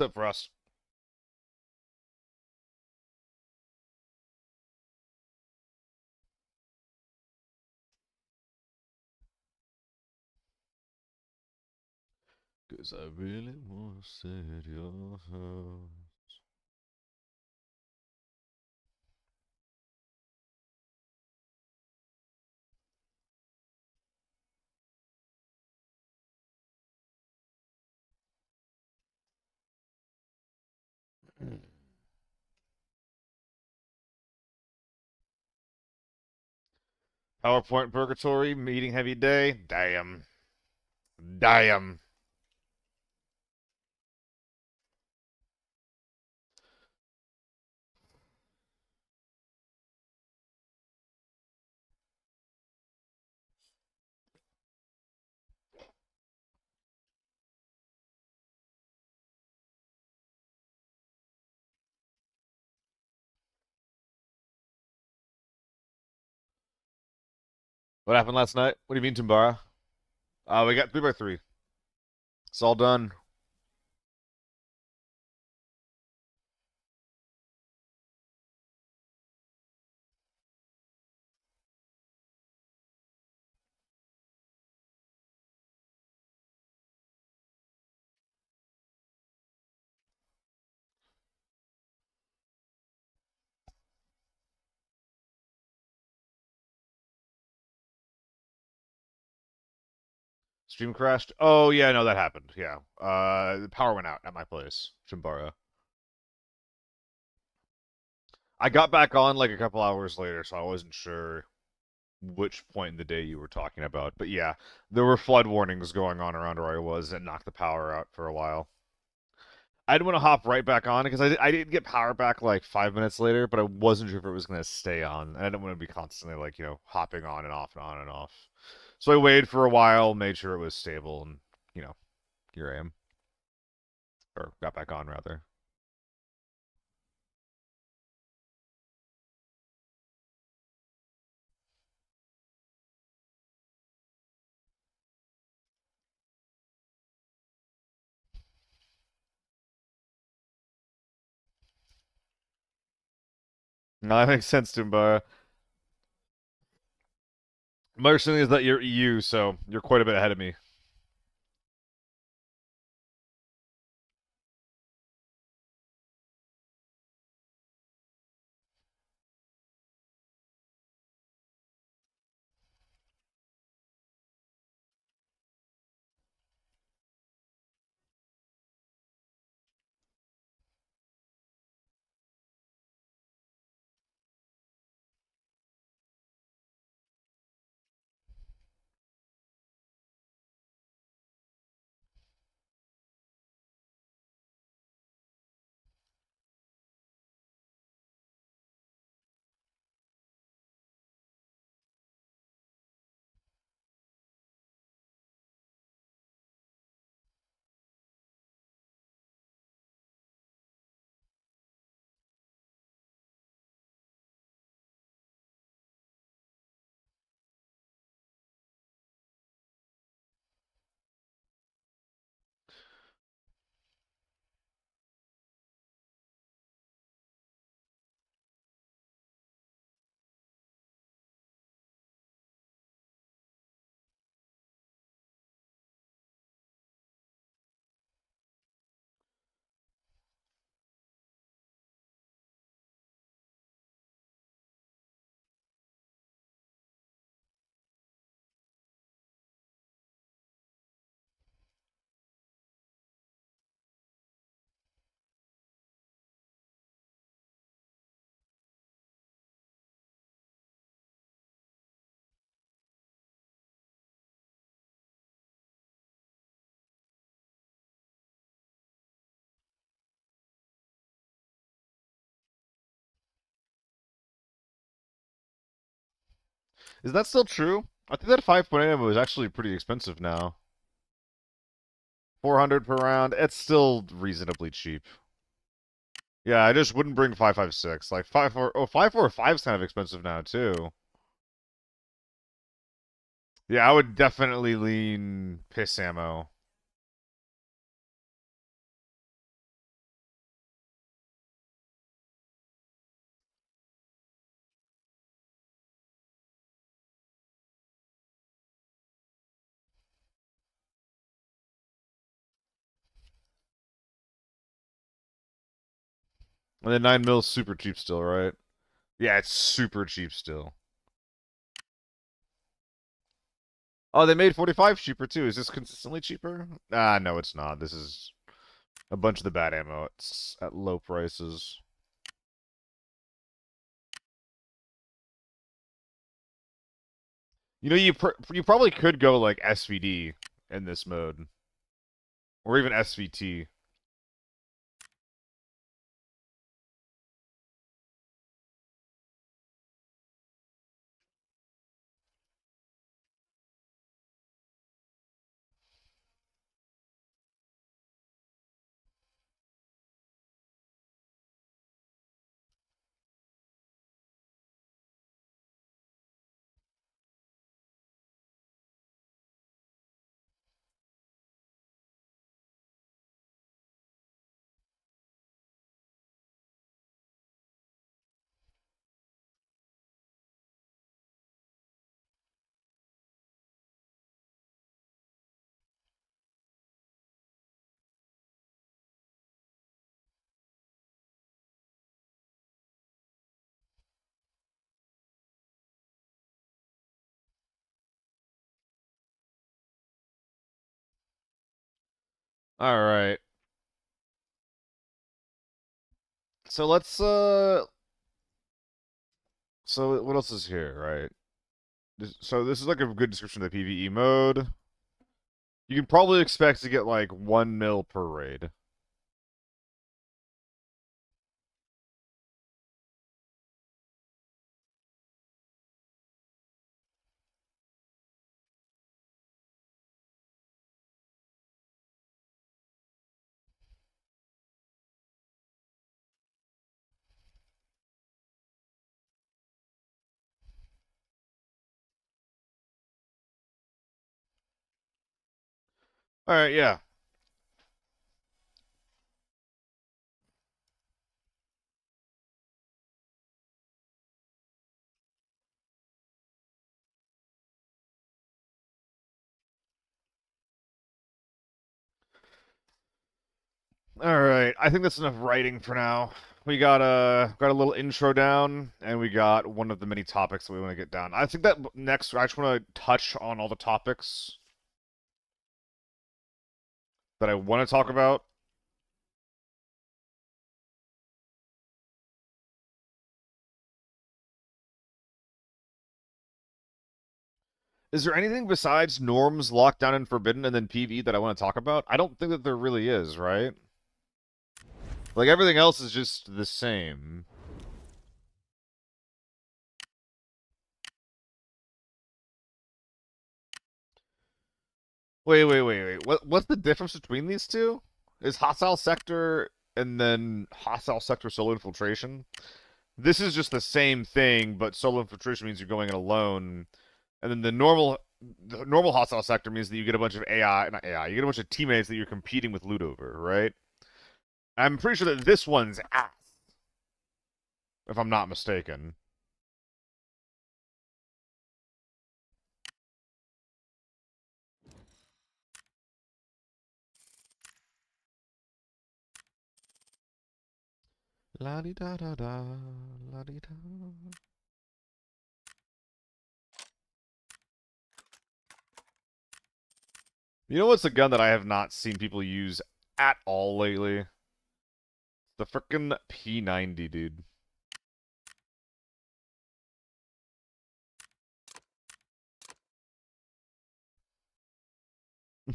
What's up, Frost? Cause I really wanna sit at your house. PowerPoint purgatory, meeting heavy day. Damn. Damn. What happened last night? What do you mean, Tumbara? We got 3 by 3. It's all done. Stream crashed. Oh yeah, no, that happened. Yeah. The power went out at my place, Chimbara. I got back on like a couple hours later, so I wasn't sure which point in the day you were talking about. But yeah, there were flood warnings going on around where I was that knocked the power out for a while. I didn't want to hop right back on because I did get power back like 5 minutes later, but I wasn't sure if it was going to stay on. I didn't want to be constantly like, hopping on and off and on and off. So I waited for a while, made sure it was stable, and, you know, here I am. Or got back on, rather. No, that makes sense, Tumba. My understanding is that you're EU, so you're quite a bit ahead of me. Is that still true? I think that 5.8 ammo is actually pretty expensive now. 400 per round. It's still reasonably cheap. Yeah, I just wouldn't bring 5.56. Like 5.4. Oh, 5.45 is kind of expensive now too. Yeah, I would definitely lean piss ammo. And then 9 mil super cheap still, right? Yeah, it's super cheap still. Oh, they made 45 cheaper too. Is this consistently cheaper? Ah, no, it's not. This is a bunch of the bad ammo. It's at low prices. You know, you probably could go like SVD in this mode, or even SVT. All right. So let's so what else is here, right? So this is like a good description of the PvE mode. You can probably expect to get like 1 mil per raid. All right, yeah. All right. I think that's enough writing for now. We got a little intro down, and we got one of the many topics that we want to get down. I think that next, I just want to touch on all the topics that I want to talk about. Is there anything besides norms, lockdown, and forbidden, and then PvE that I want to talk about? I don't think that there really is, right? Like everything else is just the same. Wait. What's the difference between these two? Is hostile sector and then hostile sector solo infiltration? This is just the same thing, but solo infiltration means you're going in alone, and then the normal hostile sector means that you get a bunch of AI, not AI, you get a bunch of teammates that you're competing with loot over, right? I'm pretty sure that this one's ass, if I'm not mistaken. La di da da da, la di da. You know what's a gun that I have not seen people use at all lately? The frickin' P90, dude.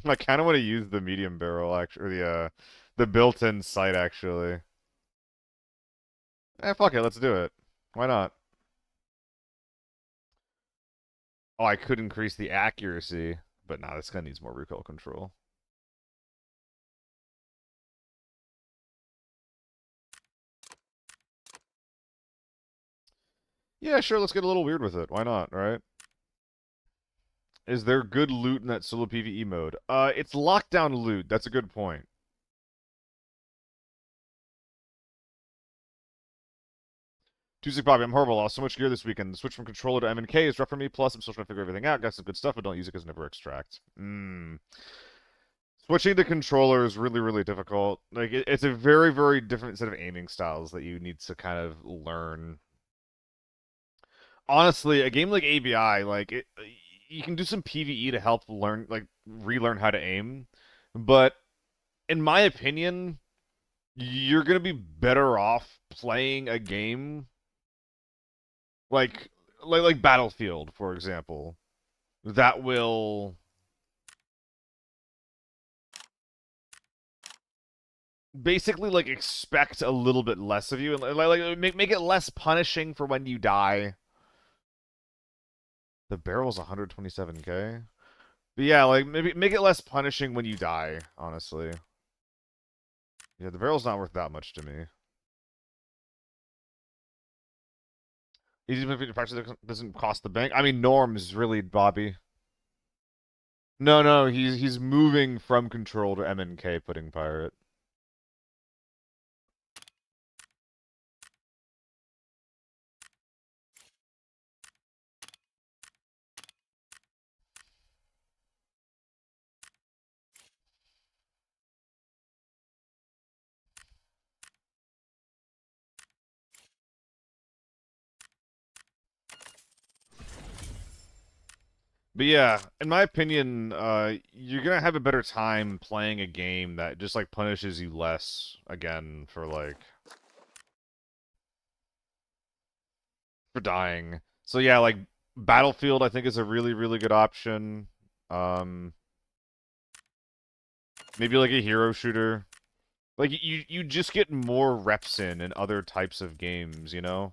I kind of want to use the medium barrel, actually, or the built-in sight, actually. Eh, fuck it, let's do it. Why not? Oh, I could increase the accuracy, but nah, this gun needs more recoil control. Yeah, sure, let's get a little weird with it. Why not, right? Is there good loot in that solo PvE mode? It's lockdown loot. That's a good point. Tuesday Bobby, I'm horrible. I lost so much gear this weekend. The switch from controller to M&K is rough for me. Plus, I'm still trying to figure everything out. Got some good stuff, but don't use it because never extract. Switching to controller is really, really difficult. Like it's a very, very different set of aiming styles that you need to kind of learn. Honestly, a game like ABI, you can do some PvE to help learn, like, relearn how to aim. But in my opinion, you're gonna be better off playing a game like like Battlefield, for example, that will basically like expect a little bit less of you and make it less punishing for when you die. The barrel's 127k. But yeah, like maybe make it less punishing when you die, honestly. Yeah, the barrel's not worth that much to me. Even if it practically doesn't cost the bank. I mean, Norm's really Bobby. No, no, he's moving from control to MNK, putting pirate. But yeah, in my opinion, you're gonna have a better time playing a game that just like punishes you less again for dying. So yeah, like Battlefield, I think is a really, really good option. Um, maybe like a hero shooter. Like you just get more reps in other types of games, you know?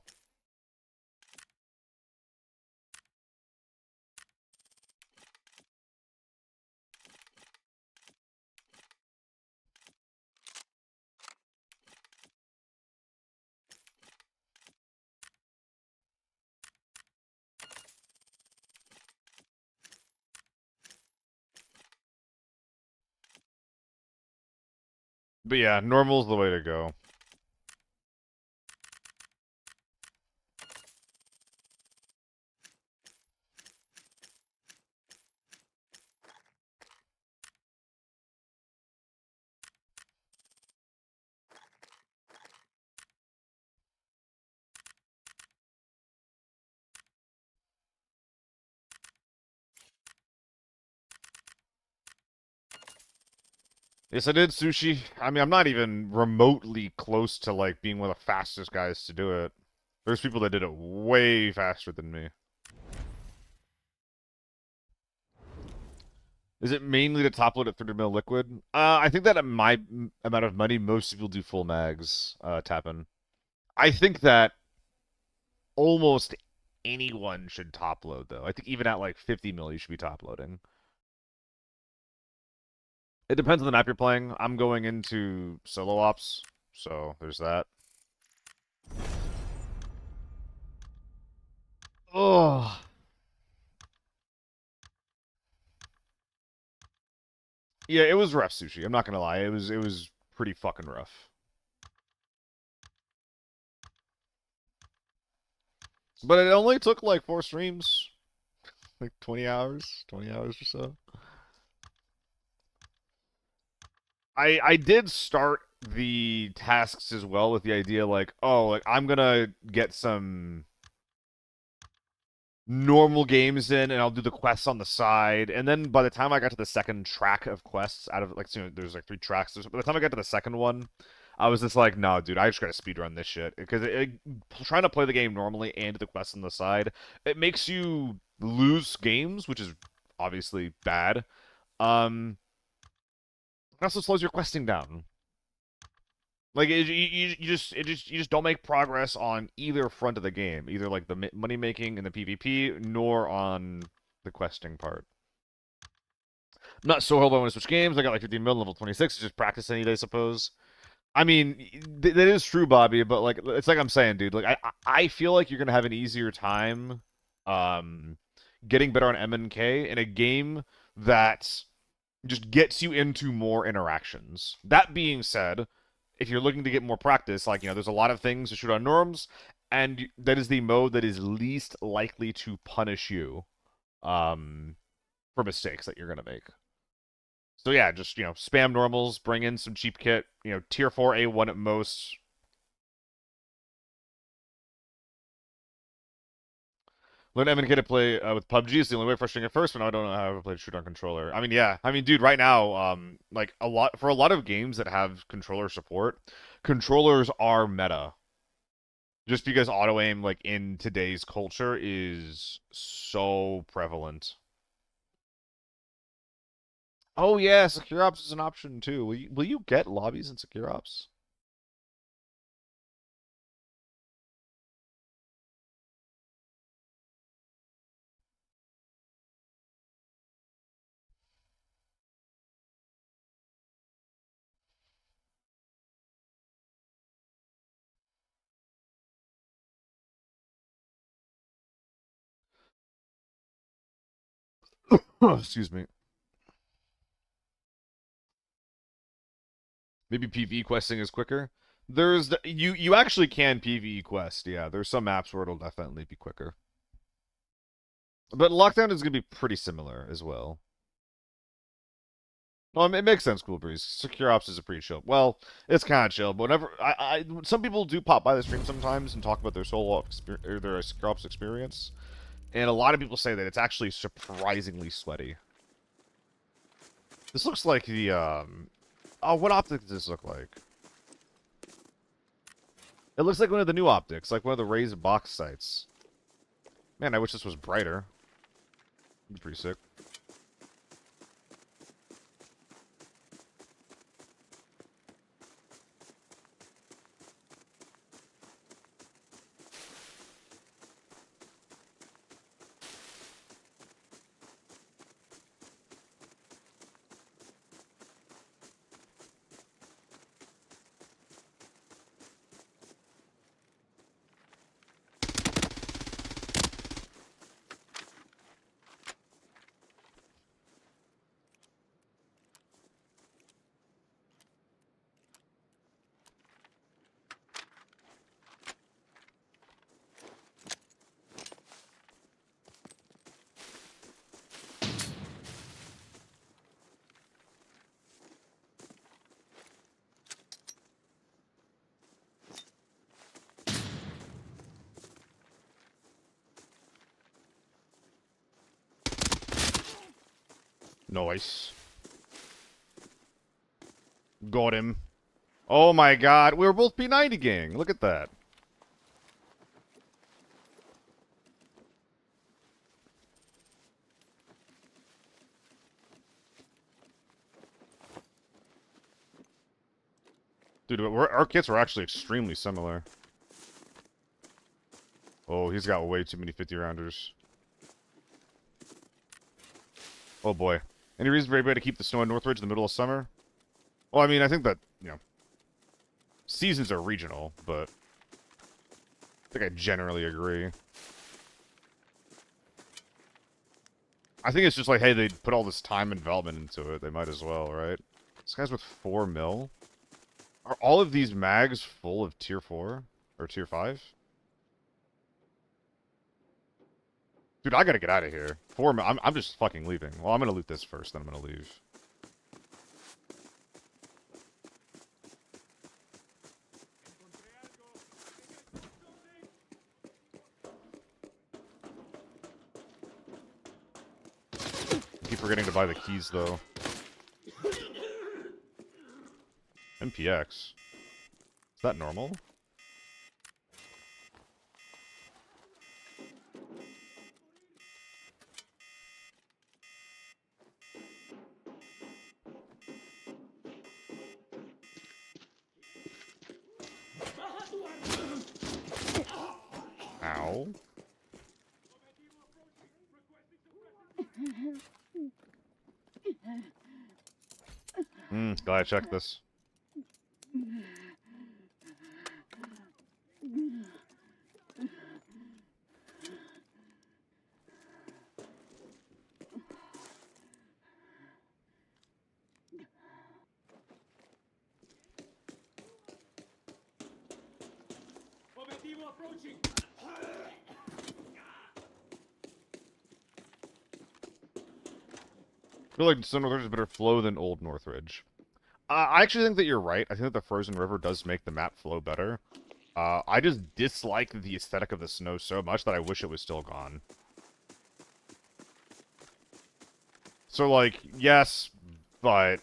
But yeah, normal's the way to go. Yes, I did sushi. I mean, I'm not even remotely close to like being one of the fastest guys to do it. There's people that did it way faster than me. Is it mainly to top load at 30 mil liquid? I think that at my amount of money, most people do full mags tapping. I think that almost anyone should top load though. I think even at like 50 mil, you should be top loading. It depends on the map you're playing. I'm going into solo ops, so there's that. Oh, yeah, it was rough sushi. I'm not gonna lie. It was pretty fucking rough. But it only took like 4 streams, like 20 hours or so. I did start the tasks as well with the idea like, oh, like I'm gonna get some normal games in and I'll do the quests on the side. And then by the time I got to the second track of quests out of like, you know, there's like 3 tracks. By the time I got to the second one, I was just like, no, dude, I just gotta speedrun this shit. Because trying to play the game normally and do the quests on the side, it makes you lose games, which is obviously bad. It also slows your questing down. Like you just don't make progress on either front of the game, either like the money making and the PvP, nor on the questing part. I'm not so hopeful when I switch games. I got like 15 mil, level 26. Just practice any day, I suppose. I mean, that is true, Bobby. But like, it's like I'm saying, dude. Like, I feel like you're gonna have an easier time, um, getting better on MNK in a game that just gets you into more interactions. That being said, if you're looking to get more practice, like, you know, there's a lot of things to shoot on norms, and that is the mode that is least likely to punish you um, for mistakes that you're going to make. So yeah, just spam normals, bring in some cheap kit, tier 4 A1 at most. Learn Evan Kid to play with PUBG is the only way frustrating at first, but now I don't know how to ever play shoot on controller. I mean, yeah. I mean, dude, right now, like for a lot of games that have controller support, controllers are meta. Just because auto aim, like in today's culture, is so prevalent. Oh yeah, Secure Ops is an option too. Will you get lobbies in Secure Ops? Excuse me. Maybe PvE questing is quicker. You actually can PvE quest. Yeah, there's some maps where it'll definitely be quicker. But Lockdown is going to be pretty similar as well. Well, it makes sense, Cool Breeze. Secure Ops is a pretty chill. Well, it's kind of chill, but whenever some people do pop by the stream sometimes and talk about their solo or their Secure Ops experience, and a lot of people say that it's actually surprisingly sweaty. This looks like the oh, what optic does this look like? It looks like one of the new optics, like one of the raised box sights. Man, I wish this was brighter. It'd be pretty sick. Nice. Got him. Oh my god, we were both P90 gang. Look at that. Dude, our kits were actually extremely similar. Oh, he's got way too many 50-rounders. Oh boy. Any reason for anybody to keep the snow in Northridge in the middle of summer? Well, I mean, I think that, seasons are regional, but I think I generally agree. I think it's just like, hey, they put all this time and development into it. They might as well, right? This guy's with 4 mil. Are all of these mags full of tier 4? Or tier 5? Dude, I gotta get out of here. 4 mil. I'm just fucking leaving. Well, I'm gonna loot this first, then I'm gonna leave. I keep forgetting to buy the keys, though. MPX. Is that normal? Ow. Glad I checked this. I feel like Stone Northridge is better flow than Old Northridge. I actually think that you're right. I think that the frozen river does make the map flow better. I just dislike the aesthetic of the snow so much that I wish it was still gone. So, like, yes, but...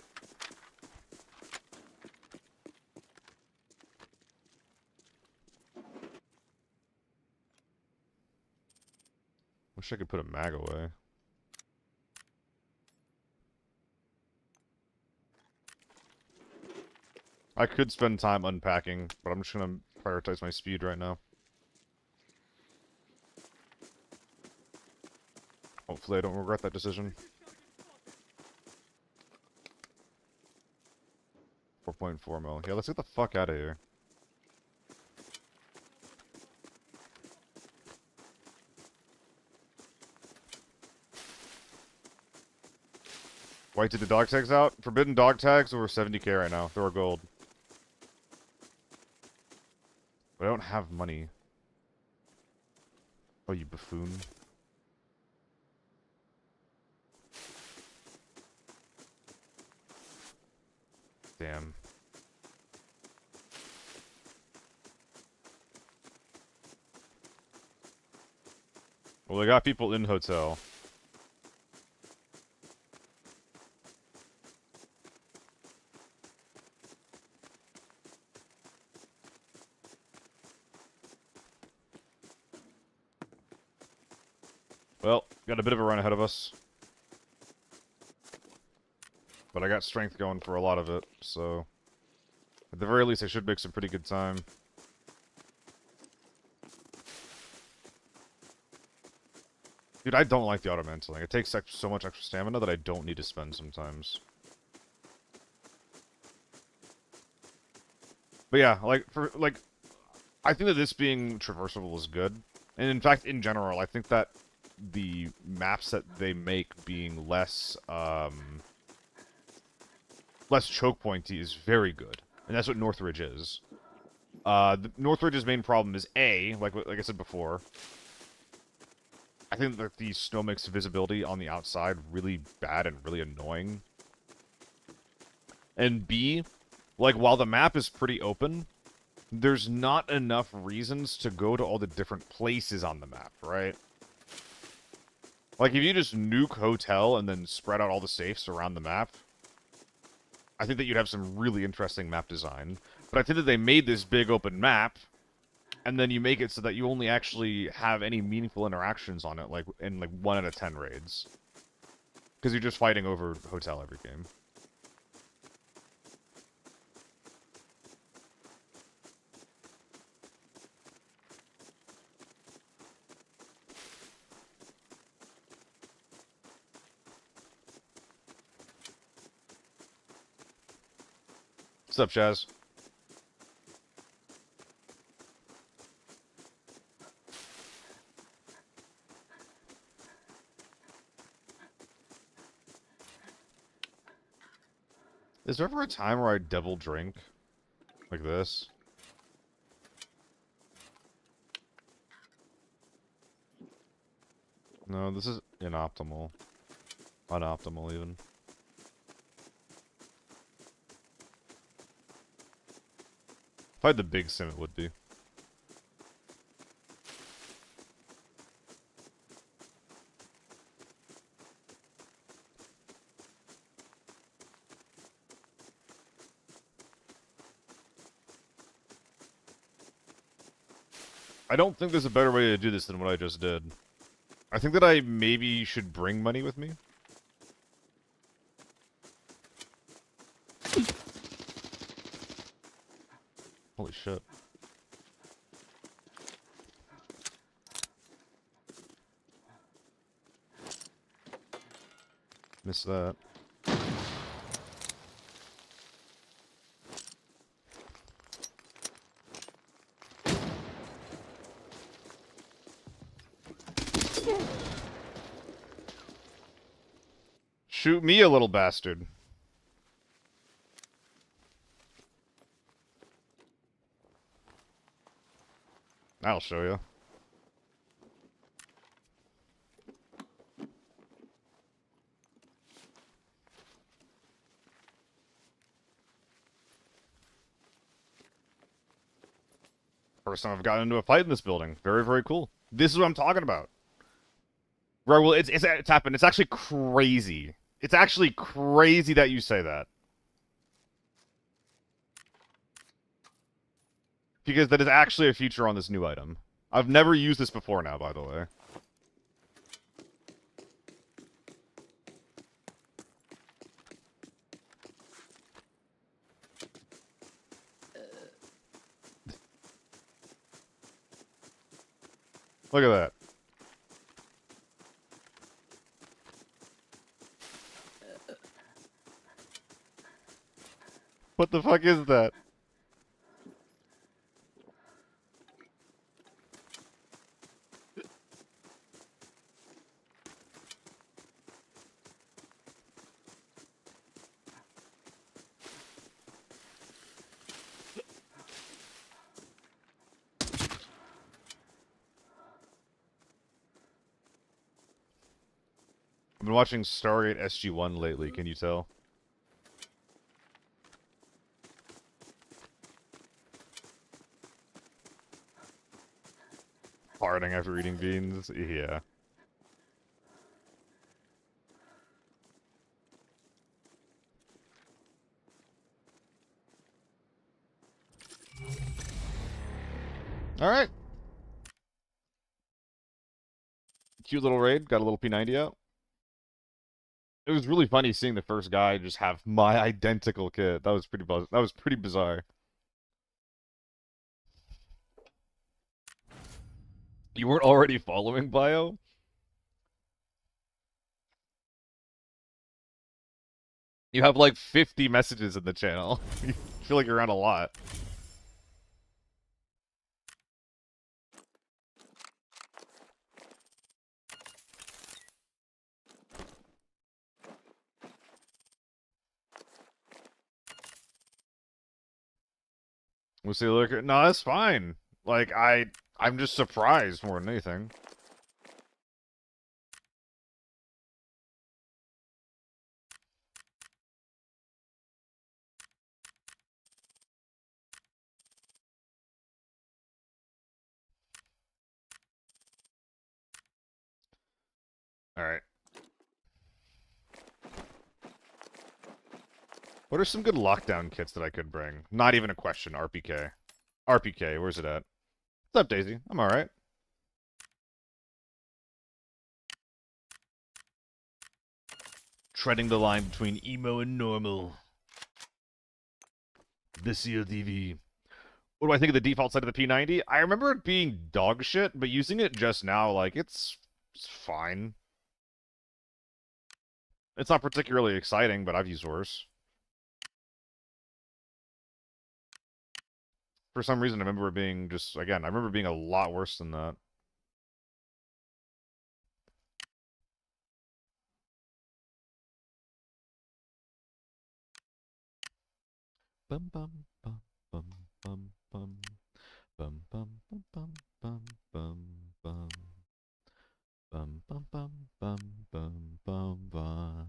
Wish I could put a mag away. I could spend time unpacking, but I'm just gonna prioritize my speed right now. Hopefully I don't regret that decision. 4.4 mil. Yeah, let's get the fuck out of here. Why did the dog tags out? Forbidden dog tags over 70k right now. They're gold. But I don't have money. Oh, you buffoon. Damn. Well, they got people in hotel. Well, got a bit of a run ahead of us. But I got strength going for a lot of it, so... At the very least, I should make some pretty good time. Dude, I don't like the auto-mantling. It takes so much extra stamina that I don't need to spend sometimes. But yeah, I think that this being traversable is good. And in fact, in general, I think that the maps that they make being less choke pointy is very good. And that's what Northridge is. Northridge's main problem is A, like I said before, I think that the snow makes visibility on the outside really bad and really annoying. And B, like, while the map is pretty open, there's not enough reasons to go to all the different places on the map, right? Like, if you just nuke hotel and then spread out all the safes around the map, I think that you'd have some really interesting map design. But I think that they made this big open map, and then you make it so that you only actually have any meaningful interactions on it, like, in, like, 1 out of 10 raids. Because you're just fighting over hotel every game. What's up, Chaz? Is there ever a time where I double drink? Like this? No, this is inoptimal. Unoptimal, even. If I had the big sim, it would be. I don't think there's a better way to do this than what I just did. I think that I maybe should bring money with me. Holy shit. Missed that. Shoot me, a little bastard. I'll show you. First time I've gotten into a fight in this building. Very, very cool. This is what I'm talking about. Right, well, it's happened. It's actually crazy. It's actually crazy that you say that. Because that is actually a feature on this new item. I've never used this before now, by the way. Look at that. What the fuck is that? I've been watching Stargate SG-1 lately, can you tell? Farting after eating beans? Yeah. Alright. Cute little raid. Got a little P90 out. It was really funny seeing the first guy just have my identical kit. That was pretty bizarre. You weren't already following Bio? You have like 50 messages in the channel. You feel like you're around a lot. We'll see. Look, no, that's fine. Like I'm just surprised more than anything. All right. What are some good lockdown kits that I could bring? Not even a question. RPK. RPK. Where's it at? What's up, Daisy? I'm all right. Treading the line between emo and normal. This here TV. What do I think of the default side of the P90? I remember it being dog shit, but using it just now, like, it's fine. It's not particularly exciting, but I've used worse. For some reason, I remember it being just, again, I remember it being a lot worse than that. Bum bum bum bum bum bum bum bum bum bum bum bum bum bum bum bum bum bum bum.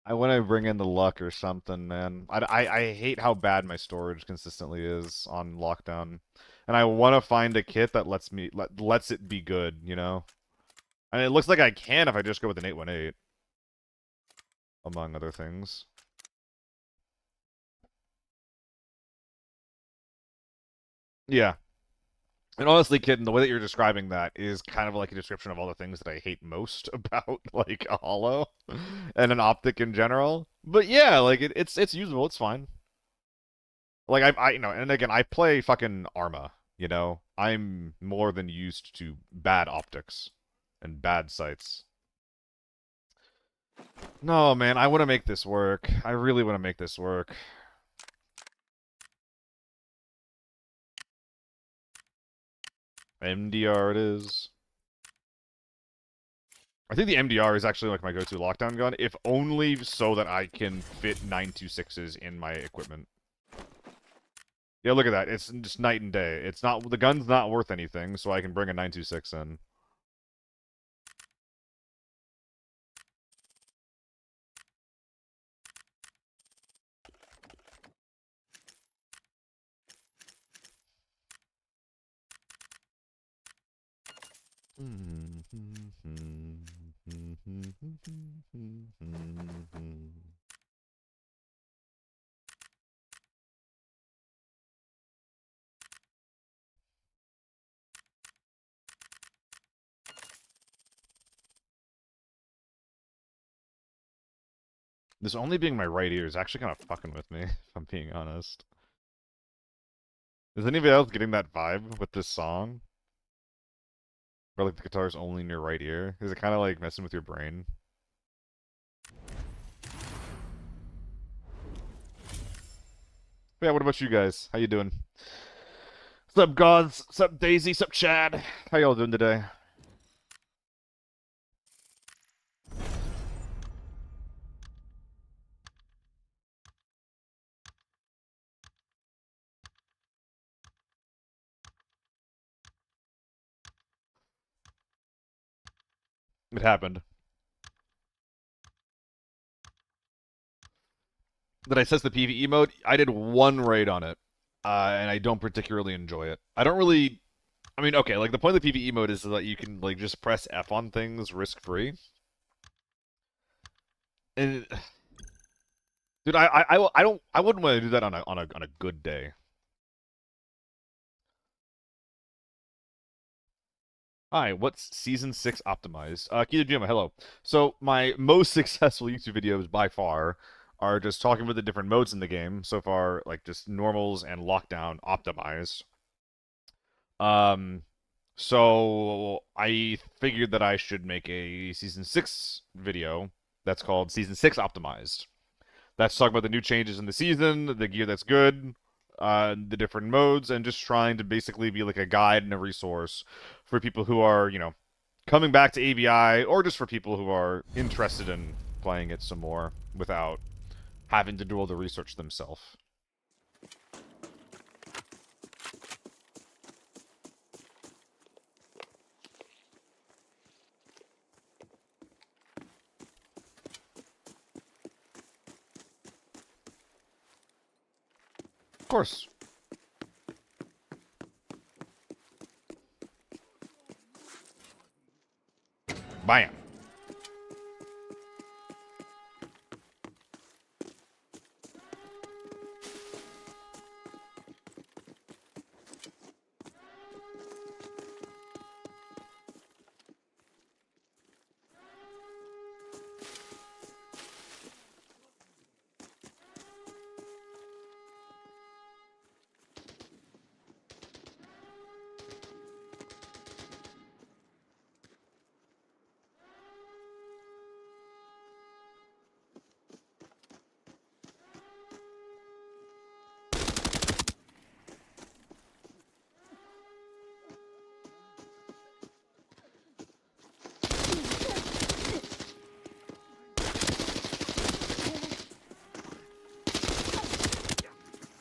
I want to bring in the luck or something, man. I hate how bad my storage consistently is on lockdown, and I want to find a kit that lets it be good, you know. And it looks like I can if I just go with an 818, among other things. Yeah. And honestly, Kitten, the way that you're describing that is kind of like a description of all the things that I hate most about, like, a holo and an optic in general. But yeah, like, it's usable, it's fine. Like, you know, and again, I play fucking Arma, you know? I'm more than used to bad optics and bad sights. No, man, I want to make this work. I really want to make this work. MDR it is. I think the MDR is actually like my go-to lockdown gun, if only so that I can fit 926s in my equipment. Yeah, look at that. It's just night and day. It's not, the gun's not worth anything, so I can bring a 926 in. This only being my right ear is actually kind of fucking with me, if I'm being honest. Is anybody else getting that vibe with this song? Where like the guitar's only in your right ear? Is it kind of like messing with your brain? But yeah, what about you guys? How you doing? What's up, Gods? What's up, Daisy? What's up, Chad? How y'all doing today? It happened. Did I test the PvE mode? I did one raid on it, and I don't particularly enjoy it. I don't really. I mean, okay, like the point of the PvE mode is that you can like just press F on things risk free. And dude, I wouldn't want to do that on a good day. Hi, what's season 6 optimized? Keto Jima, hello. So my most successful YouTube videos by far are just talking about the different modes in the game. So far, like just normals and lockdown optimized. Um, so I figured that I should make a season 6 video that's called Season 6 Optimized. That's talking about the new changes in the season, the gear that's good, the different modes, and just trying to basically be like a guide and a resource for people who are, coming back to ABI, or just for people who are interested in playing it some more without having to do all the research themselves. Of course. Bam.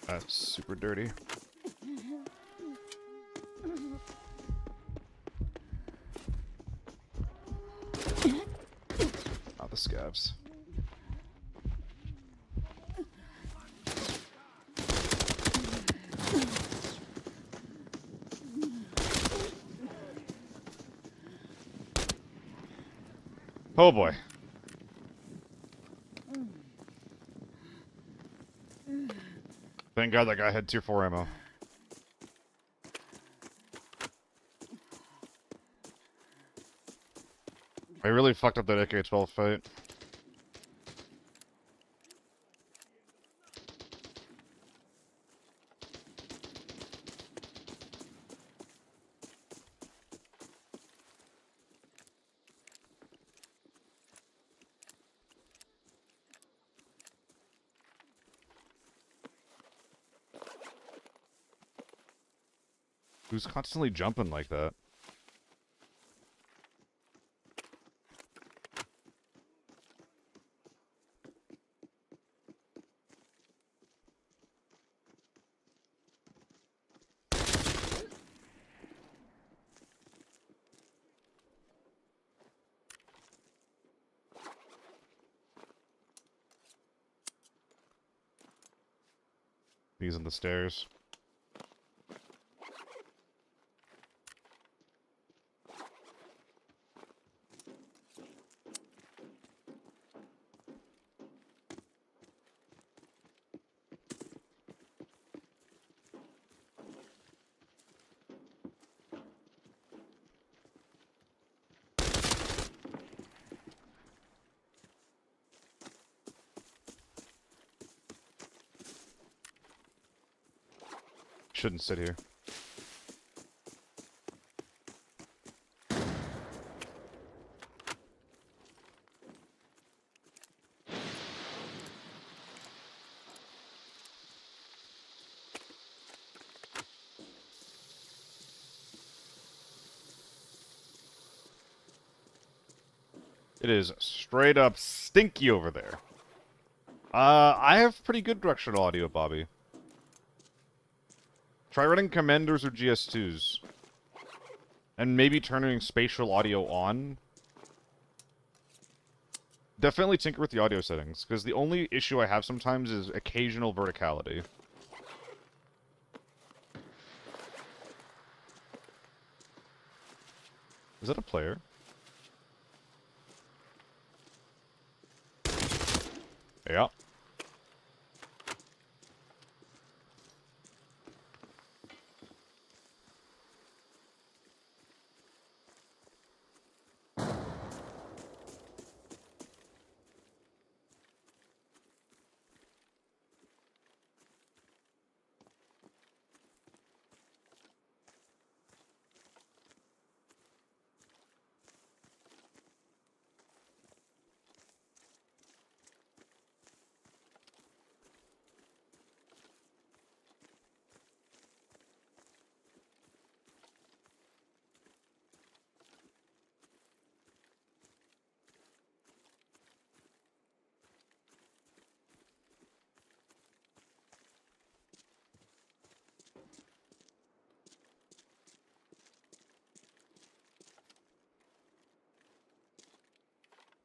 That's super dirty. Not the scabs. Oh boy. Thank God that guy had tier 4 ammo. I really fucked up that AK-12 fight. Who's constantly jumping like that? He's on the stairs. shouldn't sit here. It is straight up stinky over there. I have pretty good directional audio, Bobby. Try running Commanders or GS2s. And maybe turning spatial audio on. Definitely tinker with the audio settings, because the only issue I have sometimes is occasional verticality. Is that a player? Yeah.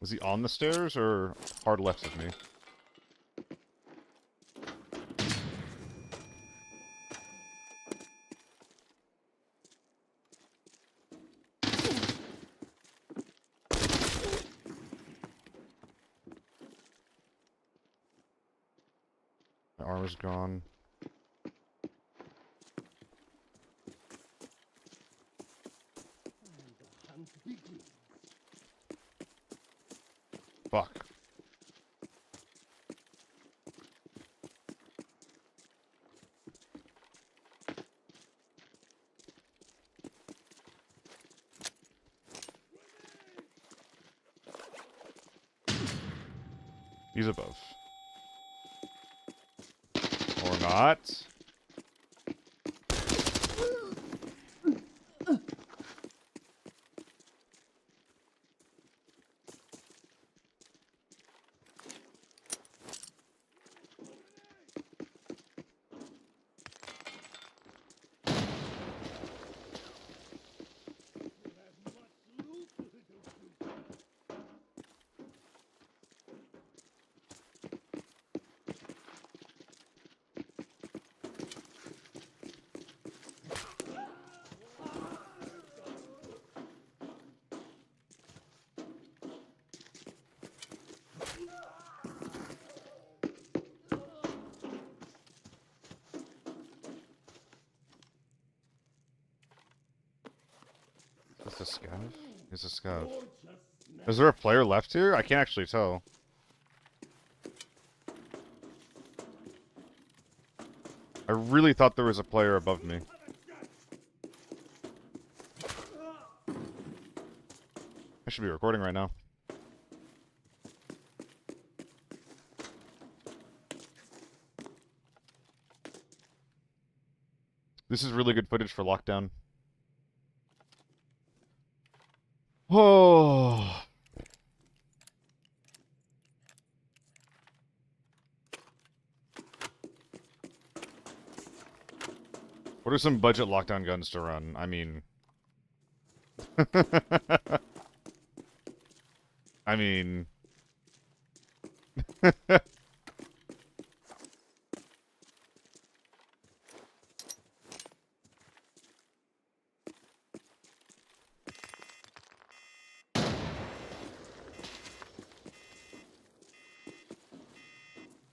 Was he on the stairs or hard left of me? My armor's gone. Fuck. He's above. Or not. Is this a scav? It's a scav. Is there a player left here? I can't actually tell. I really thought there was a player above me. I should be recording right now. This is really good footage for lockdown. Oh. What are some budget lockdown guns to run? I mean... I mean...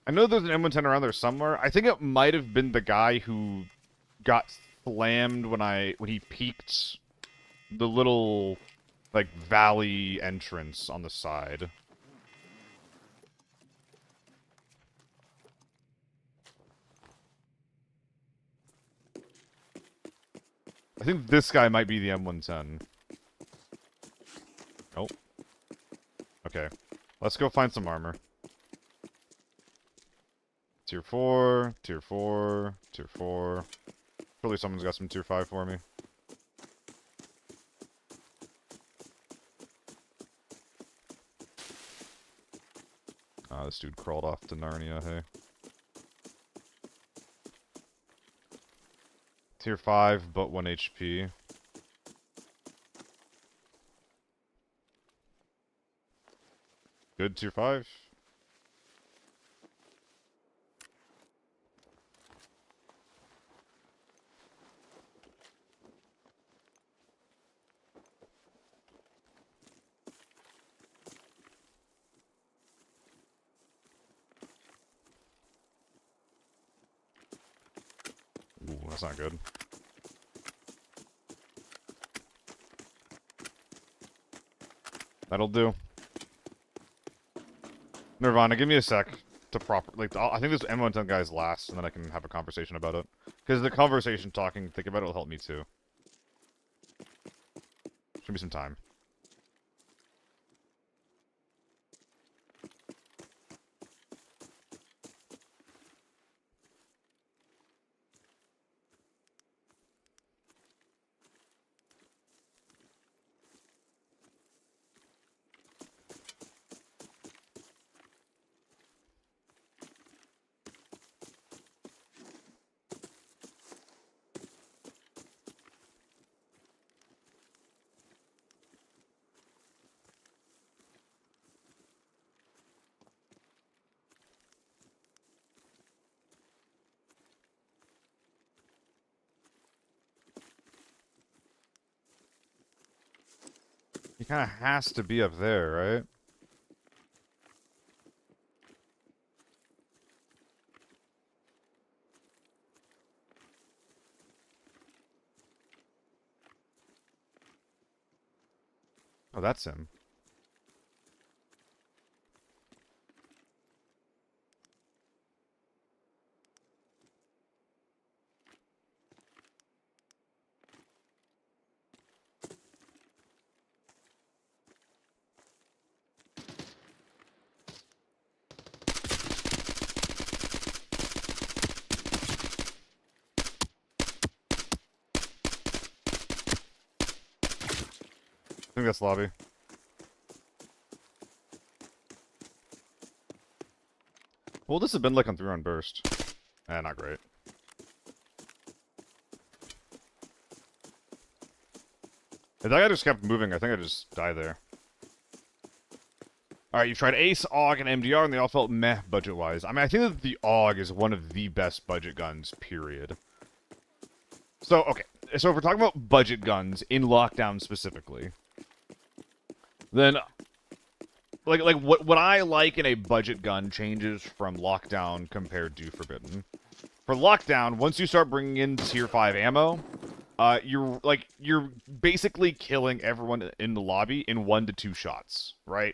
I know there's an M110 around there somewhere. I think it might have been the guy who got slammed when he peeked the little, like, valley entrance on the side. I think this guy might be the M110. Nope. Okay. Let's go find some armor. Tier 4, Tier 4, Tier 4. Surely someone's got some Tier 5 for me. Ah, this dude crawled off to Narnia, hey. Tier 5, but 1 HP. Good Tier 5. Ooh, that's not good. That'll do. Nirvana, give me a sec to I think this M110 guy's last, and then I can have a conversation about it. Because the conversation think about it will help me too. Should be some time. He kind of has to be up there, right? Oh, that's him. I think that's lobby. Well, this has been like on 3-round burst. Not great. If that guy just kept moving, I think I'd just die there. Alright, you've tried Ace, AUG, and MDR, and they all felt meh budget-wise. I mean, I think that the AUG is one of the best budget guns, period. So, okay. So if we're talking about budget guns, in Lockdown specifically, then like what I like in a budget gun changes from Lockdown compared to Forbidden. For Lockdown, once you start bringing in Tier 5 ammo, you're basically killing everyone in the lobby in 1 to 2 shots, right?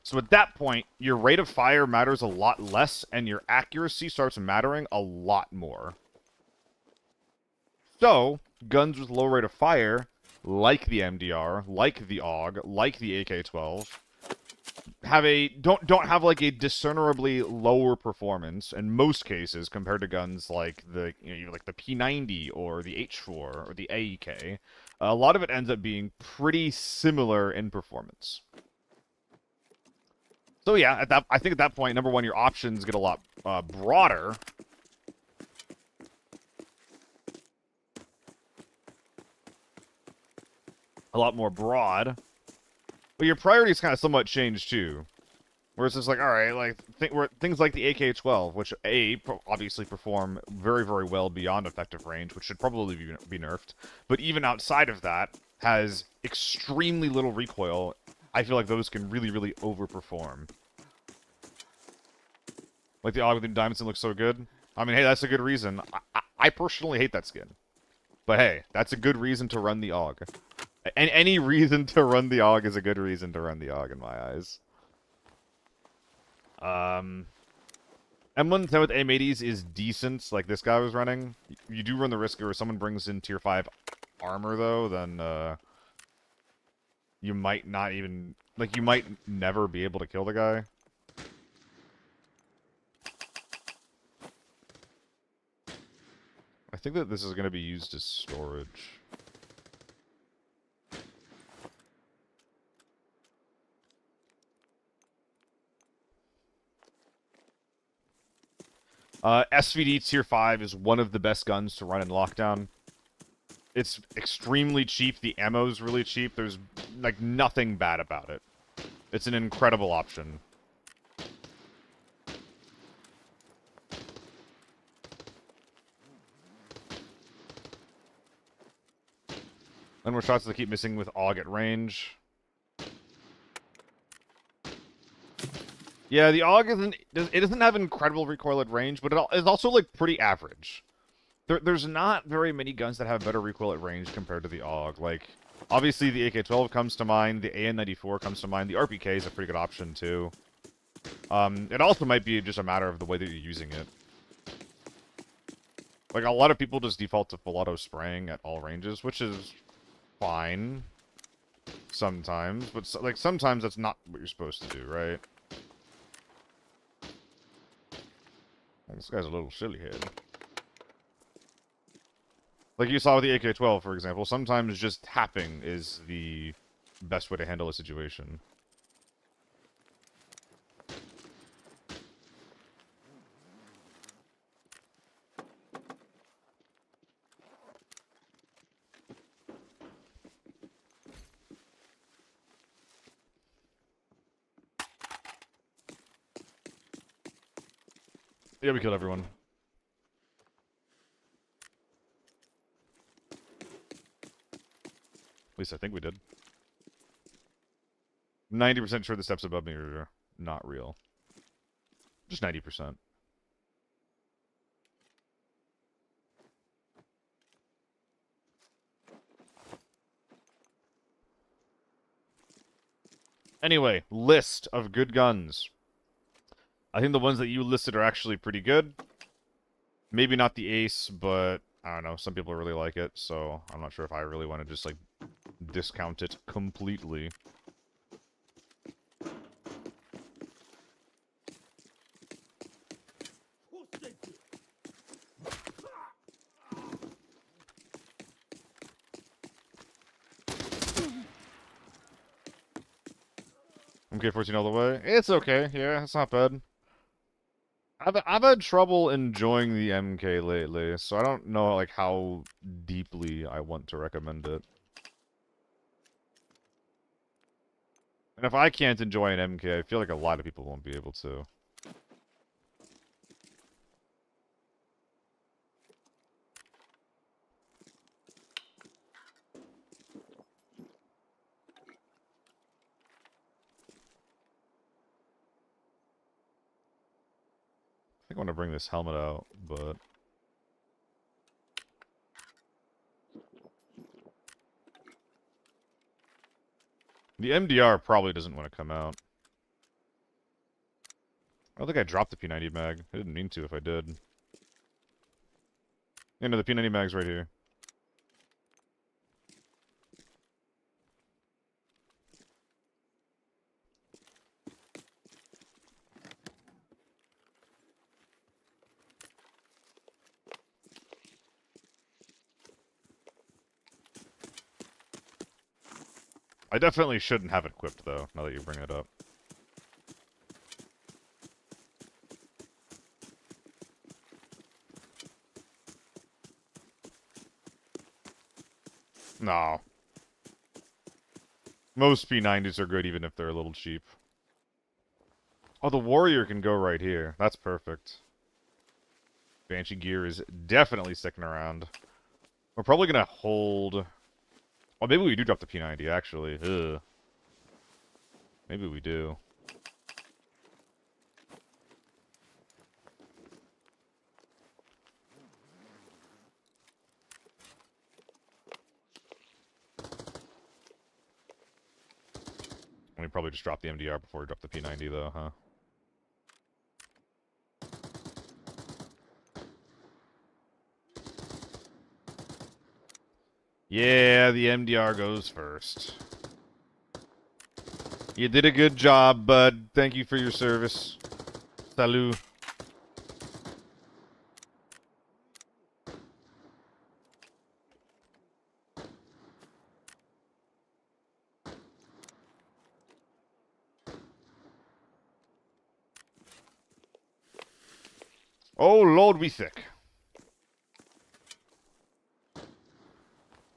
So at that point, your rate of fire matters a lot less, and your accuracy starts mattering a lot more. So, guns with low rate of fire, like the MDR, like the AUG, like the AK-12, don't have like a discernibly lower performance in most cases compared to guns like the like the P90 or the H4 or the AEK. A lot of it ends up being pretty similar in performance. So yeah, I think at that point, number one, your options get a lot broader. A lot more broad. But your priorities kind of somewhat change too. Where it's just like, alright, like, things like the AK-12, which, obviously perform very, very well beyond effective range, which should probably be nerfed. But even outside of that, has extremely little recoil. I feel like those can really, really overperform. Like the AUG with the Diamondson looks so good. I mean, hey, that's a good reason. I personally hate that skin. But hey, that's a good reason to run the AUG. And any reason to run the AUG is a good reason to run the AUG in my eyes. And M110 with M80s is decent, like this guy was running. You do run the risk where someone brings in tier 5 armor, though, then, you might not even... Like, you might never be able to kill the guy. I think that this is going to be used as storage. SVD Tier 5 is one of the best guns to run in Lockdown. It's extremely cheap. The ammo's really cheap. There's, like, nothing bad about it. It's an incredible option. And more shots that keep missing with AUG at range. Yeah, the AUG isn't... It doesn't have incredible recoil at range, but it's also, like, pretty average. There's not very many guns that have better recoil at range compared to the AUG. Like, obviously the AK-12 comes to mind, the AN-94 comes to mind, the RPK is a pretty good option, too. It also might be just a matter of the way that you're using it. Like, a lot of people just default to full auto spraying at all ranges, which is fine sometimes, but, like, sometimes that's not what you're supposed to do, right? Well, this guy's a little silly head. Like you saw with the AK-12, for example, sometimes just tapping is the best way to handle a situation. Yeah, we killed everyone. At least I think we did. 90% sure the steps above me are not real. Just 90%. Anyway, list of good guns. I think the ones that you listed are actually pretty good. Maybe not the Ace, but I don't know. Some people really like it, so I'm not sure if I really want to just, like, discount it completely. MK14 all the way. It's okay. Yeah, it's not bad. I've had trouble enjoying the MK lately, so I don't know, like, how deeply I want to recommend it. And if I can't enjoy an MK, I feel like a lot of people won't be able to. I think I want to bring this helmet out, but... The MDR probably doesn't want to come out. I don't think I dropped the P90 mag. I didn't mean to if I did. Yeah, no, the P90 mag's right here. I definitely shouldn't have it equipped, though, now that you bring it up. No. Most P90s are good, even if they're a little cheap. Oh, the Warrior can go right here. That's perfect. Banshee gear is definitely sticking around. We're probably gonna hold... Oh, maybe we do drop the P90, actually. Ugh. Maybe we do. We probably just drop the MDR before we drop the P90, though, huh? Yeah, the MDR goes first. You did a good job, bud. Thank you for your service. Salut. Oh, Lord, we thick.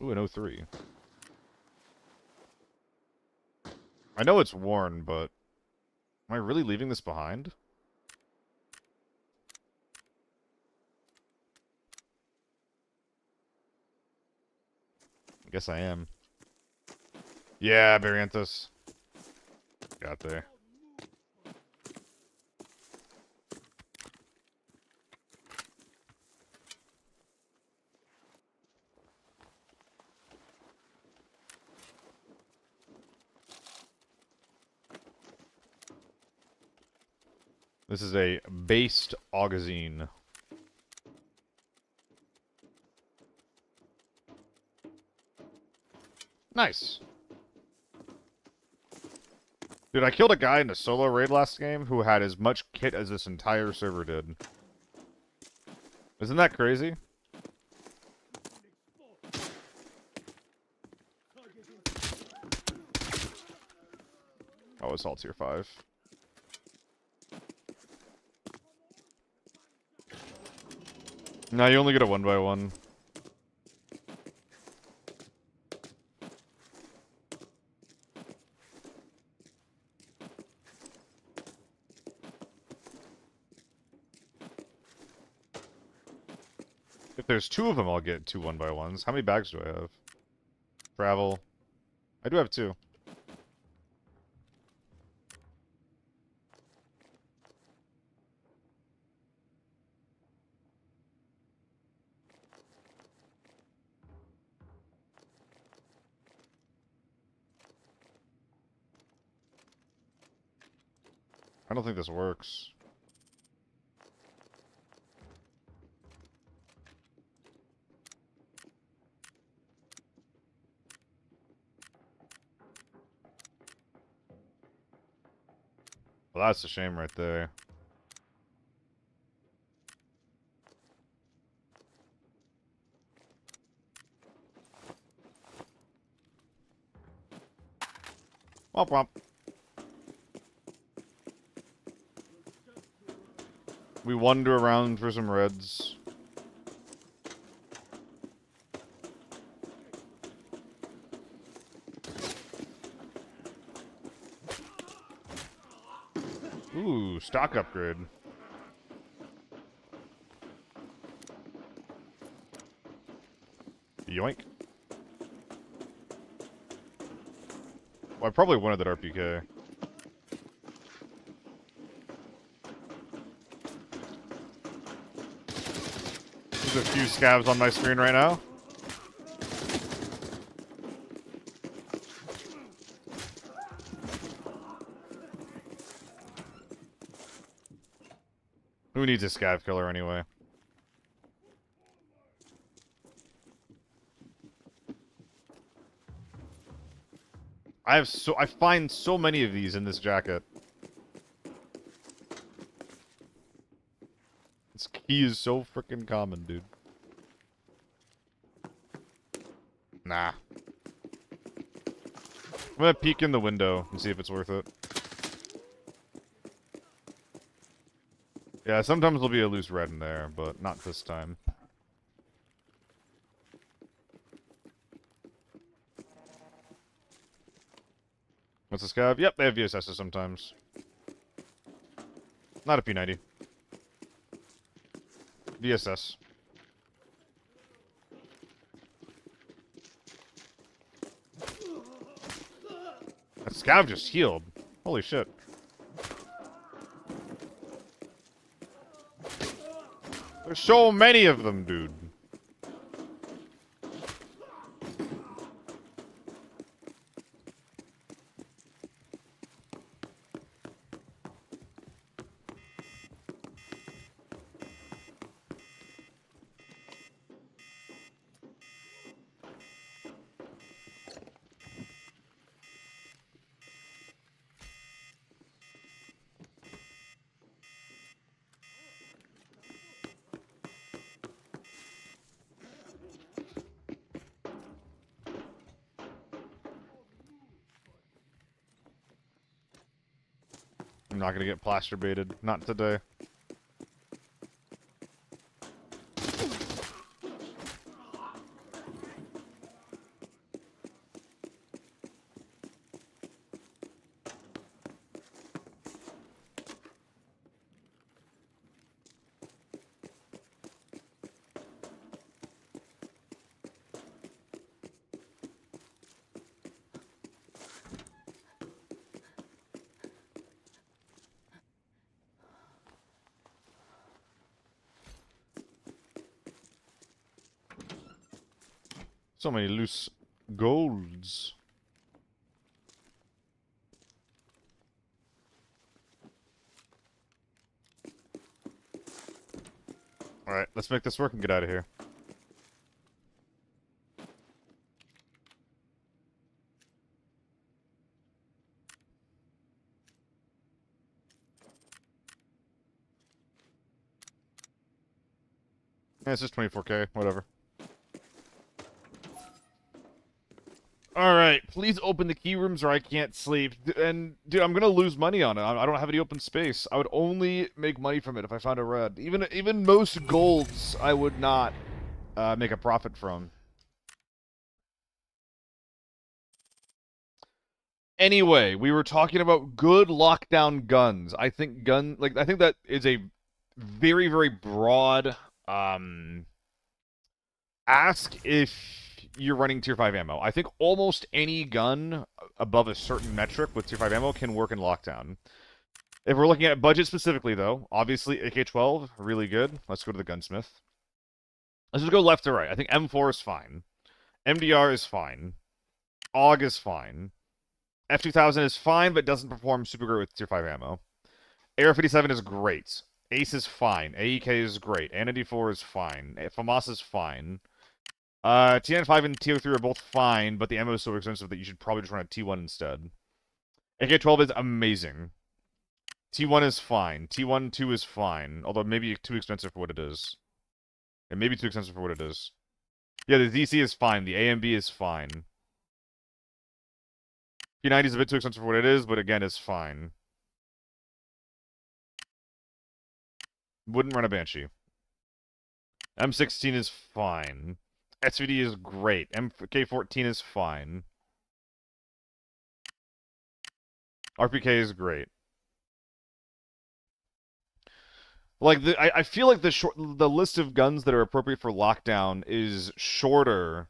Ooh, an 03. I know it's worn, but... Am I really leaving this behind? I guess I am. Yeah, Barrientos. Got there. This is a based augazine. Nice. Dude, I killed a guy in a solo raid last game who had as much kit as this entire server did. Isn't that crazy? Oh, it's all tier 5. No, you only get a 1x1. If there's 2 of them, I'll get 2 1x1s. How many bags do I have? Travel. I do have 2. I don't think this works. Well, that's a shame right there. Womp womp. We wander around for some reds. Ooh, stock upgrade. Yoink. Well, I probably wanted that RPK. There's a few scabs on my screen right now. Who needs a scav killer anyway? I find so many of these in this jacket. This key is so freaking common, dude. Nah. I'm gonna peek in the window and see if it's worth it. Yeah, sometimes there'll be a loose red in there, but not this time. What's the scav? Yep, they have VSSs sometimes. Not a P90. VSS. That scav just healed. Holy shit. There's so many of them, dude. I'm not gonna get plaster baited. Not today. So many loose golds. Alright, let's make this work and get out of here. Yeah, it's just 24k, whatever. Alright, please open the key rooms or I can't sleep. And, dude, I'm gonna lose money on it. I don't have any open space. I would only make money from it if I found a red. Even most golds, I would not make a profit from. Anyway, we were talking about good lockdown guns. I think that is a very, very broad, ask if you're running tier 5 ammo. I think almost any gun above a certain metric with tier 5 ammo can work in lockdown. If we're looking at budget specifically, though, obviously AK-12, really good. Let's go to the gunsmith. Let's just go left to right. I think M4 is fine. MDR is fine. AUG is fine. F2000 is fine, but doesn't perform super great with tier 5 ammo. AR-57 is great. ACE is fine. AEK is great. AND-4 is fine. FAMAS is fine. TN5 and TO3 are both fine, but the ammo is so expensive that you should probably just run a T1 instead. AK-12 is amazing. T1 is fine. T1-2 is fine, although maybe too expensive for what it is. It may be too expensive for what it is. Yeah, the DC is fine. The AMB is fine. P90 is a bit too expensive for what it is, but again, is fine. Wouldn't run a Banshee. M16 is fine. SVD is great. MK14 is fine. RPK is great. Like I feel like the list of guns that are appropriate for lockdown is shorter,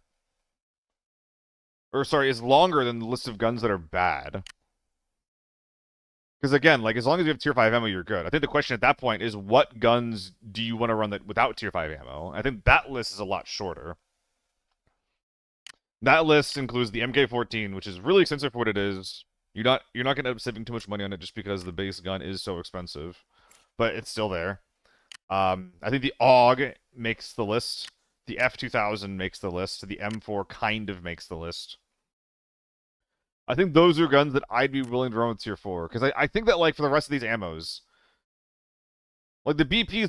or sorry, is longer than the list of guns that are bad. Because again, like as long as you have tier 5 ammo, you're good. I think the question at that point is what guns do you want to run that without tier 5 ammo? I think that list is a lot shorter. That list includes the MK14, which is really expensive for what it is. You're not going to end up saving too much money on it just because the base gun is so expensive, but it's still there. I think the AUG makes the list. The F2000 makes the list. The M4 kind of makes the list. I think those are guns that I'd be willing to run with tier 4 because I think that like for the rest of these ammos, like the BP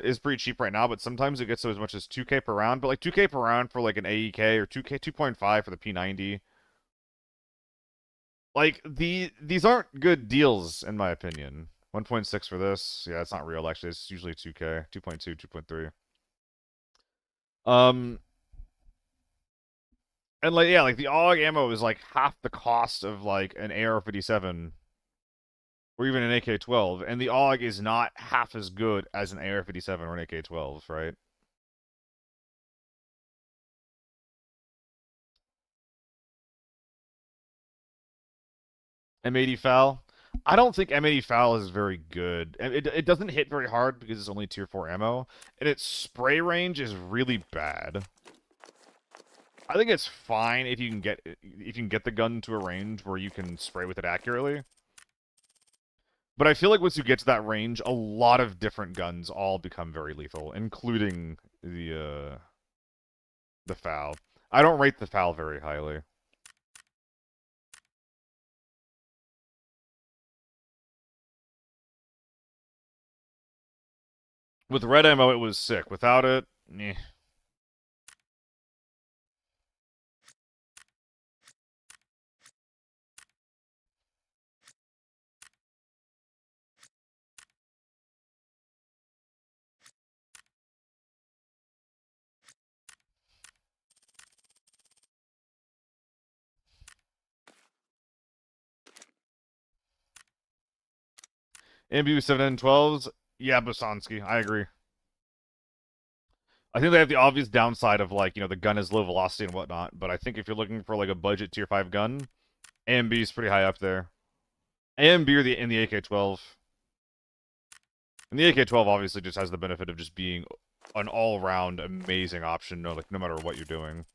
is pretty cheap right now, but sometimes it gets so as much as 2k per round. But like 2k per round for like an AEK or 2.5 for the P90. Like these aren't good deals in my opinion. 1.6 for this. Yeah, it's not real actually. It's usually 2k, 2.2, 2.3. And like yeah, like the AUG ammo is like half the cost of like an AR-57 or even an AK-12, and the AUG is not half as good as an AR-57 or an AK-12, right? M80 FAL. I don't think M80 FAL is very good. It doesn't hit very hard because it's only tier 4 ammo, and its spray range is really bad. I think it's fine if you can get the gun to a range where you can spray with it accurately. But I feel like once you get to that range, a lot of different guns all become very lethal, including the FAL. I don't rate the FAL very highly. With red ammo, it was sick. Without it, eh. AMB 7N12s, yeah, Bosansky, I agree. I think they have the obvious downside of, like, the gun is low velocity and whatnot, but I think if you're looking for, like, a budget tier 5 gun, AMB is pretty high up there. AMB or in the AK-12. And the AK-12 obviously just has the benefit of just being an all-around amazing option, no matter what you're doing.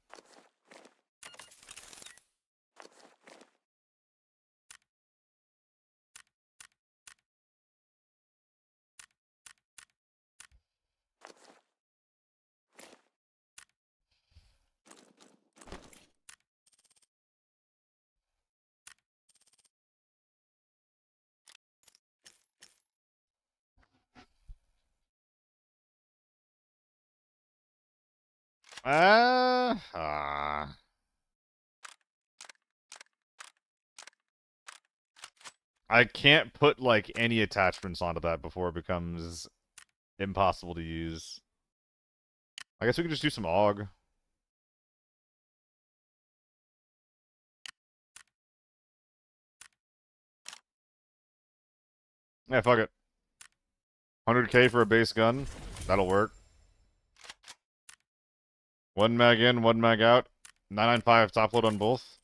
I can't put, like, any attachments onto that before it becomes impossible to use. I guess we could just do some AUG. Yeah, fuck it. 100k for a base gun. That'll work. 1 mag in, 1 mag out. 995 top load on both.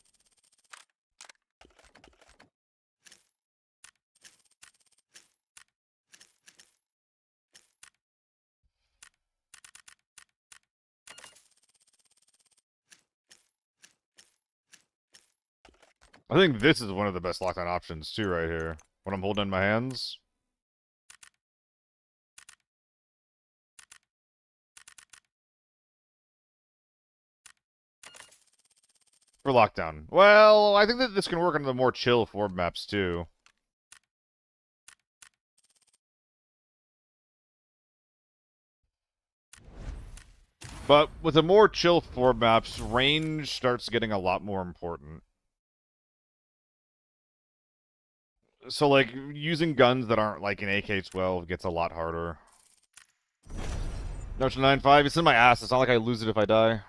I think this is one of the best lockdown options, too, right here. When I'm holding in my hands. For lockdown. Well, I think that this can work on the more chill form maps, too. But with the more chill form maps, range starts getting a lot more important. So, like, using guns that aren't, like, an AK-12 gets a lot harder. Notion 9.5, it's in my ass. It's not like I lose it if I die.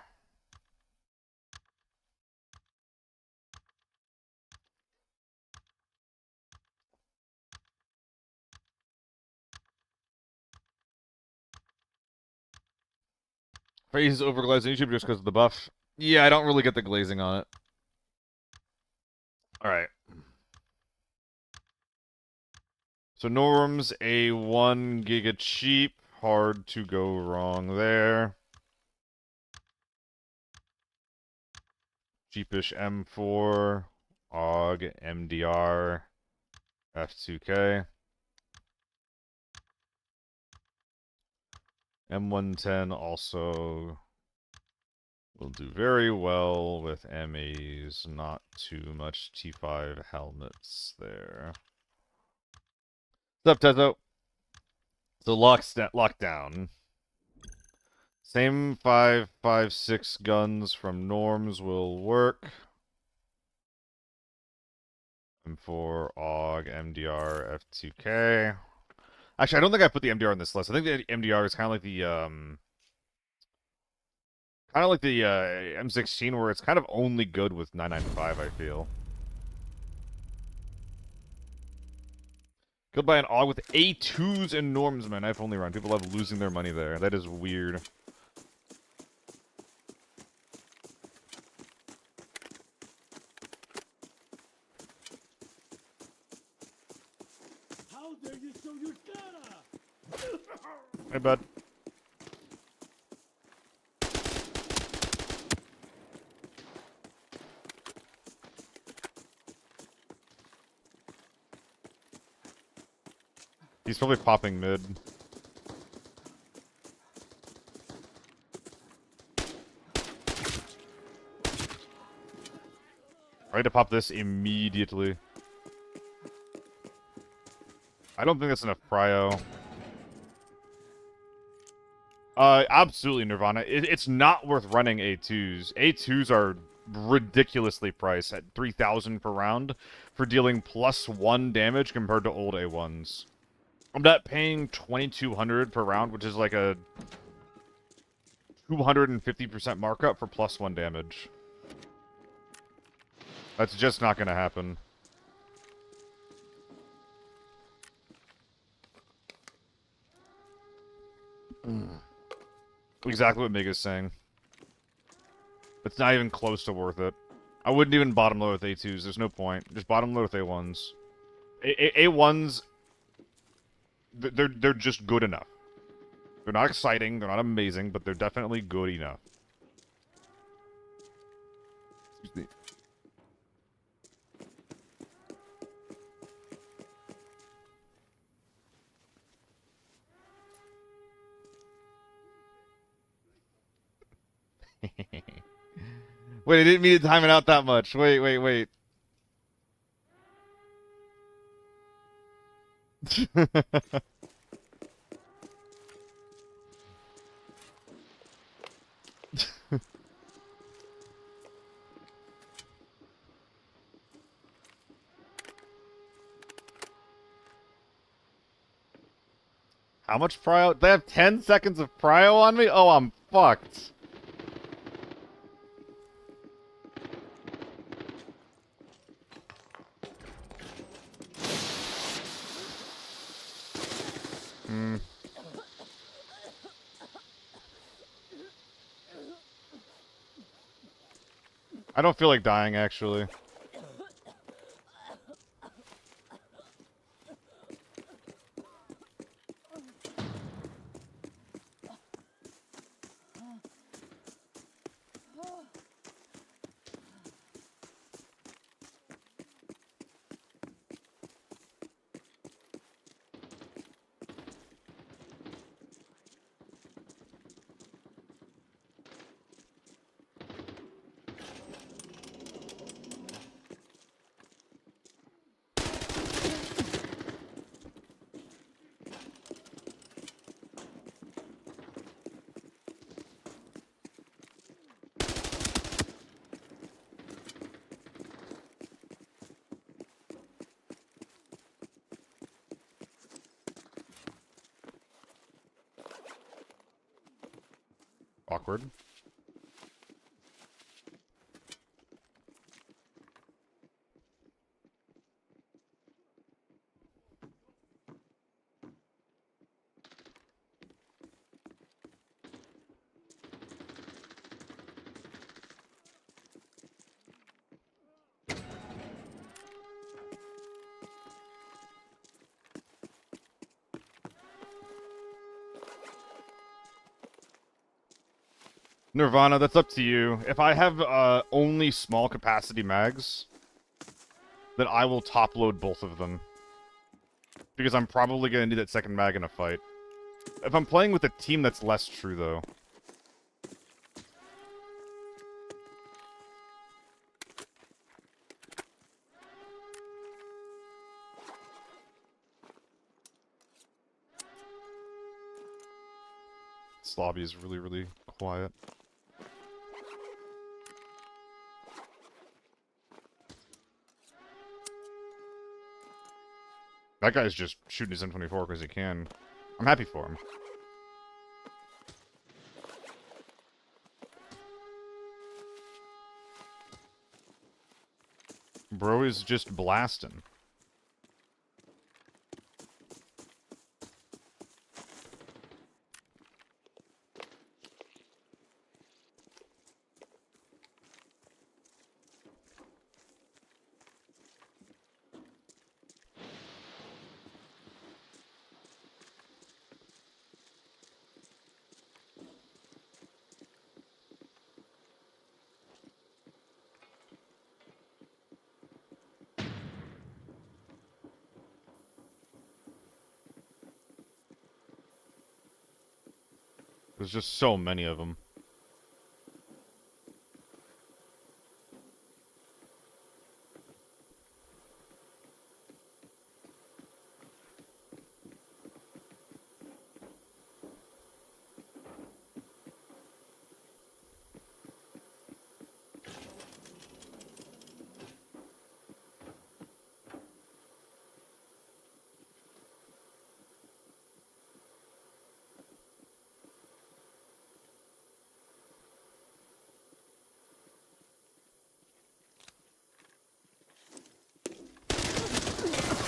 Phase overglaze on YouTube just because of the buff. Yeah, I don't really get the glazing on it. Alright. So Norm's a 1 giga cheap. Hard to go wrong there. Cheapish M4. AUG, MDR, F2K. M110 also will do very well with MAs, not too much T5 helmets there. What's up, Tezo? So lockdown. Same 5.56 guns from Norms will work. M4, AUG, MDR, F2K. Actually, I don't think I put the MDR on this list. I think the MDR is kind of like the M16, where it's kind of only good with 995, I feel. Killed by an AUG with A2s and Norms, man. I've only run. People love losing their money there. That is weird. How dare you show your cara? Hey, bud. He's probably popping mid. I need to pop this immediately. I don't think that's enough prio. Absolutely, Nirvana. It's not worth running A2s. A2s are ridiculously priced at 3,000 per round for dealing +1 damage compared to old A1s. I'm not paying 2,200 per round, which is like a 250% markup for +1 damage. That's just not going to happen. Exactly what Mega's saying. It's not even close to worth it. I wouldn't even bottom load with A2s. There's no point. Just bottom load with A1s. A1s, they're just good enough. They're not exciting. They're not amazing, but they're definitely good enough. Excuse me. Wait, I didn't mean to time it out that much. Wait. How much prio? They have 10 seconds of prio on me? Oh, I'm fucked. Hmm. I don't feel like dying, actually. Awkward. Nirvana, that's up to you. If I have only small capacity mags, then I will top load both of them. Because I'm probably going to need that second mag in a fight. If I'm playing with a team, that's less true, though. This lobby is really, really quiet. That guy's just shooting his M24 because he can. I'm happy for him. Bro is just blasting. There's just so many of them.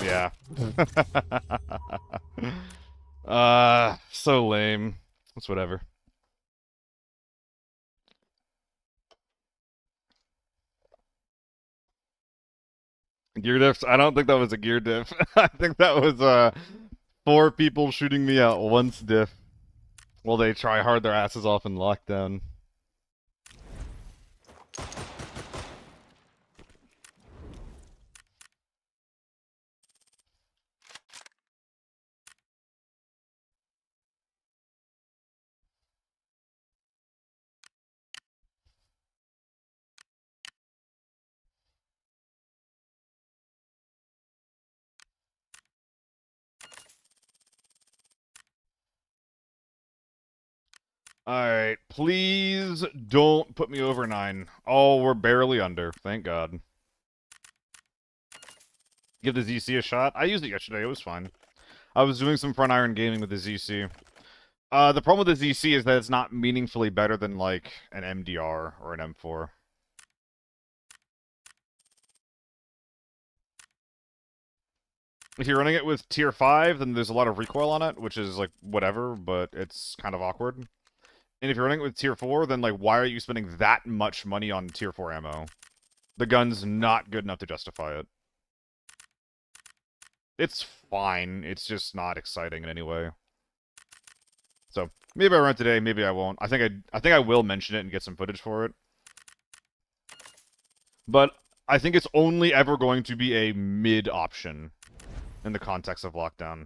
Yeah. So lame. It's whatever. Gear diffs? I don't think that was a gear diff. I think that was 4 people shooting me at once diff. While they try hard their asses off in lockdown. Alright, please don't put me over 9. Oh, we're barely under. Thank God. Give the ZC a shot. I used it yesterday. It was fine. I was doing some front iron gaming with the ZC. The problem with the ZC is that it's not meaningfully better than, like, an MDR or an M4. If you're running it with tier 5, then there's a lot of recoil on it, which is, like, whatever, but it's kind of awkward. And if you're running it with tier 4, then, like, why are you spending that much money on tier 4 ammo? The gun's not good enough to justify it. It's fine. It's just not exciting in any way. So, maybe I run it today, maybe I won't. I think I will mention it and get some footage for it. But I think it's only ever going to be a mid option in the context of lockdown.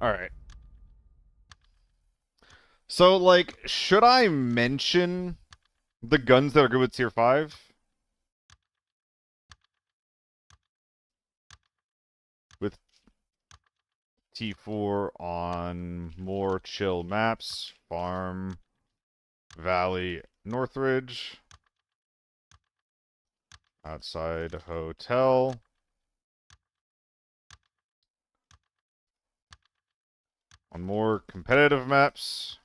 Alright. So, like, should I mention the guns that are good with tier 5? With T4 on more chill maps. Farm, Valley, Northridge. Outside hotel. On more competitive maps,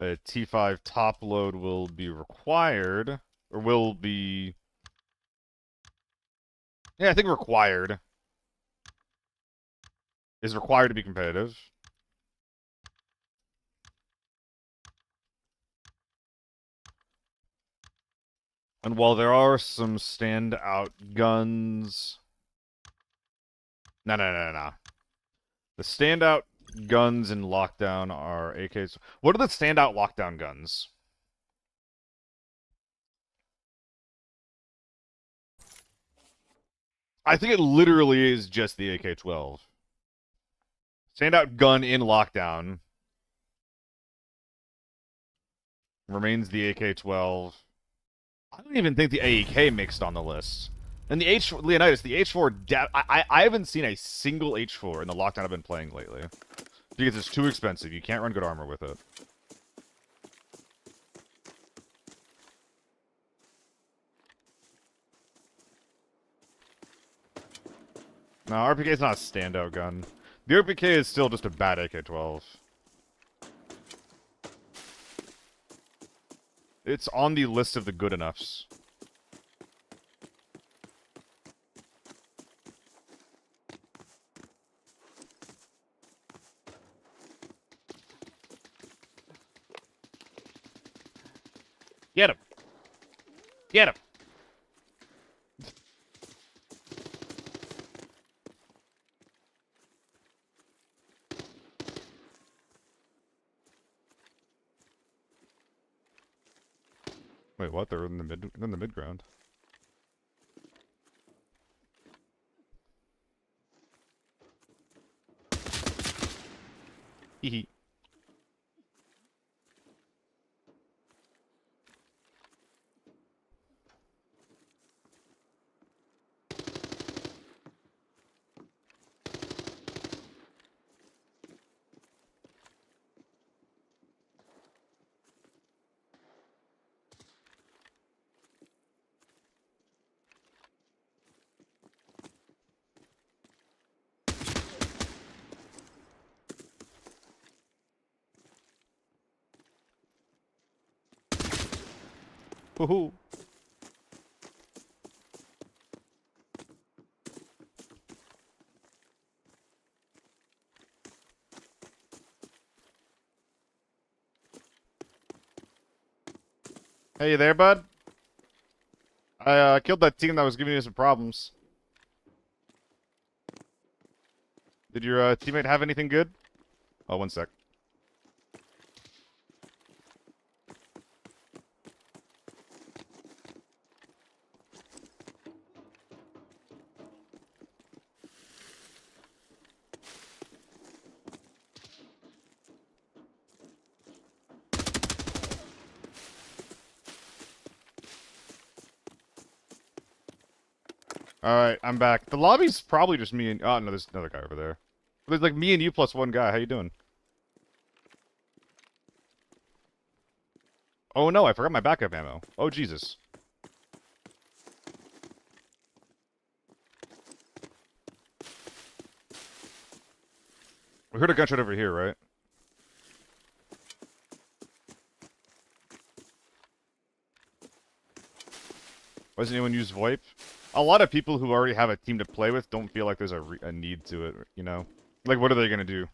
a T5 top load will be required, or will be... Yeah, I think required. Is required to be competitive. And while there are some standout guns... No. The standout guns in lockdown are AKs. What are the standout lockdown guns? I think it literally is just the AK-12. Standout gun in lockdown remains the AK-12. I don't even think the AEK mixed on the list. And the Leonidas, the H4, I haven't seen a single H4 in the lockdown I've been playing lately. Because it's too expensive. You can't run good armor with it. No, RPK is not a standout gun. The RPK is still just a bad AK-12. It's on the list of the good enoughs. Get him! Get him! Wait, what? They're in the mid ground. Hee. Woohoo! Hey there, bud. I killed that team that was giving you some problems. Did your teammate have anything good? Oh, one sec. Alright, I'm back. The lobby's probably just me and... Oh, no, there's another guy over there. There's like me and you plus one guy. How you doing? Oh no, I forgot my backup ammo. Oh, Jesus. We heard a gunshot over here, right? Why doesn't anyone use VoIP? A lot of people who already have a team to play with don't feel like there's a need to it, you know? Like, what are they gonna do?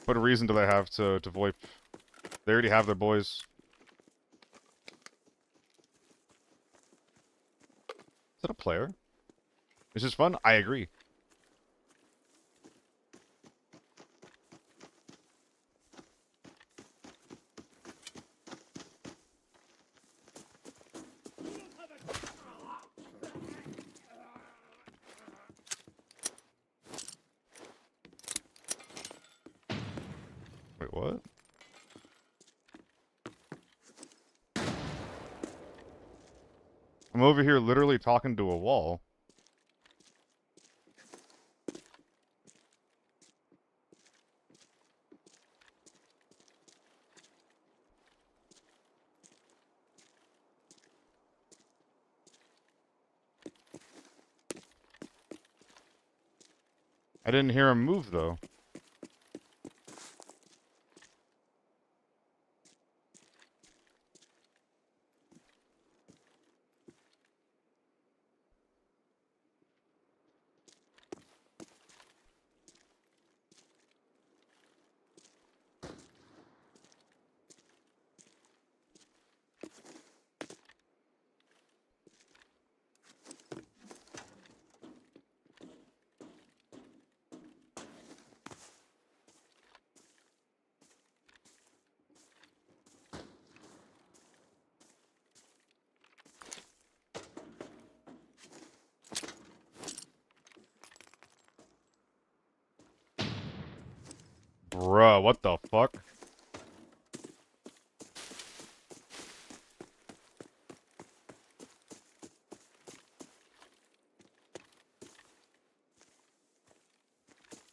What reason do they have to VoIP? They already have their boys. Is that a player? Is this fun? I agree. Wait, what? I'm over here literally talking to a wall. I didn't hear him move, though. Bruh, what the fuck?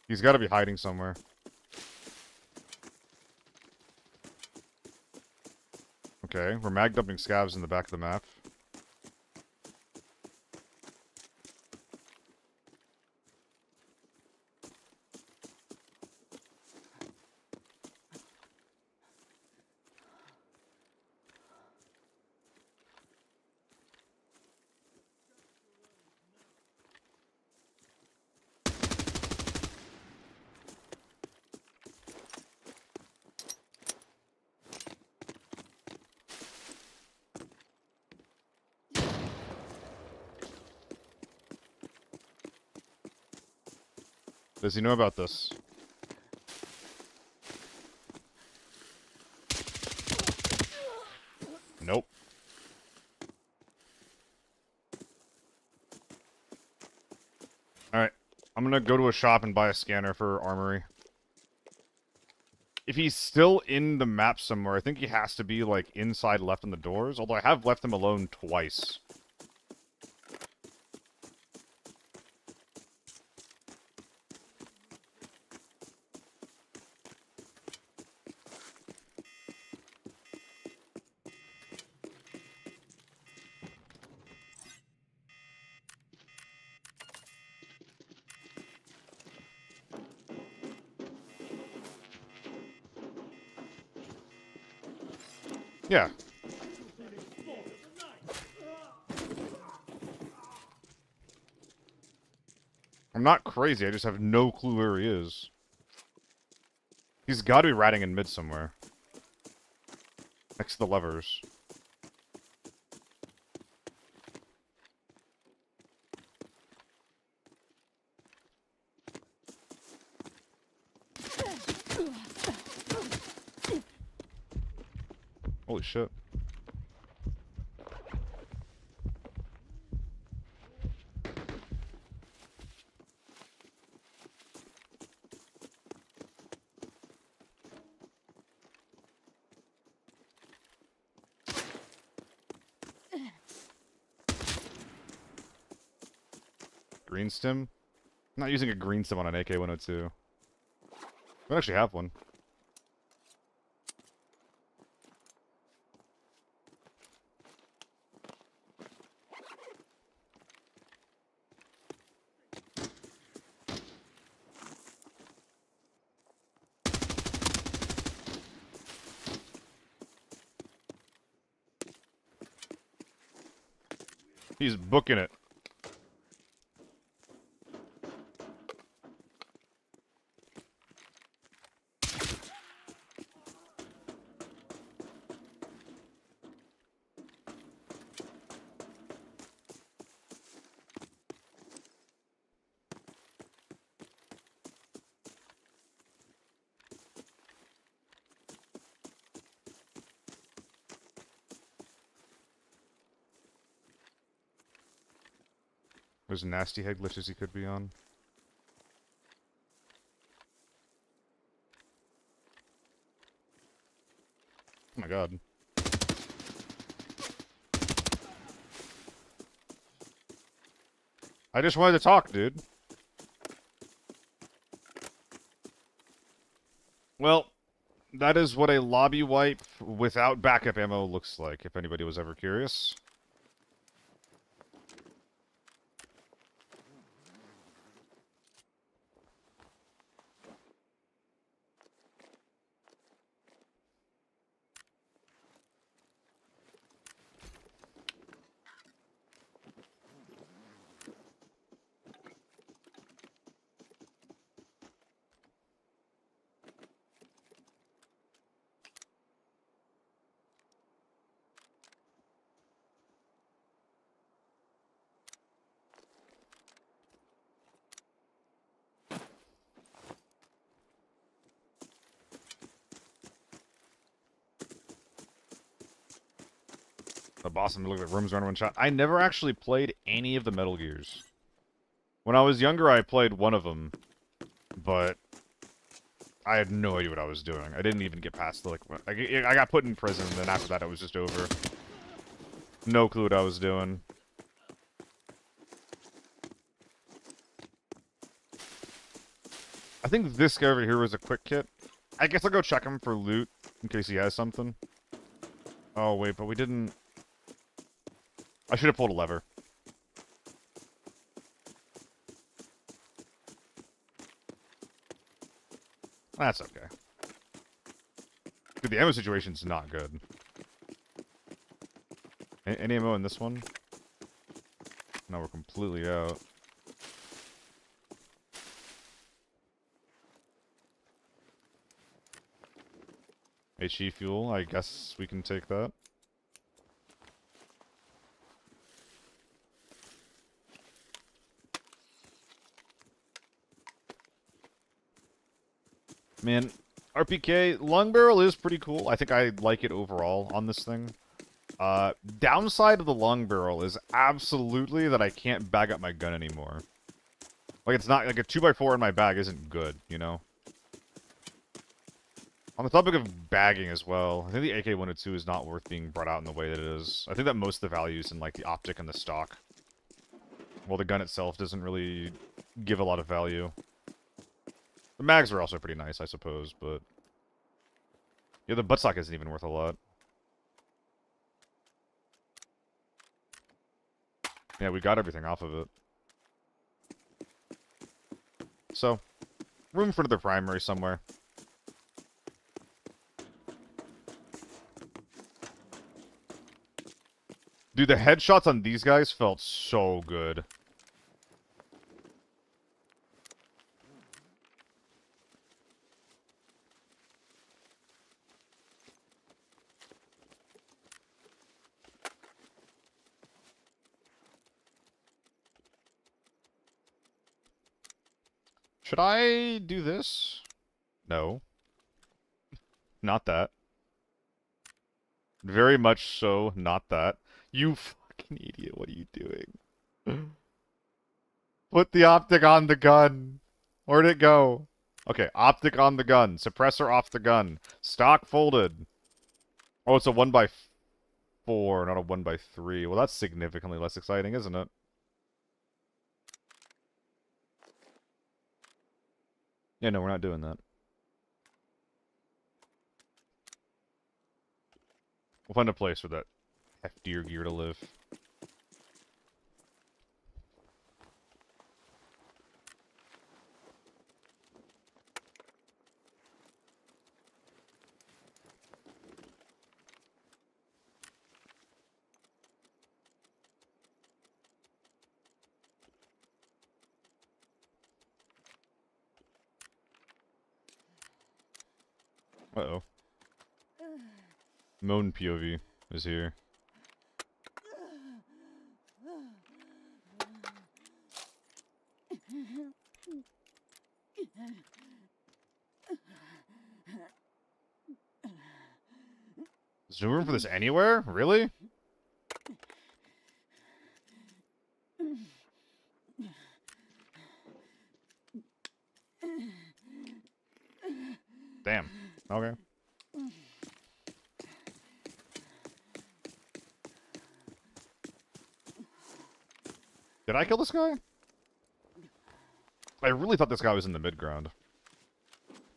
He's gotta be hiding somewhere. Okay, we're mag dumping scavs in the back of the map. Does he know about this? Nope. Alright. I'm gonna go to a shop and buy a scanner for armory. If he's still in the map somewhere, I think he has to be, like, inside left on the doors. Although I have left him alone twice. Yeah. I'm I'm not crazy, I just have no clue where he is. He's gotta be ratting in mid somewhere. Next to the levers. Holy shit. Green stim? I'm not using a green stim on an AK-102. I actually have one. He's booking it. There's nasty head glitches he could be on. Oh my god. I just wanted to talk, dude. Well, that is what a lobby wipe without backup ammo looks like, if anybody was ever curious. The boss in the middle of the room's running one shot. I never actually played any of the Metal Gears. When I was younger, I played one of them, but I had no idea what I was doing. I didn't even get past the, like, I got put in prison, and then after that it was just over. No clue what I was doing. I think this guy over here was a quick kit. I guess I'll go check him for loot, in case he has something. Oh, wait, but we didn't... I should have pulled a lever. That's okay. Dude, the ammo situation's not good. Any ammo in this one? No, we're completely out. HE fuel, I guess we can take that. Man, RPK, long barrel is pretty cool. I think I like it overall on this thing. Downside of the long barrel is absolutely that I can't bag up my gun anymore. Like, it's not, like, a 2x4 in my bag isn't good, you know? On the topic of bagging as well, I think the AK-102 is not worth being brought out in the way that it is. I think that most of the value is in, like, the optic and the stock. While the gun itself doesn't really give a lot of value. The mags are also pretty nice, I suppose, but... yeah, the buttstock isn't even worth a lot. Yeah, we got everything off of it. So, room for another primary somewhere. Dude, the headshots on these guys felt so good. Should I do this? No. Not that. Very much so, not that. You fucking idiot, what are you doing? Put the optic on the gun. Where'd it go? Okay, optic on the gun. Suppressor off the gun. Stock folded. Oh, it's a 1x4, not a 1x3. Well, that's significantly less exciting, isn't it? Yeah, no, we're not doing that. We'll find a place for that heftier gear to live. Uh-oh. Moan POV is here. Is there room for this anywhere? Really? Damn. Okay. Did I kill this guy? I really thought this guy was in the mid-ground.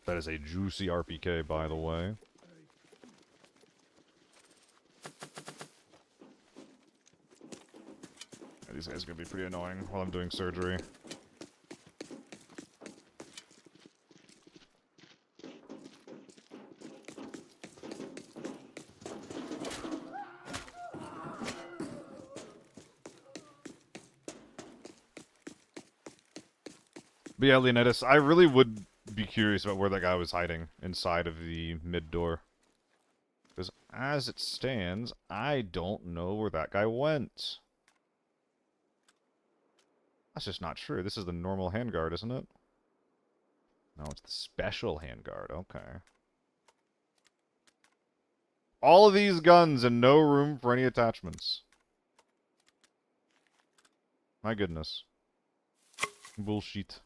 That is a juicy RPK, by the way. These guys are gonna be pretty annoying while I'm doing surgery. But yeah, Leonidas, I really would be curious about where that guy was hiding inside of the mid door. Because as it stands, I don't know where that guy went. That's just not true. This is the normal handguard, isn't it? No, it's the special handguard. Okay. All of these guns and no room for any attachments. My goodness. Bullshit.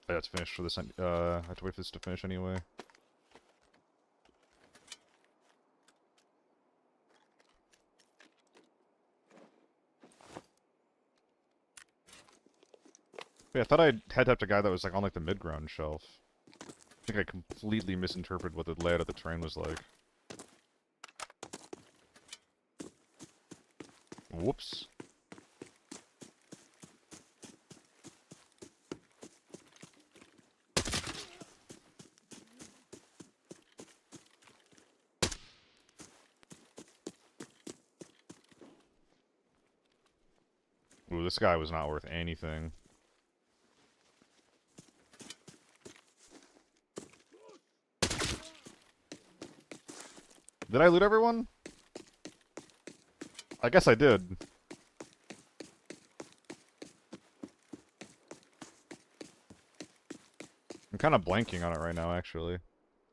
That's finished for this. I have to wait for this to finish anyway. Yeah, I thought I had up a guy that was like on like the mid-ground shelf. I think I completely misinterpreted what the layout of the train was like. Whoops. Ooh, this guy was not worth anything. Did I loot everyone? I guess I did. I'm kind of blanking on it right now, actually.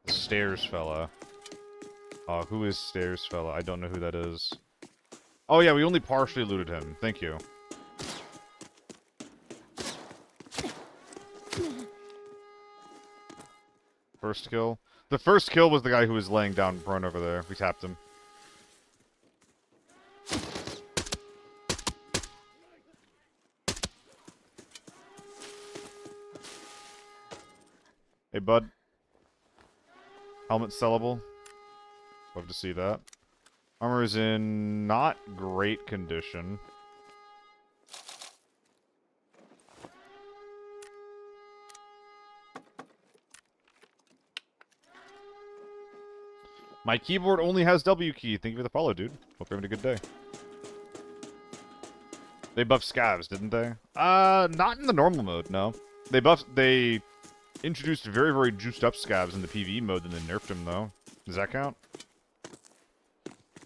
Stairs fella. Who is Stairs fella? I don't know who that is. Oh yeah, we only partially looted him. Thank you. First kill. The first kill was the guy who was laying down prone over there. We tapped him. Hey, bud. Helmet sellable. Love to see that. Armor is in not great condition. My keyboard only has W key. Thank you for the follow, dude. Hope you're having a good day. They buffed scavs, didn't they? Not in the normal mode, no. They introduced very, very juiced up scavs in the PvE mode, and then nerfed them, though. Does that count?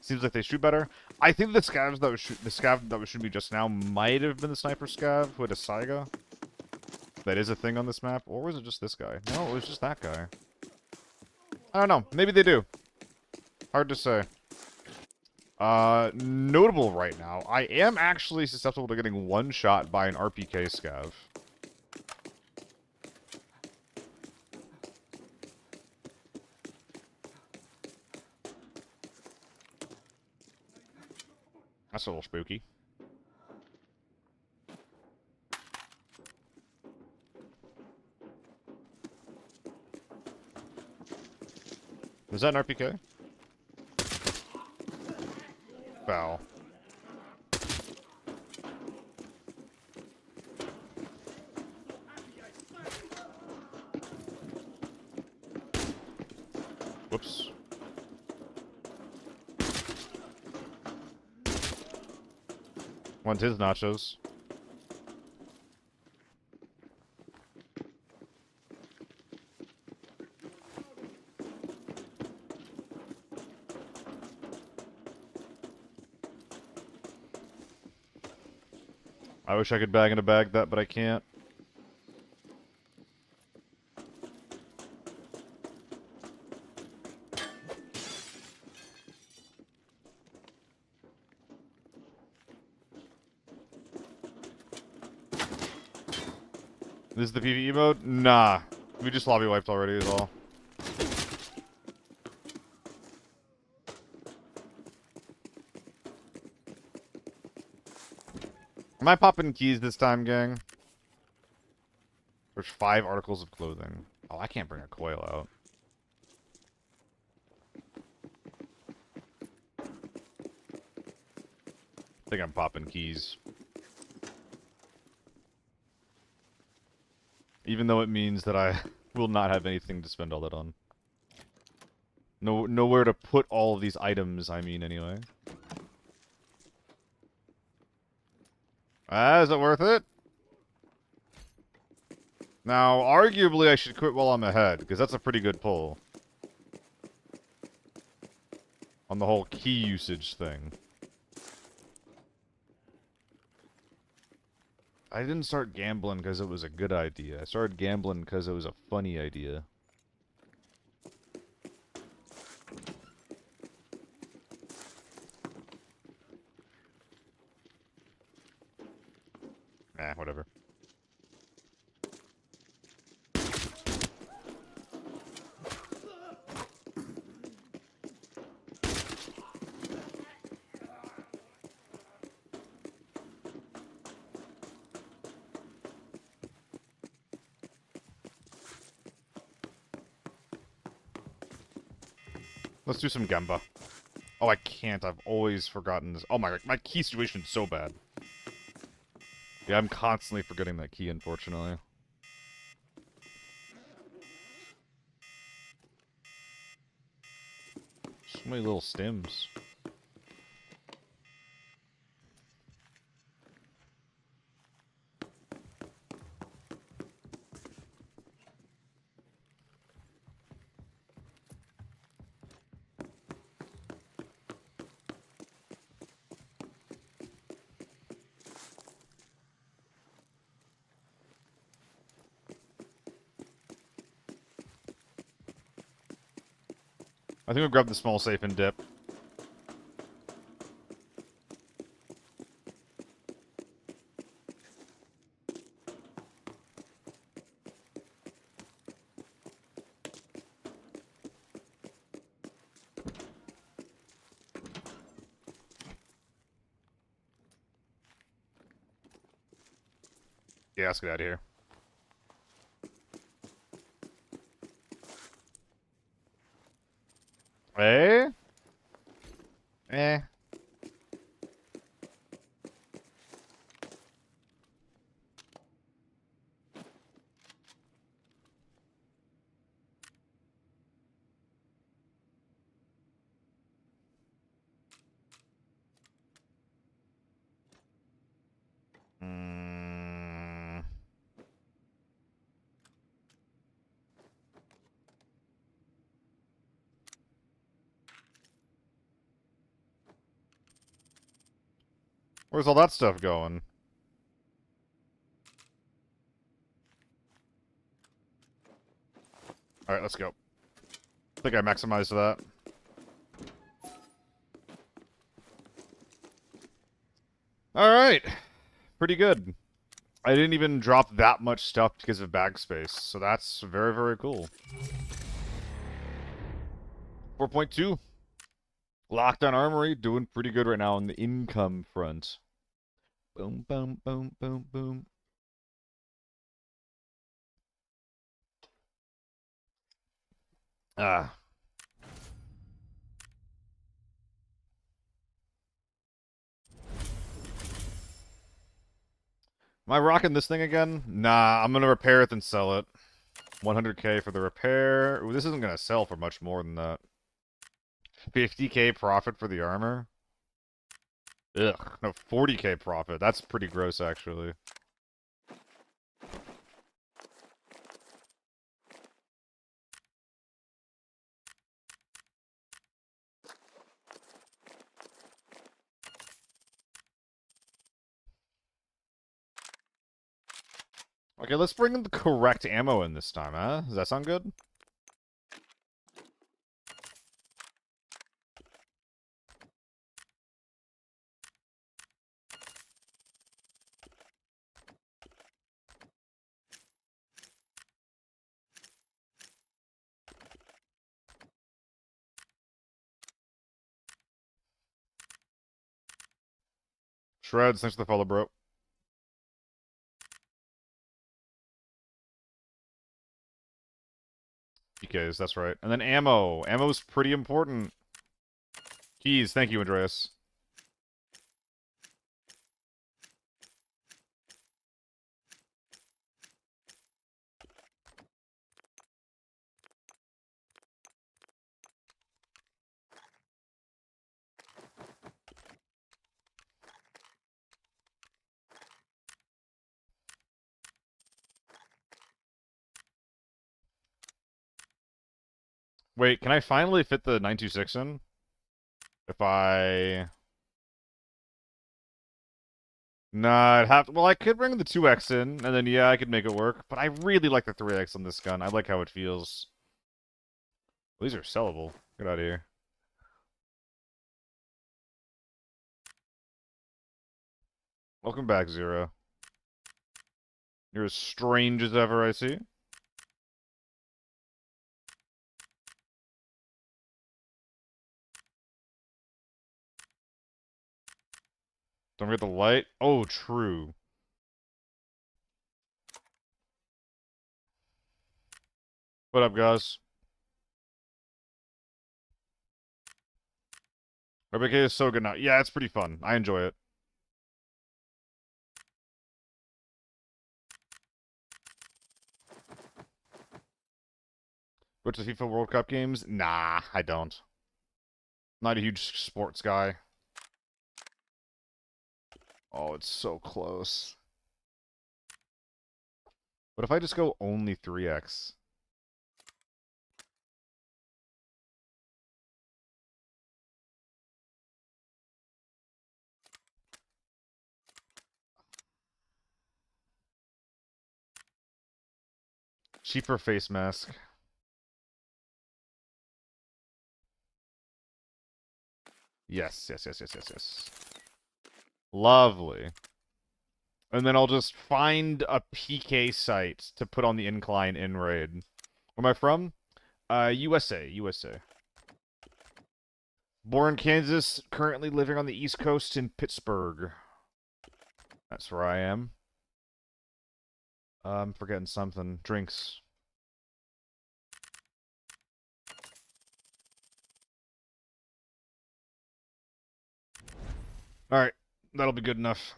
Seems like they shoot better. I think the scavs that was the scav that was shooting me just now might have been the sniper scav with a Saiga. That is a thing on this map, or was it just this guy? No, it was just that guy. I don't know. Maybe they do. Hard to say. Notable right now. I am actually susceptible to getting one shot by an RPK scav. That's a little spooky. Is that an RPK? Foul. Whoops. Want his nachos. I wish I could bag in a bag that, but I can't. This is the PvE mode? Nah. We just lobby wiped already is all. Am I popping keys this time, gang? There's 5 articles of clothing. Oh, I can't bring a coil out. I think I'm popping keys. Even though it means that I will not have anything to spend all that on. Nowhere to put all of these items, I mean, anyway. Is it worth it? Now, arguably, I should quit while I'm ahead, because that's a pretty good pull. On the whole key usage thing. I didn't start gambling because it was a good idea. I started gambling because it was a funny idea. Whatever. Let's do some Gemba. Oh, I can't. I've always forgotten this. Oh my key situation is so bad. Yeah, I'm constantly forgetting that key, unfortunately. So many little stims. I think we'll grab the small safe and dip. Yeah, let's get out of here. Eh? Eh. Mm. Where's all that stuff going? Alright, let's go. I think I maximized that. Alright. Pretty good. I didn't even drop that much stuff because of bag space, so that's very, very cool. 4.2. Lockdown Armory, doing pretty good right now on the income front. Boom, boom, boom, boom, boom. Ah. Am I rocking this thing again? Nah, I'm gonna repair it and sell it. 100k for the repair. Ooh, this isn't gonna sell for much more than that. 50k profit for the armor? Ugh, no, 40k profit. That's pretty gross, actually. Okay, let's bring the correct ammo in this time, huh? Does that sound good? Shreds, thanks for the follow, bro. PKs, that's right. And then ammo. Ammo's pretty important. Keys, thank you, Andreas. Wait, can I finally fit the 926 in? If I... Nah, I'd have to... Well, I could bring the 2X in, and then, yeah, I could make it work. But I really like the 3X on this gun. I like how it feels. Well, these are sellable. Get out of here. Welcome back, Zero. You're as strange as ever, I see. Don't forget the light. Oh, true. What up, guys? RBK is so good now. Yeah, it's pretty fun. I enjoy it. Go to FIFA World Cup games? Nah, I don't. Not a huge sports guy. Oh, it's so close. What if I just go only 3X? Cheaper face mask. Yes, yes, yes, yes, yes, yes. Lovely. And then I'll just find a PK site to put on the incline in raid. Where am I from? USA, USA. Born in Kansas, currently living on the East Coast in Pittsburgh. That's where I am. I'm forgetting something. Drinks. Alright, that'll be good enough.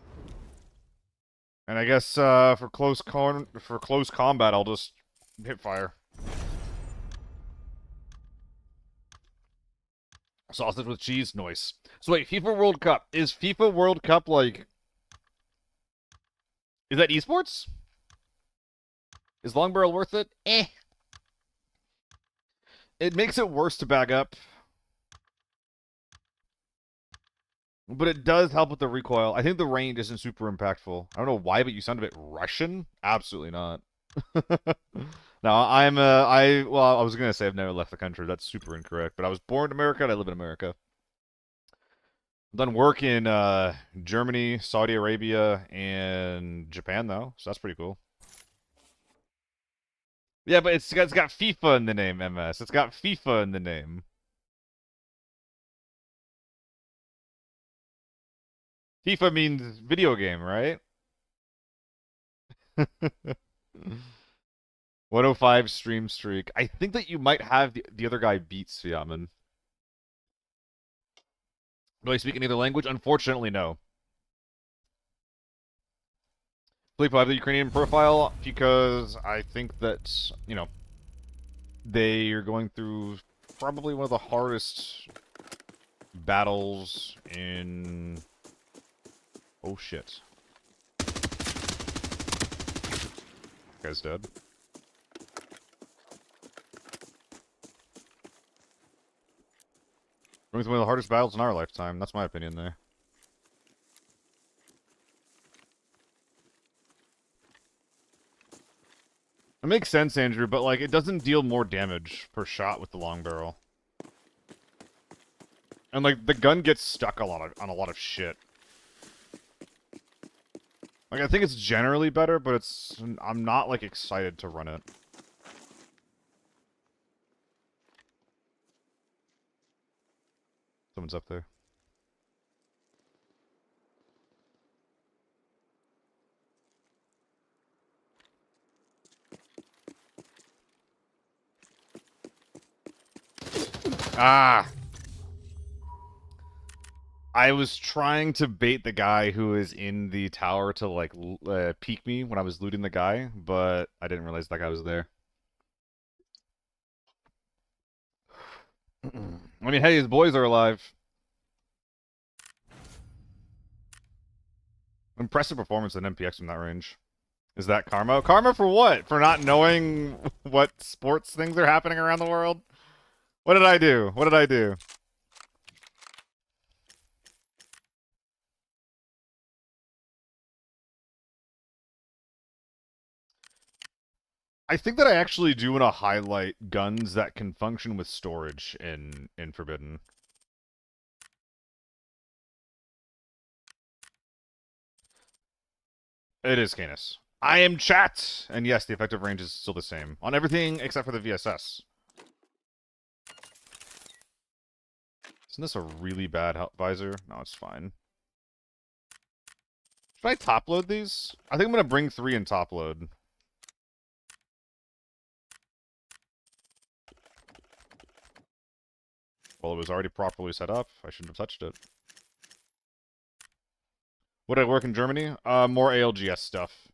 And I guess for close combat, I'll just hit fire. Sausage with cheese, noise. So wait, FIFA World Cup. Is FIFA World Cup like... Is that esports? Is Long Barrel worth it? Eh. It makes it worse to bag up. But it does help with the recoil. I think the range isn't super impactful. I don't know why, but you sound a bit Russian. Absolutely not. No, well, I was gonna say I've never left the country. That's super incorrect. But I was born in America and I live in America. I've done work in Germany, Saudi Arabia, and Japan though, so that's pretty cool. Yeah, but it's got FIFA in the name, MS. It's got FIFA in the name. FIFA means video game, right? 105 stream streak. I think that you might have the other guy beat Siaman. Do I speak any other language? Unfortunately, no. Filipo, I have the Ukrainian profile because I think that, they are going through probably one of the hardest battles in... Oh, shit. Guy's dead. Going through one of the hardest battles in our lifetime. That's my opinion there. It makes sense, Andrew, but, like, it doesn't deal more damage per shot with the long barrel. And, like, the gun gets stuck on a lot of shit. Like, I think it's generally better, but I'm not, like, excited to run it. Someone's up there. Ah! I was trying to bait the guy who is in the tower to, like, peek me when I was looting the guy, but I didn't realize that guy was there. I mean, hey, his boys are alive. Impressive performance in MPX from that range. Is that karma? Karma for what? For not knowing what sports things are happening around the world? What did I do? What did I do? I think that I actually do want to highlight guns that can function with storage in Forbidden. It is Canis. I am chat! And yes, the effective range is still the same. On everything except for the VSS. Isn't this a really bad visor? No, it's fine. Should I top load these? I think I'm going to bring 3 and top load. Well, it was already properly set up. I shouldn't have touched it. Would I work in Germany? More ALGS stuff.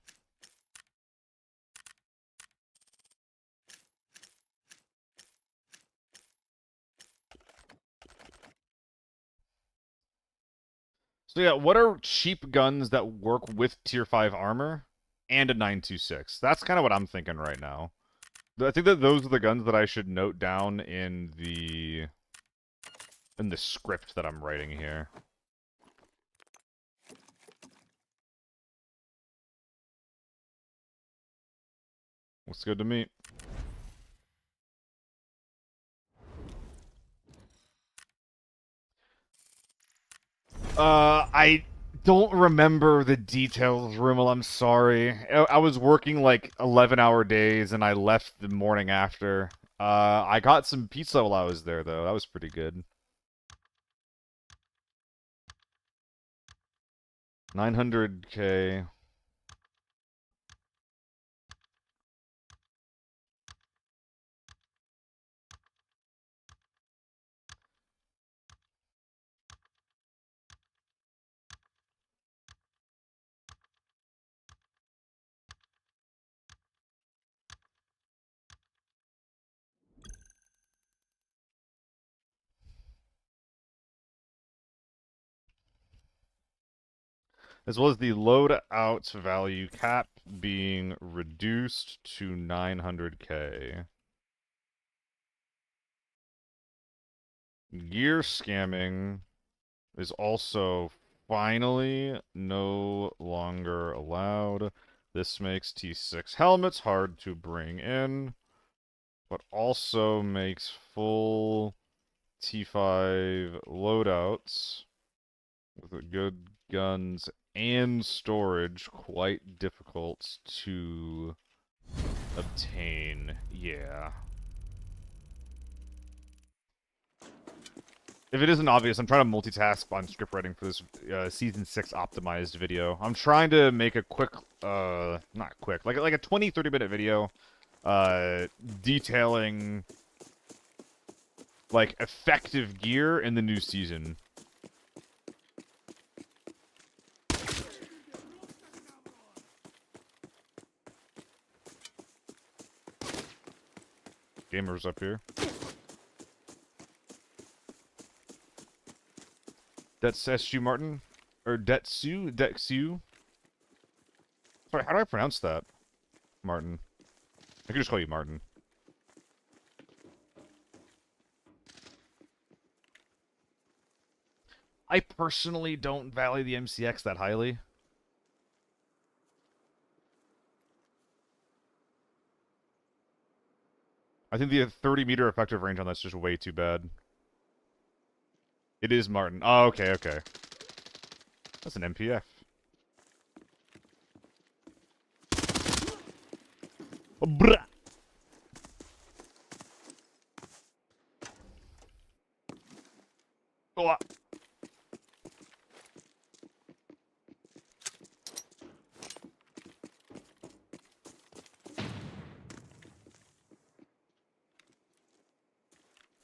So yeah, what are cheap guns that work with tier 5 armor and a 926? That's kind of what I'm thinking right now. I think that those are the guns that I should note down in the script that I'm writing here. Looks good to me. I don't remember the details, Rimmel. I'm sorry. I was working like 11-hour days, and I left the morning after. I got some pizza while I was there, though. That was pretty good. 900K. As well as the loadout value cap being reduced to 900K. Gear scamming. is also finally no longer allowed. This makes T6 helmets hard to bring in, but also makes full T5 loadouts with good guns and storage quite difficult to obtain. Yeah. If it isn't obvious, I'm trying to multitask on script writing for this Season 6 optimized video. I'm trying to make a quick, not quick, like a 20-30 minute video, detailing, like, effective gear in the new season. Gamers up here. That's SU Martin? Or Detsu? Detsu? Sorry, how do I pronounce that? Martin. I can just call you Martin. I personally don't value the MCX that highly. I think the 30-meter effective range on that's just way too bad. It is Martin. Oh, okay, okay. That's an MPF. Oh, bruh. Oh.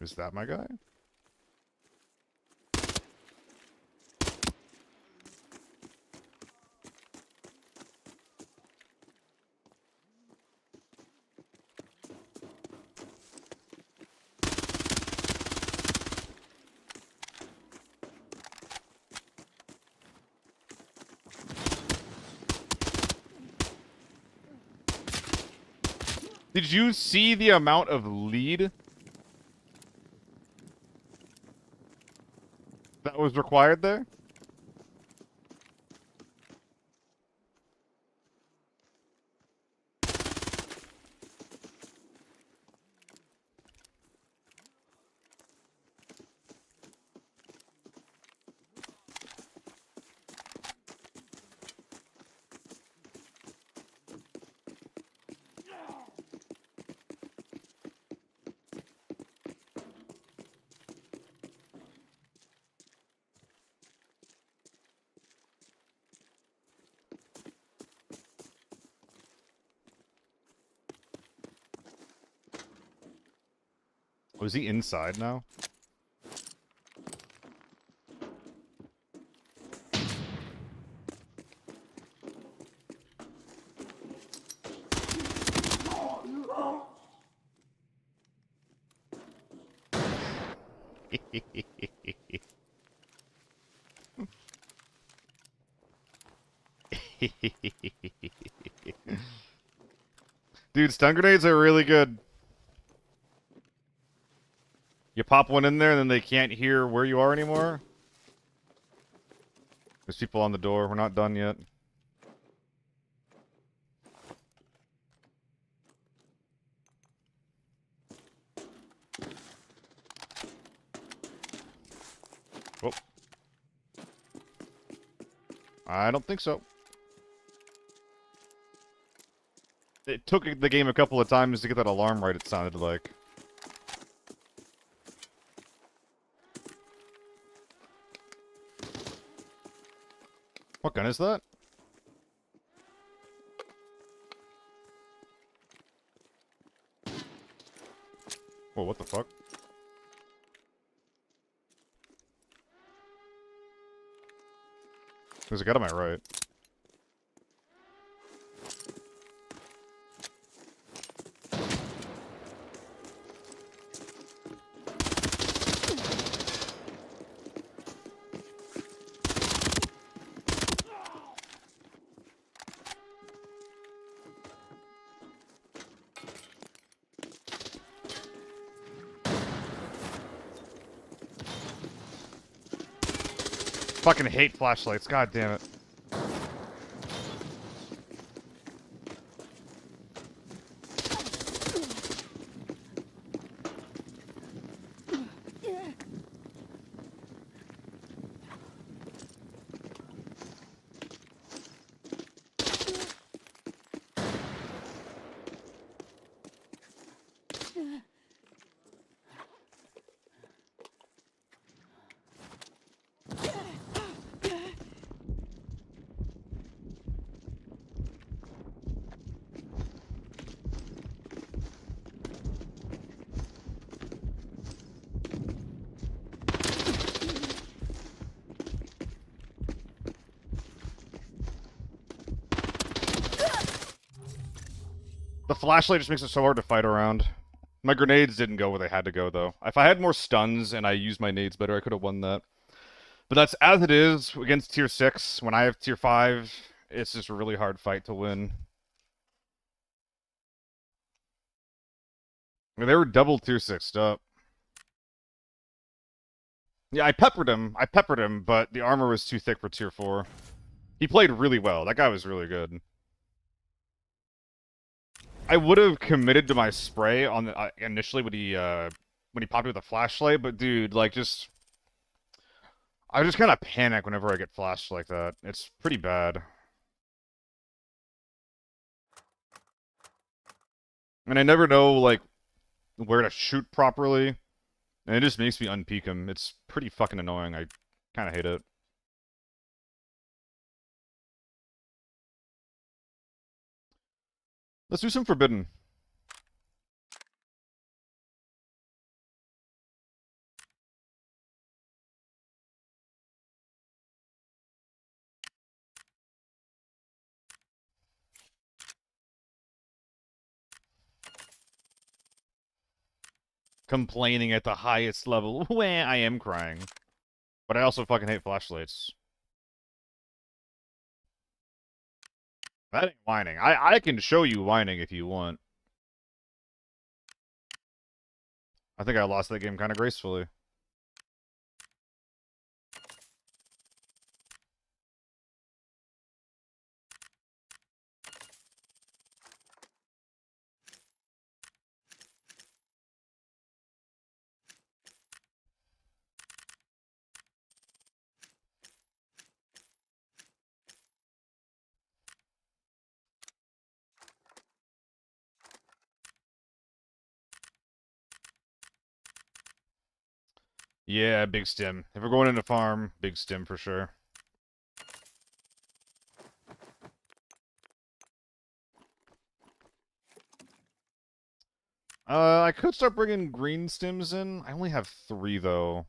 Is that my guy? Did you see the amount of lead that was required there? Was he inside now? Dude, stun grenades are really good. You pop one in there and then they can't hear where you are anymore. There's people on the door. We're not done yet. Oh. I don't think so. It took the game a couple of times to get that alarm right, it sounded like. What gun is that? Whoa, what the fuck? There's a guy to my right. fucking hate flashlights. God damn it. The flashlight just makes it so hard to fight around. My grenades didn't go where they had to go, though. If I had more stuns and I used my nades better, I could have won that. But that's as it is against tier 6. When I have tier 5, it's just a really hard fight to win. I mean, they were double tier 6'd up. Yeah, I peppered him, but the armor was too thick for tier 4. He played really well. That guy was really good. I would have committed to my spray on the, initially when he popped with a flashlight, but dude, like, I just kind of panic whenever I get flashed like that. It's pretty bad. And I never know, like, where to shoot properly. And it just makes me unpeak him. It's pretty fucking annoying. I kind of hate it. Let's do some Forbidden. Complaining at the highest level. Wah, I am crying. But I also fucking hate flashlights. That ain't whining. I can show you whining if you want. I think I lost that game kind of gracefully. Yeah, big stim. If we're going into farm, big stim for sure. I could start bringing green stims in. I only have 3, though.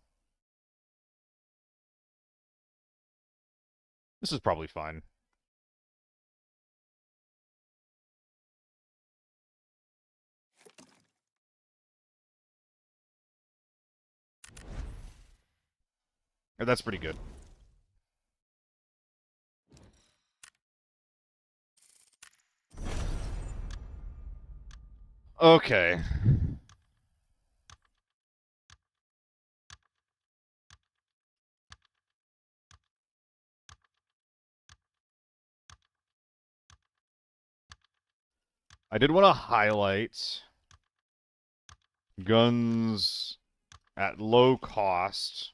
This is probably fine. Yeah, that's pretty good. Okay. I did want to highlight guns at low cost.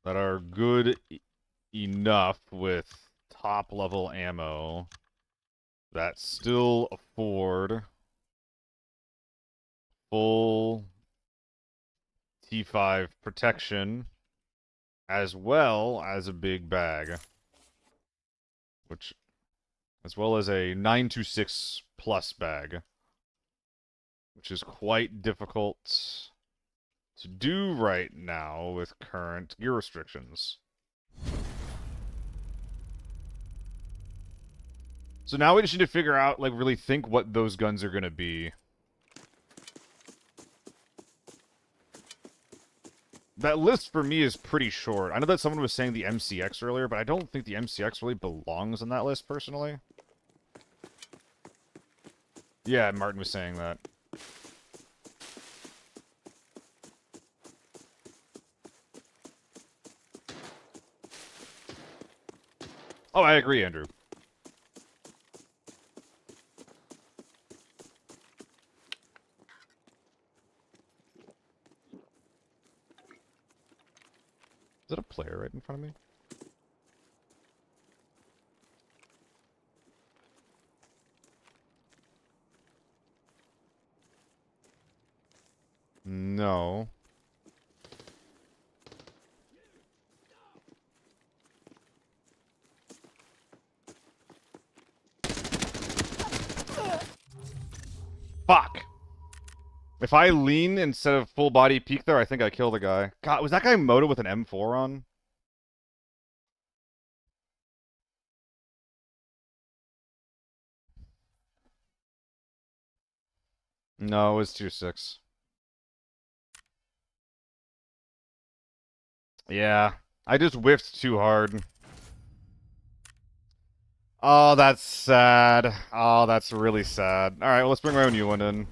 That are good enough with top level ammo that still afford full T5 protection as well as a big bag, which as well as a 926 plus bag, which is quite difficult to do right now with current gear restrictions. So now we just need to figure out, like, really think what those guns are going to be. That list for me is pretty short. I know that someone was saying the MCX earlier, but I don't think the MCX really belongs on that list, personally. Yeah, Martin was saying that. Oh, I agree, Andrew. Is that a player right in front of me? No. Fuck! If I lean instead of full body peek there, I think I kill the guy. God, was that guy Moto with an M4 on? No, it was 2-6. Yeah, I just whiffed too hard. Oh, that's sad. Oh, that's really sad. Alright, well, let's bring my own new one in.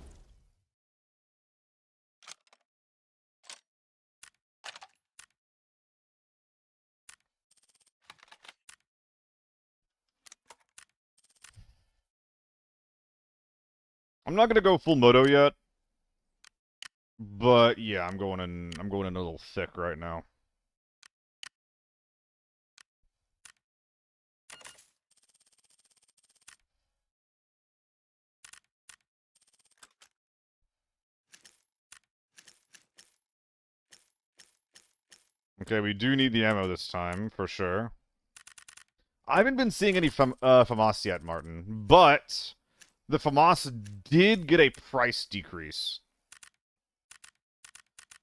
I'm not gonna go full moto yet, but yeah, I'm going in a little thick right now. Okay, we do need the ammo this time, for sure. I haven't been seeing any FAMAS yet, Martin, but the FAMAS did get a price decrease.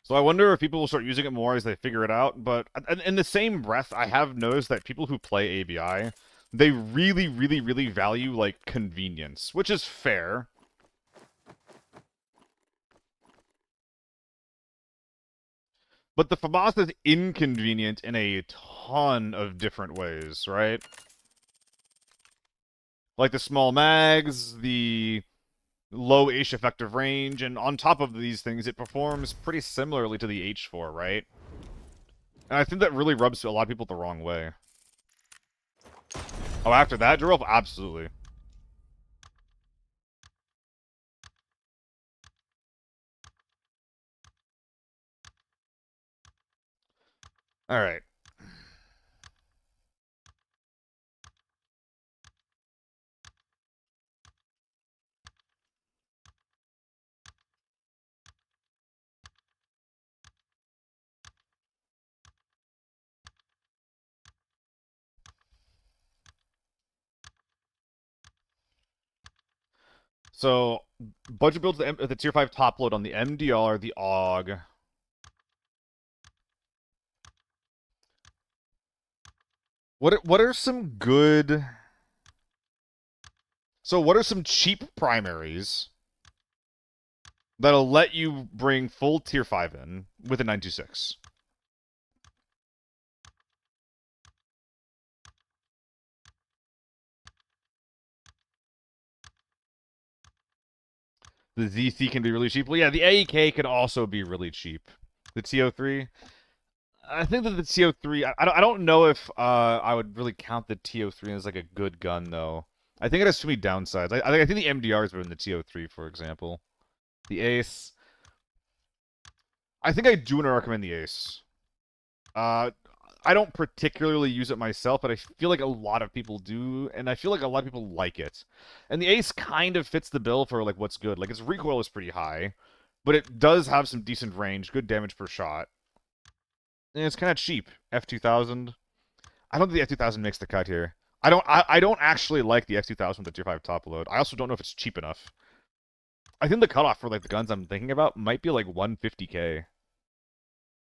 So I wonder if people will start using it more as they figure it out, but in the same breath, I have noticed that people who play ABI, they really, really, really value, like, convenience, which is fair. But the FAMAS is inconvenient in a ton of different ways, right? Like the small mags, the low-ish effective range, and on top of these things, it performs pretty similarly to the H4, right? And I think that really rubs a lot of people the wrong way. Oh, after that, Jarrell? Absolutely. Alright. So, budget builds the tier 5 top load on the MDR, the AUG. What are some good... So what are some cheap primaries that'll let you bring full tier 5 in with a 926? The ZC can be really cheap. Well, yeah, the AEK can also be really cheap. The TO3, I think that the TO3, I don't know if I would really count the TO3 as like a good gun though. I think it has too many downsides. I think the MDR is better than the TO3, for example. The Ace, I think I do want to recommend the Ace. I don't particularly use it myself, but I feel like a lot of people do, and I feel like a lot of people like it. And the Ace kind of fits the bill for like what's good. Like its recoil is pretty high, but it does have some decent range, good damage per shot. And it's kind of cheap. F2000. I don't think the F2000 makes the cut here. I don't actually like the F2000 with the tier 5 top load. I also don't know if it's cheap enough. I think the cutoff for like the guns I'm thinking about might be like 150k.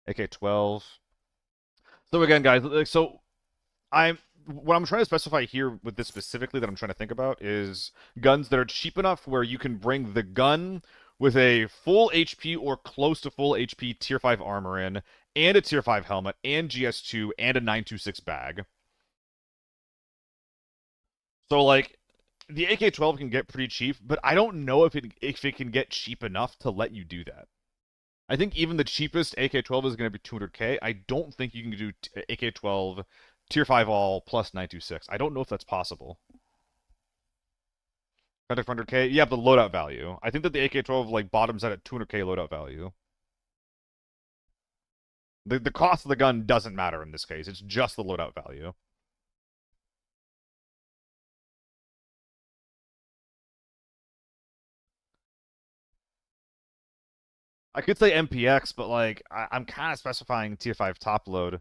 AK-12. So again, guys, so what I'm trying to specify here with this specifically that I'm trying to think about is guns that are cheap enough where you can bring the gun with a full HP or close to full HP tier 5 armor in and a tier 5 helmet, and GS2, and a 926 bag. So, like, the AK-12 can get pretty cheap, but I don't know if it can get cheap enough to let you do that. I think even the cheapest AK-12 is going to be 200k. I don't think you can do AK-12 tier 5 all plus 926. I don't know if that's possible. 100k? Yeah, the loadout value. I think that the AK-12 like bottoms out at 200k loadout value. The cost of the gun doesn't matter in this case. It's just the loadout value. I could say MPX, but like I'm kind of specifying tier 5 top load.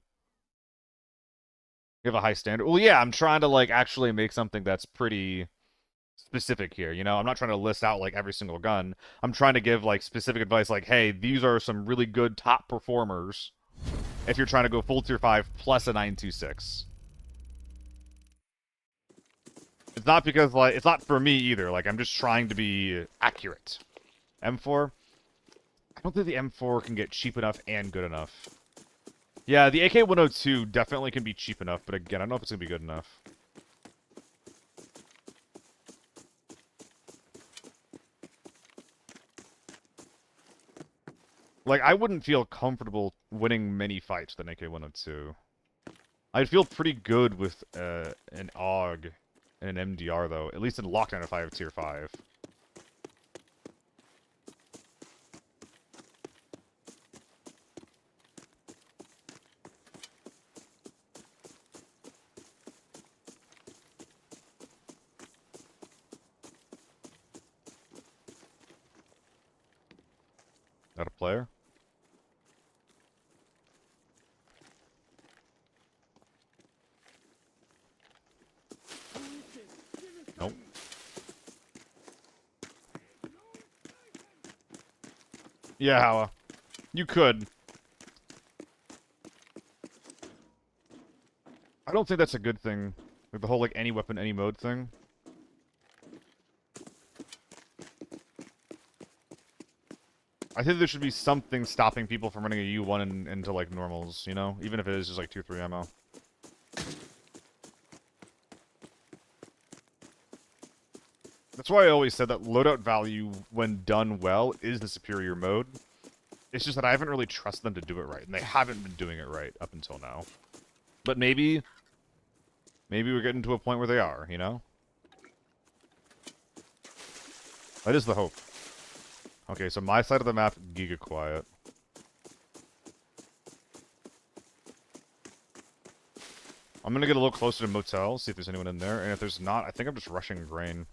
You have a high standard. Well, yeah, I'm trying to like actually make something that's pretty specific here. You know, I'm not trying to list out like every single gun. I'm trying to give like specific advice like, hey, these are some really good top performers if you're trying to go full tier 5 plus a 926. It's not because like it's not for me either. Like I'm just trying to be accurate. M4? I don't think the M4 can get cheap enough and good enough. Yeah, the AK-102 definitely can be cheap enough, but again, I don't know if it's going to be good enough. Like, I wouldn't feel comfortable winning many fights with an AK-102. I'd feel pretty good with an AUG and an MDR, though. At least in Lockdown if I have Tier 5. Not a player? Nope. Yeah, Howa. You could. I don't think that's a good thing. Like the whole, like, any weapon, any mode thing. I think there should be something stopping people from running a U1 into, like, normals, you know? Even if it is just, like, 2-3 ammo. That's why I always said that loadout value, when done well, is the superior mode. It's just that I haven't really trusted them to do it right, and they haven't been doing it right up until now. But maybe we're getting to a point where they are, you know? That is the hope. Okay, so my side of the map, giga quiet. I'm gonna get a little closer to motel, see if there's anyone in there, and if there's not, I think I'm just rushing grain.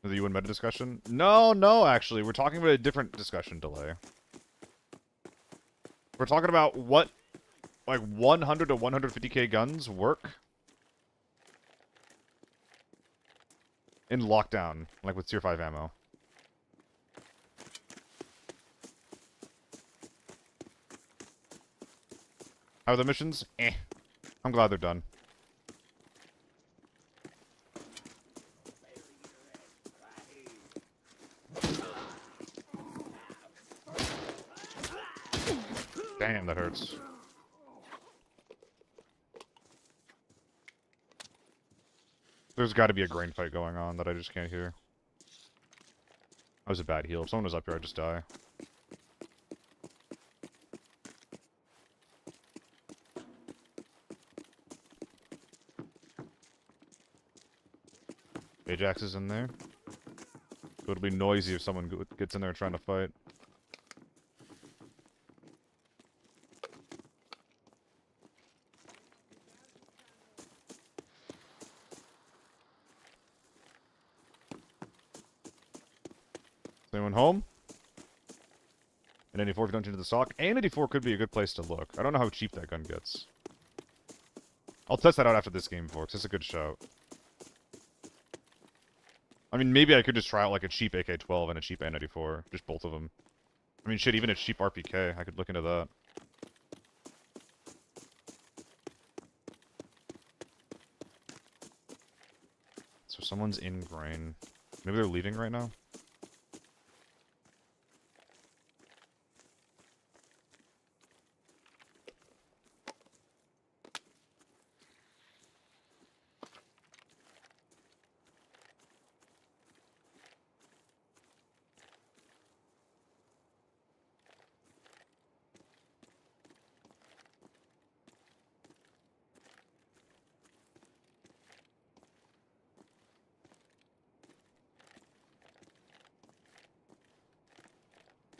The UN meta discussion? No, actually, we're talking about a different discussion delay. We're talking about what, like, 100 to 150k guns work in lockdown, like with tier 5 ammo. How are the missions? Eh. I'm glad they're done. Damn, that hurts. There's got to be a grain fight going on that I just can't hear. That was a bad heal. If someone was up here, I'd just die. Ajax is in there. It'll be noisy if someone gets in there trying to fight. Is anyone home? An 84 if you don't change the stock. And 84 could be a good place to look. I don't know how cheap that gun gets. I'll test that out after this game, folks. It's a good shout. I mean, maybe I could just try out like a cheap AK-12 and a cheap N94. Just both of them. I mean, shit, even a cheap RPK. I could look into that. So someone's in grain. Maybe they're leaving right now?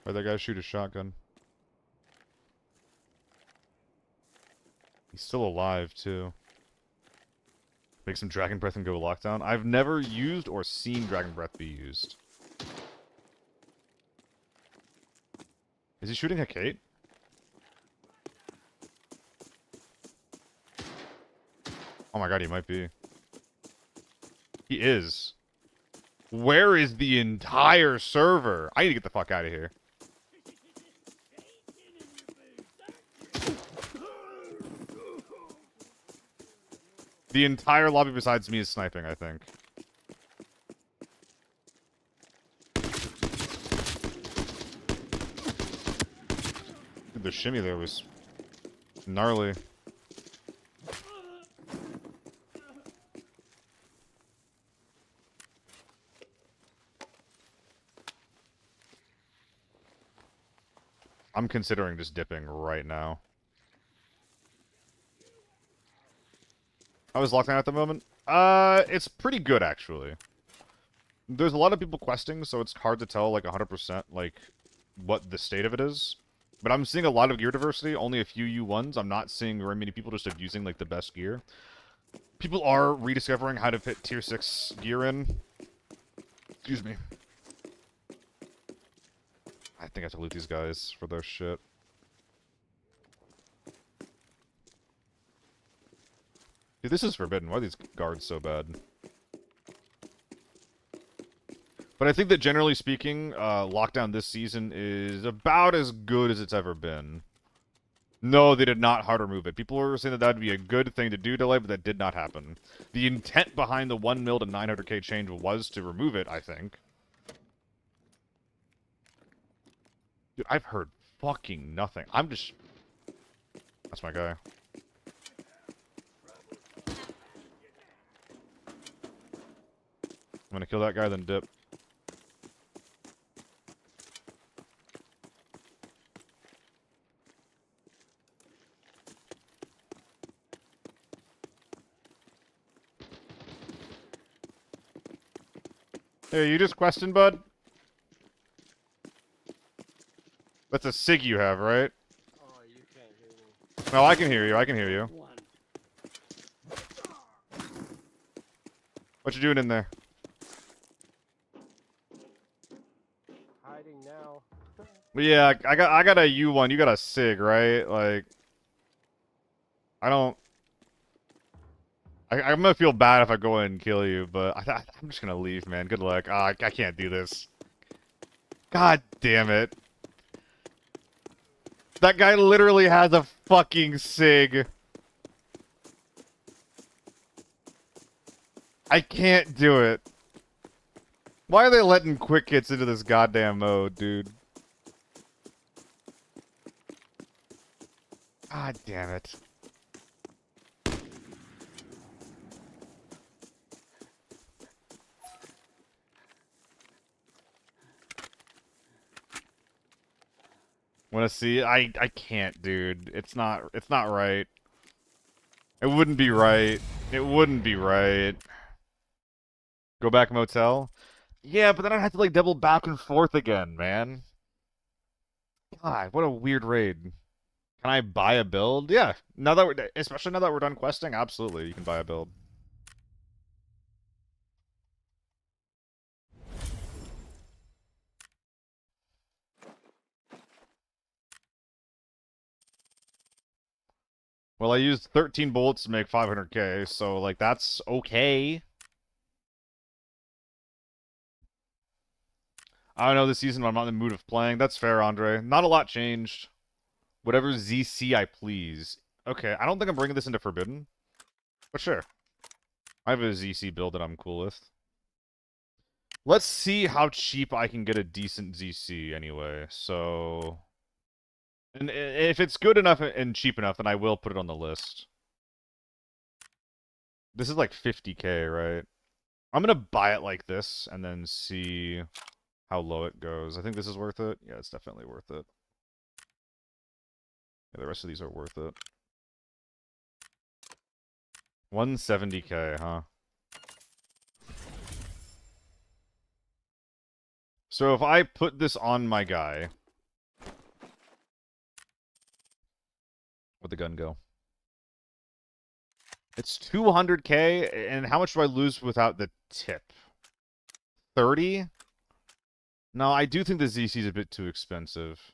Why'd that guy shoot a shotgun? He's still alive, too. Make some Dragon Breath and go lockdown. I've never used or seen Dragon Breath be used. Is he shooting a Kate? Oh my god, he might be. He is. Where is the entire server? I need to get the fuck out of here. The entire lobby besides me is sniping, I think. Dude, the shimmy there was gnarly. I'm considering just dipping right now. How is lockdown at the moment? It's pretty good, actually. There's a lot of people questing, so it's hard to tell, like, 100%, like, what the state of it is. But I'm seeing a lot of gear diversity, only a few U1s. I'm not seeing very many people just abusing, like, the best gear. People are rediscovering how to fit tier 6 gear in. Excuse me. I think I have to loot these guys for their shit. Dude, this is forbidden. Why are these guards so bad? But I think that generally speaking, lockdown this season is about as good as it's ever been. No, they did not hard remove it. People were saying that would be a good thing to do delay, but that did not happen. The intent behind the 1 mil to 900k change was to remove it, I think. Dude, I've heard fucking nothing. I'm just... That's my guy. I'm gonna kill that guy, then dip. Hey, you just questioned, bud? That's a SIG you have, right? Oh, you can't hear me. No, I can hear you. I can hear you. One. What you doing in there? Hiding now. But yeah, I got a U1. You got a SIG, right? Like, I don't. I'm gonna feel bad if I go in and kill you, but I'm just gonna leave, man. Good luck. I can't do this. God damn it. That guy literally has a fucking SIG. I can't do it. Why are they letting quick hits into this goddamn mode, dude? God damn it. Wanna see? I can't, dude. It's not right. It wouldn't be right. It wouldn't be right. Go back motel? Yeah, but then I'd have to like double back and forth again, man. God, what a weird raid. Can I buy a build? Yeah. Now that we're especially now that we're done questing, absolutely, you can buy a build. Well, I used 13 bullets to make 500k, so like that's okay. I don't know this season, I'm not in the mood of playing. That's fair, Andre. Not a lot changed. Whatever ZC I please. Okay, I don't think I'm bringing this into Forbidden. But sure. I have a ZC build that I'm cool with. Let's see how cheap I can get a decent ZC anyway. So, and if it's good enough and cheap enough, then I will put it on the list. This is like 50K, right? I'm gonna buy it like this and then see how low it goes. I think this is worth it. Yeah, it's definitely worth it. Yeah, the rest of these are worth it. 170K, huh? So if I put this on my guy, where'd the gun go? It's 200K, and how much do I lose without the tip? 30? No, I do think the ZC is a bit too expensive.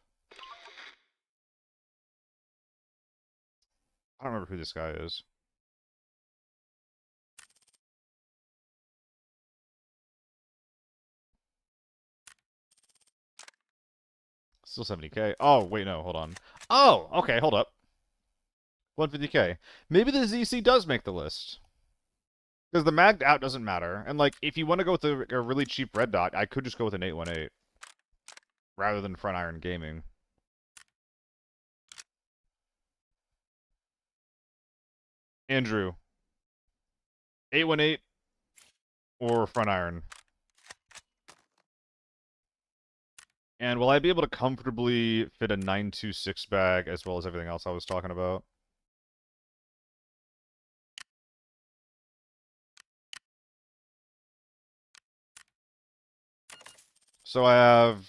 I don't remember who this guy is. Still 70K. Oh, wait, no, hold on. Oh, okay, hold up. 150K. Maybe the ZC does make the list. Because the magged out doesn't matter. And, like, if you want to go with a really cheap red dot, I could just go with an 818. Rather than front iron gaming. Andrew. 818 or front iron. And will I be able to comfortably fit a 926 bag as well as everything else I was talking about? So I have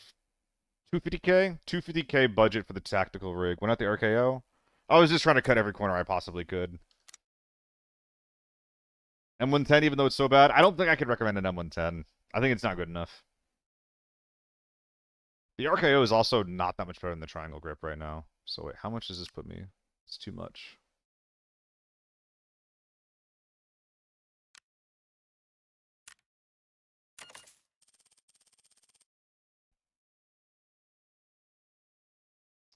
250K? 250K budget for the tactical rig. We're not the RKO? I was just trying to cut every corner I possibly could. M110, even though it's so bad, I don't think I could recommend an M110. I think it's not good enough. The RKO is also not that much better than the triangle grip right now. So wait, how much does this put me? It's too much.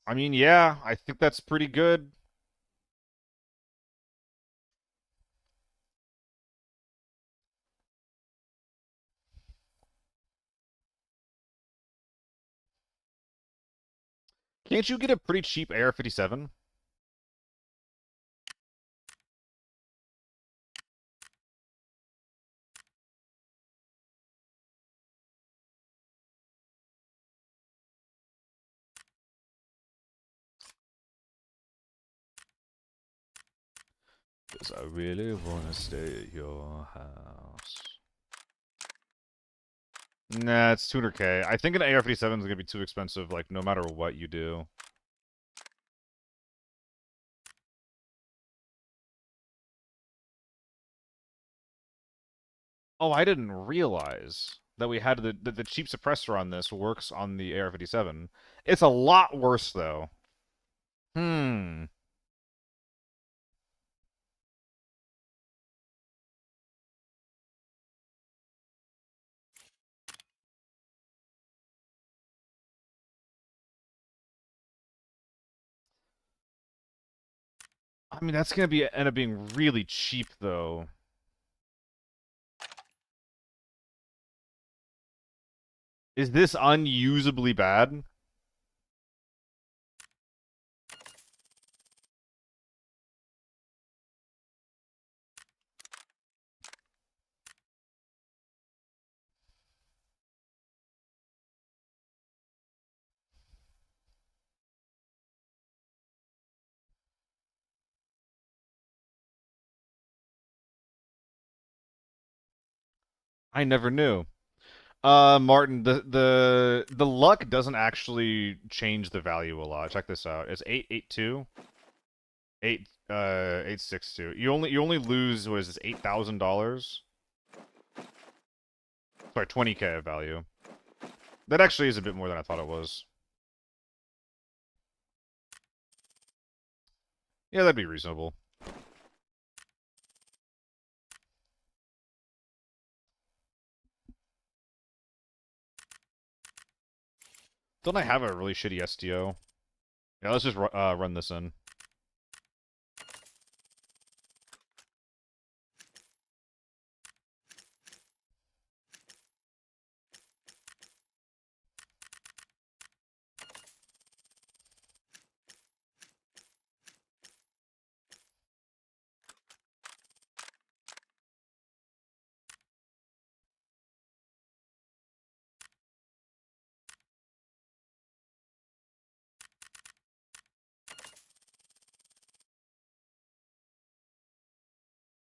I mean, yeah, I think that's pretty good. Can't you get a pretty cheap AR-57? Because I really want to stay at your house. Nah, it's 200K. I think an AR-57 is going to be too expensive, like, no matter what you do. Oh, I didn't realize that we had the cheap suppressor on this works on the AR-57. It's a lot worse, though. Hmm. I mean, that's going to end up being really cheap, though. Is this unusably bad? I never knew. Martin, the luck doesn't actually change the value a lot. Check this out. It's 882, 862. You only lose, what is this, $8,000? Sorry, 20K of value. That actually is a bit more than I thought it was. Yeah, that'd be reasonable. Don't I have a really shitty SDO? Yeah, let's just run this in.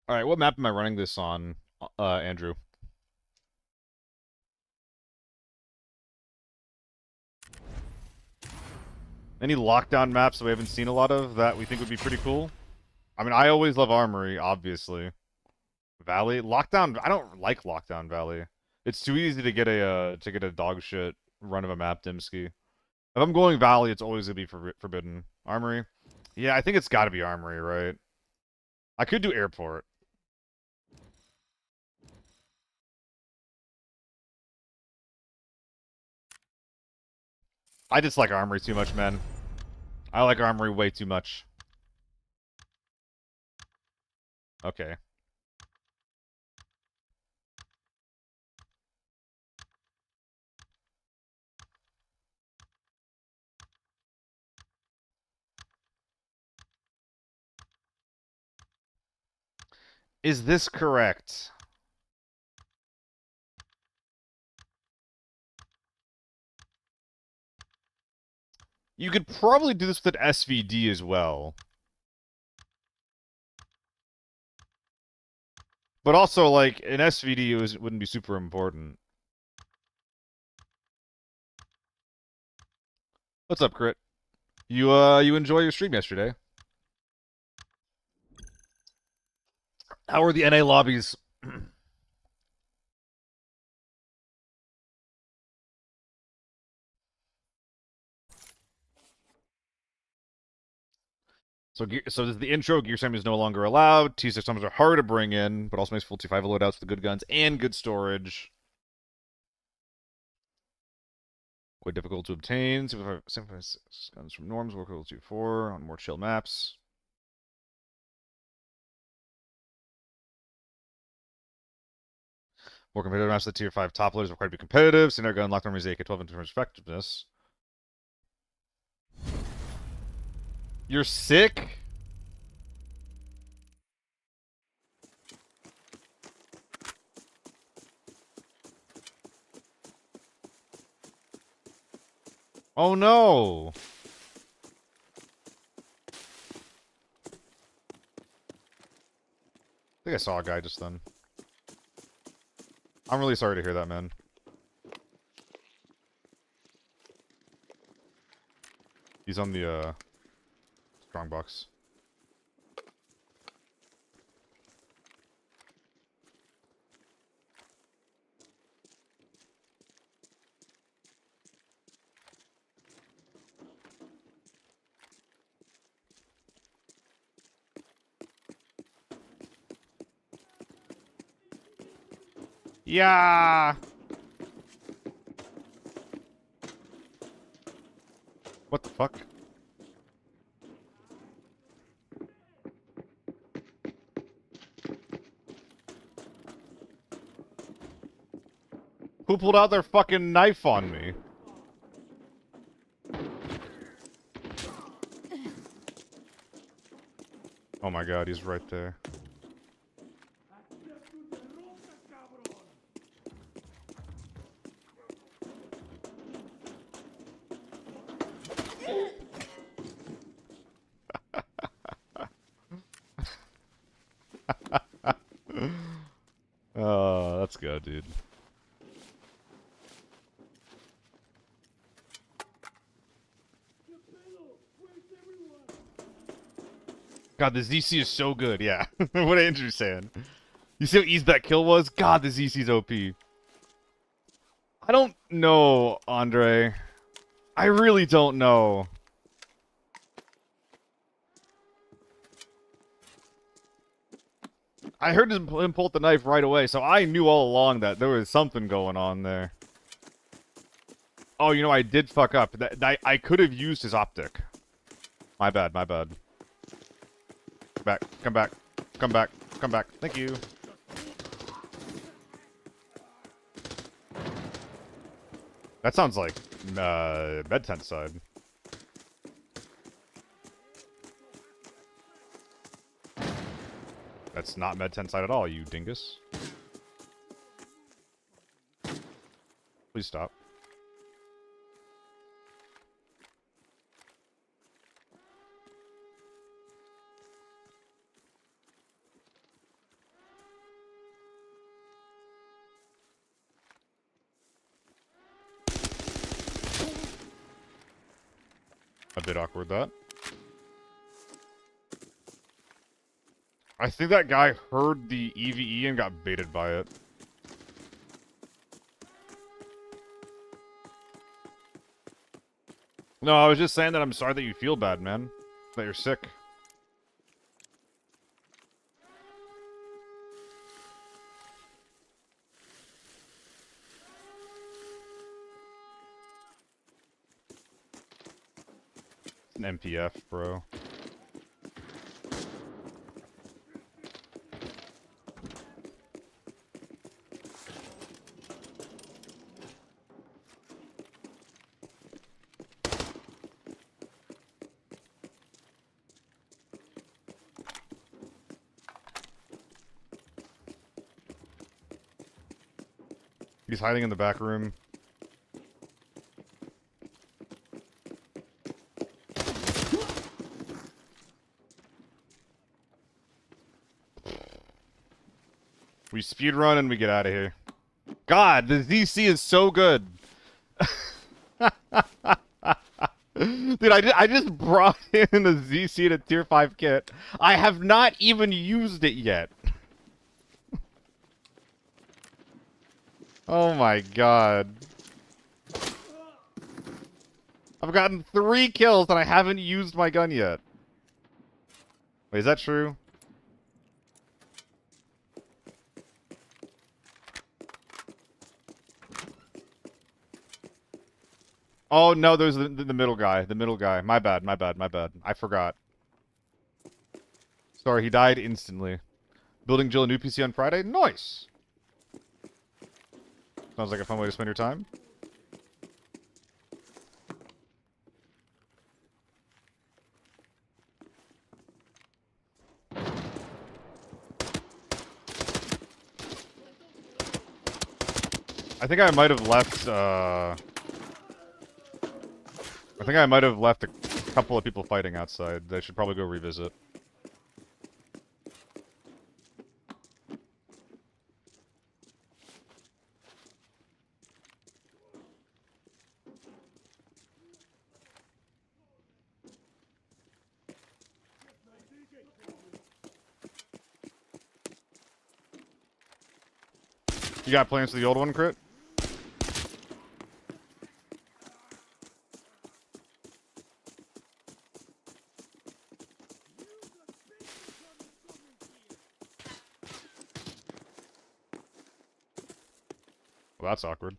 All right, what map am I running this on, Andrew? Any lockdown maps that we haven't seen a lot of that we think would be pretty cool? I mean, I always love Armory, obviously. Valley? Lockdown, I don't like Lockdown Valley. It's too easy to get a dog shit run of a map, Dimsky. If I'm going Valley, it's always gonna be Forbidden. Armory? Yeah, I think it's gotta be Armory, right? I could do Airport. I dislike Armory too much, man. I like Armory way too much. Okay. Is this correct? You could probably do this with an SVD as well. But also, like, an SVD wouldn't be super important. What's up, Crit? You enjoy your stream yesterday? How are the NA lobbies? So this is the intro. Gear Sim is no longer allowed. T6 summons are hard to bring in, but also makes full T5 loadouts with good guns and good storage. Quite difficult to obtain. 75 guns from norms, work equal to 4 on more chill maps. More competitive maps, the tier 5 top loaders required to be competitive. Sinner gun locked armies AK-12 in terms of effectiveness. You're sick? Oh no! I think I saw a guy just then. I'm really sorry to hear that, man. He's on the, strong box. Yeah! What the fuck? Who pulled out their fucking knife on me? Oh my god, he's right there. Oh, that's good, dude. God, the ZC is so good, yeah. What Andrew's saying. You see how easy that kill was? God, the ZC's OP. I don't know, Andre. I really don't know. I heard him pull the knife right away, so I knew all along that there was something going on there. Oh, you know, I did fuck up. I could have used his optic. My bad, my bad. Back, come back, come back, come back. Thank you. That sounds like, med tent side. That's not med tent side at all, you dingus. Please stop. bit awkward, that. I think that guy heard the EVE and got baited by it. No, I was just saying that I'm sorry that you feel bad, man. That you're sick. It's an MPF, bro. He's hiding in the back room. We speedrun and we get out of here. God, the ZC is so good. Dude, I just brought in a ZC to tier 5 kit. I have not even used it yet. Oh my god. I've gotten 3 kills and I haven't used my gun yet. Wait, is that true? Oh no, there's the middle guy. The middle guy. My bad, my bad, my bad. I forgot. Sorry, he died instantly. Building Jill a new PC on Friday? Nice! Sounds like a fun way to spend your time. I think I might have left, I think I might have left a couple of people fighting outside. I should probably go revisit. You got plans for the old one, Crit? Well, that's awkward.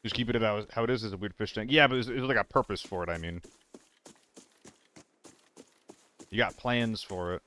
Just keep it how it is a weird fish tank. Yeah, but there's like a purpose for it, I mean. You got plans for it.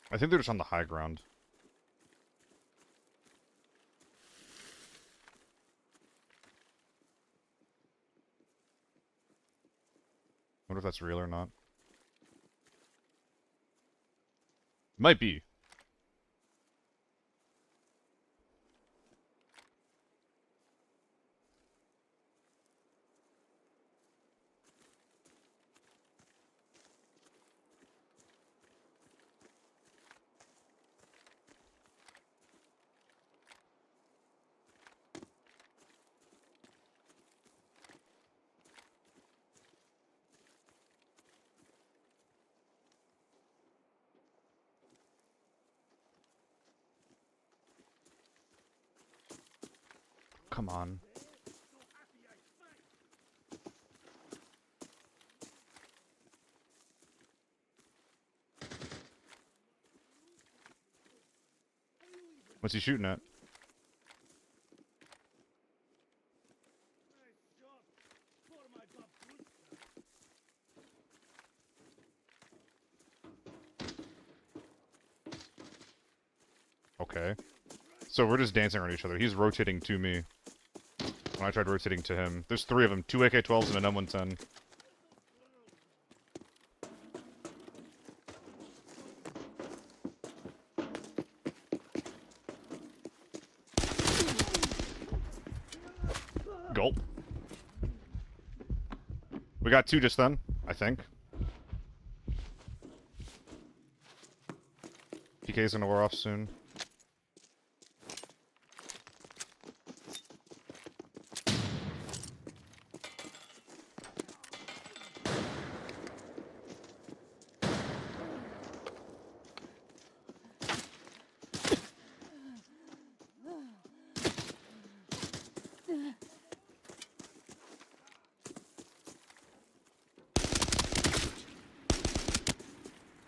I think they're just on the high ground. Wonder if that's real or not. Might be. Come on. What's he shooting at? Nice job for my babushka. Okay. So we're just dancing around each other. He's rotating to me. When I tried rotating to him. There's 3 of them. 2 AK-12s and an M110. Gulp. We got 2 just then, I think. PK's gonna wear off soon.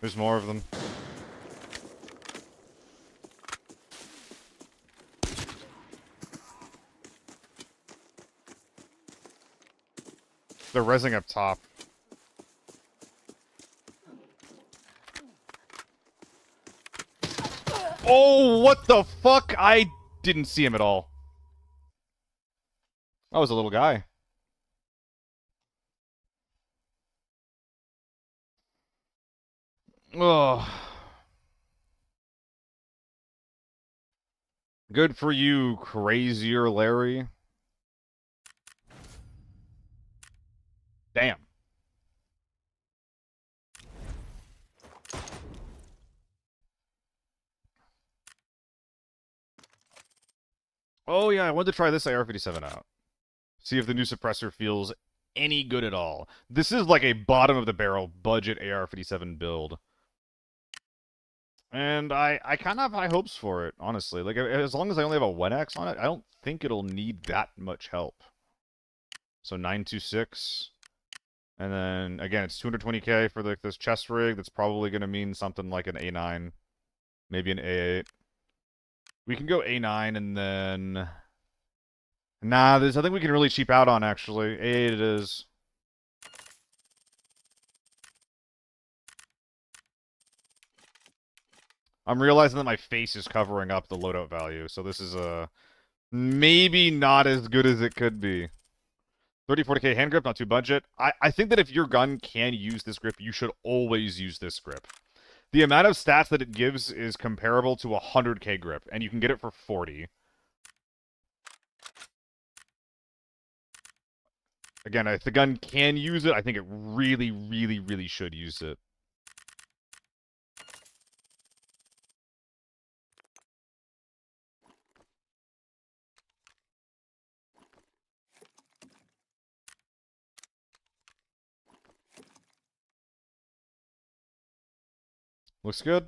There's more of them. They're rezzing up top. Oh, what the fuck? I didn't see him at all. I was a little guy. Ugh. Good for you, crazier Larry. Damn. Oh yeah, I wanted to try this AR-57 out. See if the new suppressor feels any good at all. This is like a bottom-of-the-barrel budget AR-57 build. And I kind of have high hopes for it, honestly. Like, as long as I only have a 1X on it, I don't think it'll need that much help. So 926. And then, again, it's 220k for this chest rig. That's probably going to mean something like an A9. Maybe an A8. We can go A9 and then... Nah, there's nothing we can really cheap out on, actually. A8 it is. I'm realizing that my face is covering up the loadout value, so this is maybe not as good as it could be. 30-40k hand grip, not too budget. I think that if your gun can use this grip, you should always use this grip. The amount of stats that it gives is comparable to a 100k grip, and you can get it for 40. Again, if the gun can use it, I think it really, really, really should use it. Looks good.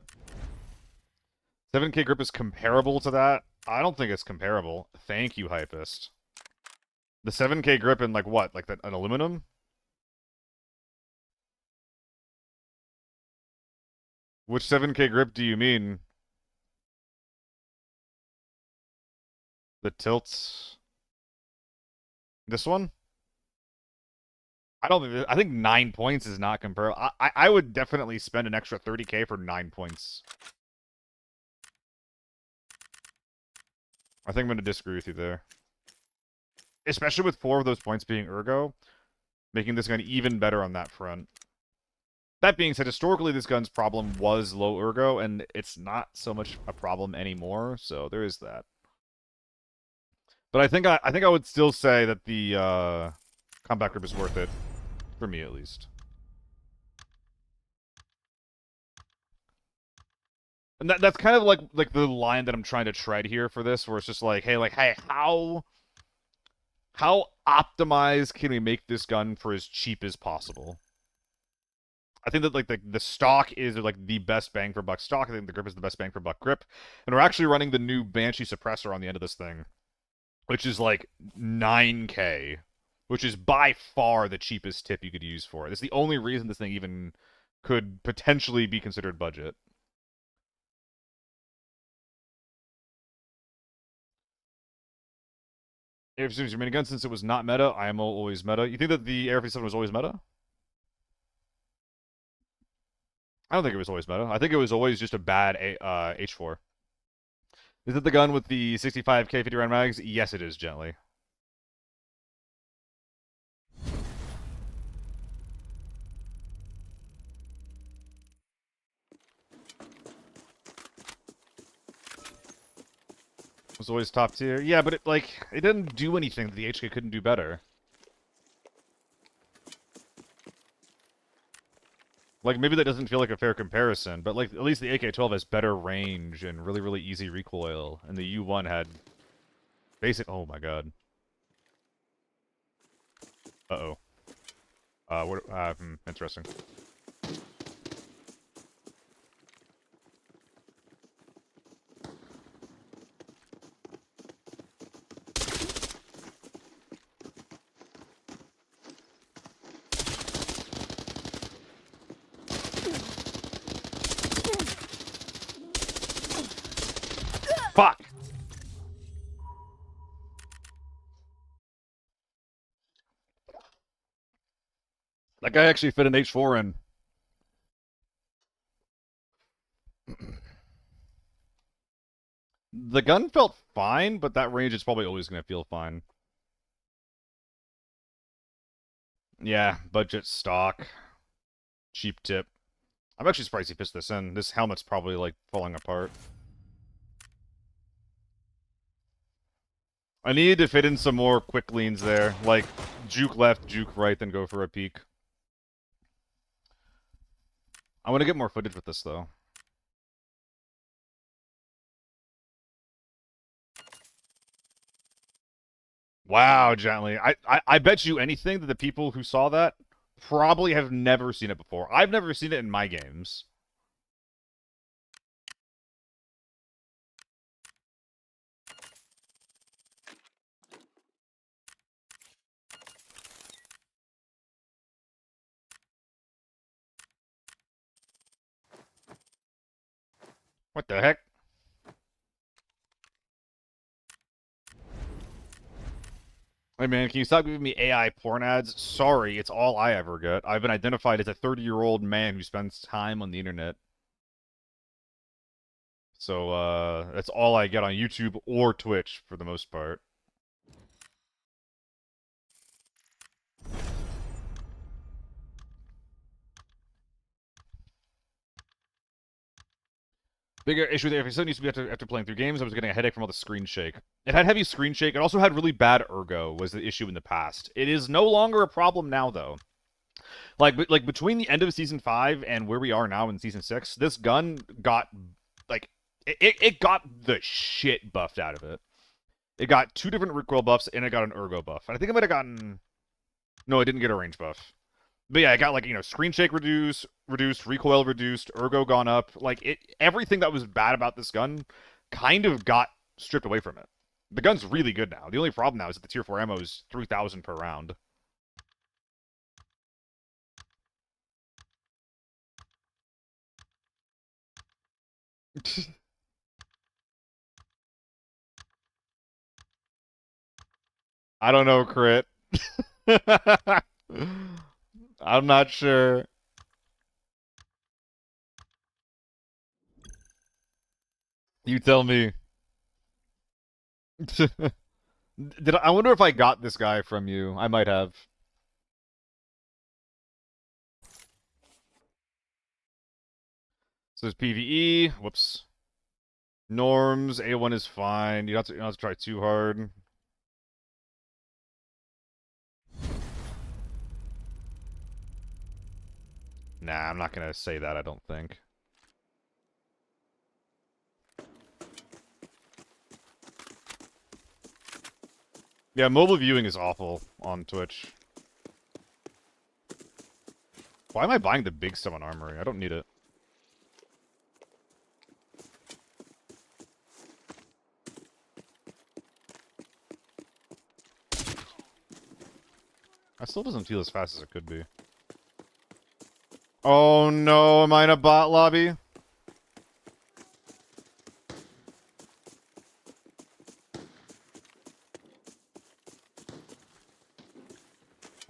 7k grip is comparable to that? I don't think it's comparable. Thank you, Hypist. The 7k grip in, like, what? Like, an aluminum? Which 7k grip do you mean? The tilts? This one? I think 9 points is not comparable. I would definitely spend an extra 30k for 9 points. I think I'm going to disagree with you there. Especially with 4 of those points being ergo, making this gun even better on that front. That being said, historically this gun's problem was low ergo, and it's not so much a problem anymore, so there is that. But I think I would still say that the combat grip is worth it. For me, at least. And that's kind of like the line that I'm trying to tread here for this, where it's just like, hey, how optimized can we make this gun for as cheap as possible? I think that like the stock is like the best bang for buck stock. I think the grip is the best bang for buck grip. And we're actually running the new Banshee suppressor on the end of this thing, which is like 9k. Which is by far the cheapest tip you could use for it. It's the only reason this thing even could potentially be considered budget. AR-15 is your minigun since it was not meta. IMO always meta. You think that the AR-57 was always meta? I don't think it was always meta. I think it was always just a bad H4. Is it the gun with the 65k 50 round mags? Yes, it is, gently. It was always top tier. Yeah, but it didn't do anything that the HK couldn't do better. Like, maybe that doesn't feel like a fair comparison, but like at least the AK-12 has better range and really, really easy recoil, and the U-1 had basic. Oh my god. Uh-oh. Interesting. Fuck! That guy actually fit an H4 in. The gun felt fine, but that range is probably always going to feel fine. Yeah, budget stock. Cheap tip. I'm actually surprised he pissed this in. This helmet's probably, like, falling apart. I needed to fit in some more quick leans there. Like, juke left, juke right, then go for a peek. I want to get more footage with this, though. Wow, gently. I bet you anything that the people who saw that probably have never seen it before. I've never seen it in my games. What the heck? Hey man, can you stop giving me AI porn ads? Sorry, it's all I ever get. I've been identified as a 30-year-old man who spends time on the internet. So, that's all I get on YouTube or Twitch for the most part. Bigger issue with the AF7 used to be after playing through games, I was getting a headache from all the screen shake. It had heavy screen shake. It also had really bad ergo, was the issue in the past. It is no longer a problem now, though. Like between the end of Season 5 and where we are now in Season 6, this gun got, like, it got the shit buffed out of it. It got 2 different recoil buffs, and it got an ergo buff. And I think it might have gotten... No, it didn't get a range buff. But yeah, I got, like, you know, screen shake reduced, recoil reduced, ergo gone up. Like, everything that was bad about this gun kind of got stripped away from it. The gun's really good now. The only problem now is that the tier 4 ammo is 3,000 per round. I don't know, Crit. I'm not sure. You tell me. I wonder if I got this guy from you. I might have. So there's PvE. Whoops. Norms. A1 is fine. You don't have to try too hard. Nah, I'm not gonna say that, I don't think. Yeah, mobile viewing is awful on Twitch. Why am I buying the big summon armory? I don't need it. That still doesn't feel as fast as it could be. Oh no, am I in a bot lobby?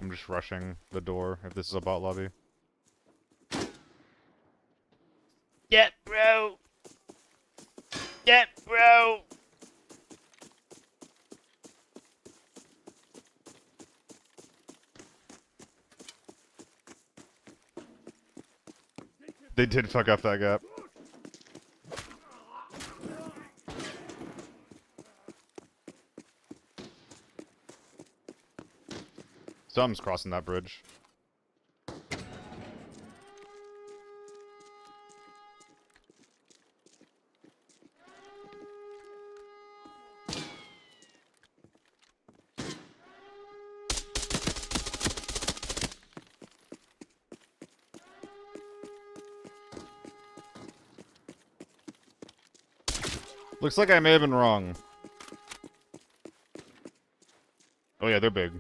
I'm just rushing the door if this is a bot lobby. Get, bro! Get, bro! They did fuck up that gap. Something's crossing that bridge. Looks like I may have been wrong. Oh yeah, they're big.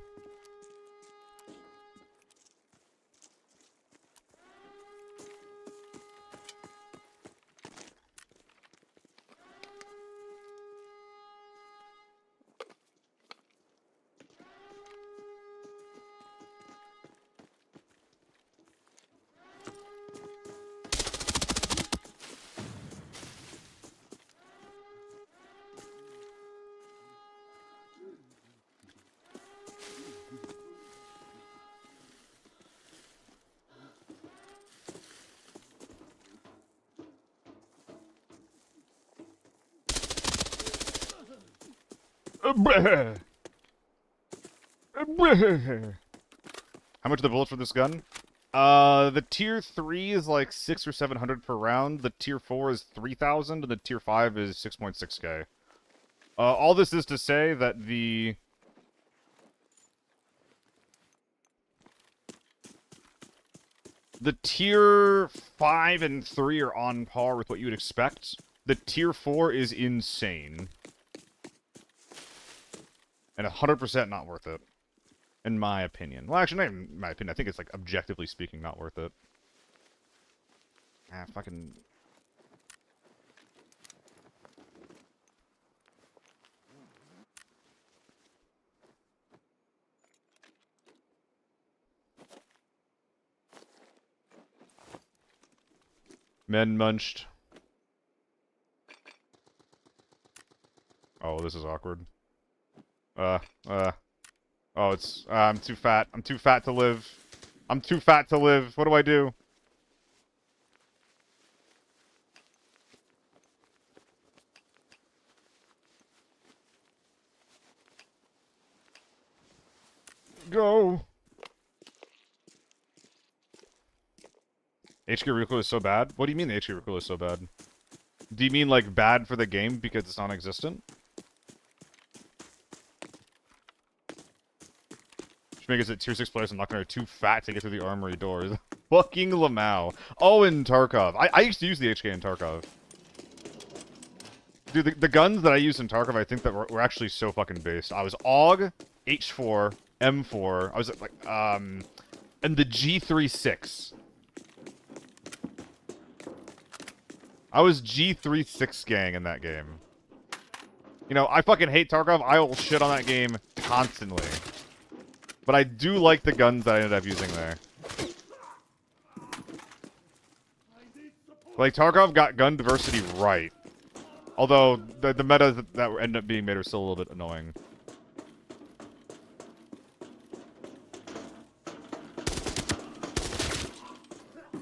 How much are the bullets for this gun? The tier 3 is like 600 or 700 per round. The tier 4 is 3,000, and the tier 5 is 6.6k. All this is to say that the tier 5 and 3 are on par with what you would expect. The tier 4 is insane. And 100% not worth it. In my opinion. Well, actually, not in my opinion. I think it's, like, objectively speaking, not worth it. Ah, fucking... Men munched. Oh, this is awkward. Oh, it's, I'm too fat. I'm too fat to live. I'm too fat to live. What do I do? Go! HQ recoil is so bad? What do you mean the HQ recoil is so bad? Do you mean, like, bad for the game because it's non-existent? Make us at tier 6 players and not gonna too fat to get through the armory doors. Fucking Lamau. Oh, and Tarkov. I used to use the HK in Tarkov. Dude, the guns that I used in Tarkov, I think that were actually so fucking based. I was AUG, H4, M4. I was like, and the G36. I was G36 gang in that game. You know, I fucking hate Tarkov. I will shit on that game constantly. But I do like the guns that I ended up using there. Like, Tarkov got gun diversity right. Although, the metas that ended up being made are still a little bit annoying.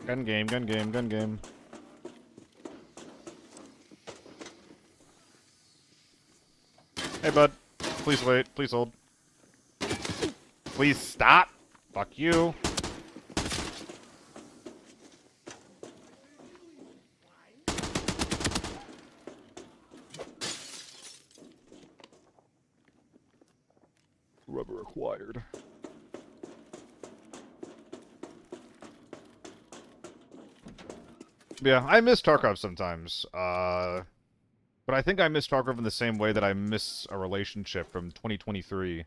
Gun game, gun game, gun game. Hey, bud. Please wait. Please hold. Please stop. Fuck you. Rubber acquired. Yeah, I miss Tarkov sometimes. But I think I miss Tarkov in the same way that I miss a relationship from 2023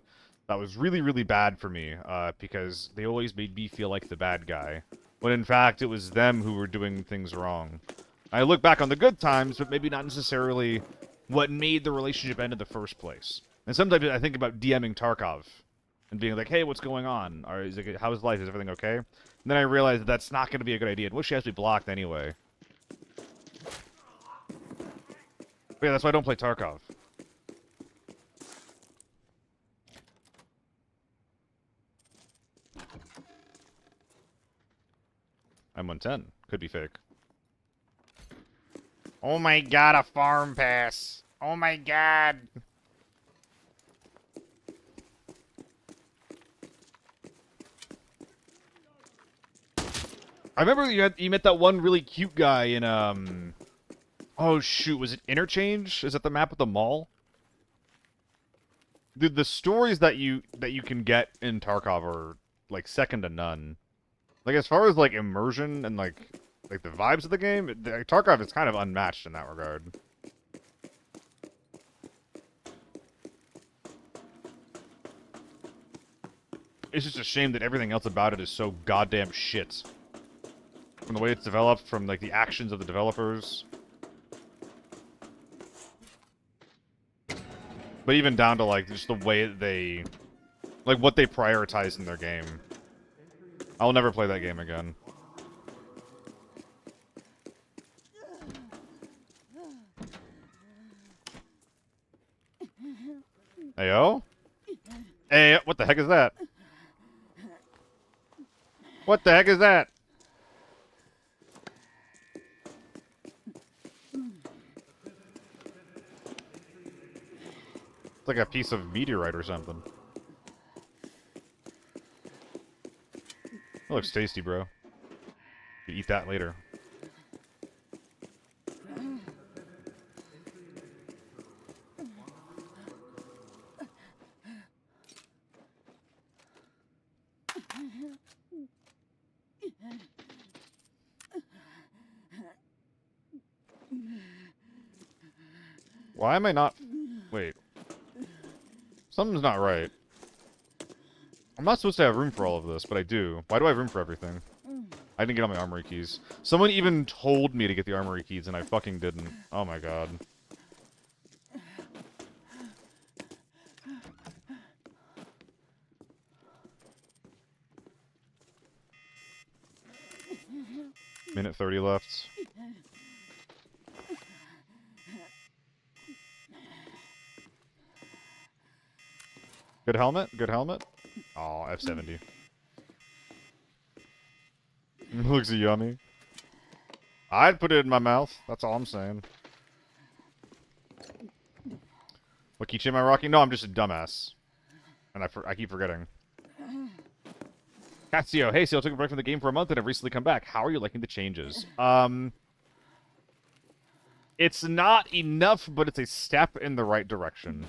that was really, really bad for me, because they always made me feel like the bad guy, when in fact it was them who were doing things wrong. I look back on the good times, but maybe not necessarily what made the relationship end in the first place. And sometimes I think about DMing Tarkov. and being like, "Hey, what's going on? Or is it, how's life? Is everything okay?" And then I realized that's not going to be a good idea. And wish she has to be blocked anyway. But yeah, that's why I don't play Tarkov. I'm 110. Could be fake. Oh my god, a farm pass. Oh my god. I remember you met that one really cute guy in oh shoot, was it Interchange? Is that the map with the mall? Dude, the stories that you can get in Tarkov are like second to none. Like as far as like immersion and like the vibes of the game, Tarkov is kind of unmatched in that regard. It's just a shame that everything else about it is so goddamn shit. From the way it's developed, from like the actions of the developers. But even down to like just the way they like what they prioritize in their game. I'll never play that game again. Heyo? Hey, what the heck is that? What the heck is that? It's like a piece of meteorite or something. It looks tasty, bro. You eat that later. Why am I not... Wait. Something's not right. I'm not supposed to have room for all of this, but I do. Why do I have room for everything? I didn't get all my armory keys. Someone even told me to get the armory keys, and I fucking didn't. Oh my god. Minute 30 left. Good helmet? Good helmet? Oh, F70. Looks yummy. I'd put it in my mouth. That's all I'm saying. What keychain am I rocking? No, I'm just a dumbass. And I keep forgetting. Cassio, hey, so I took a break from the game for a month and I've recently come back. How are you liking the changes? It's not enough, but it's a step in the right direction.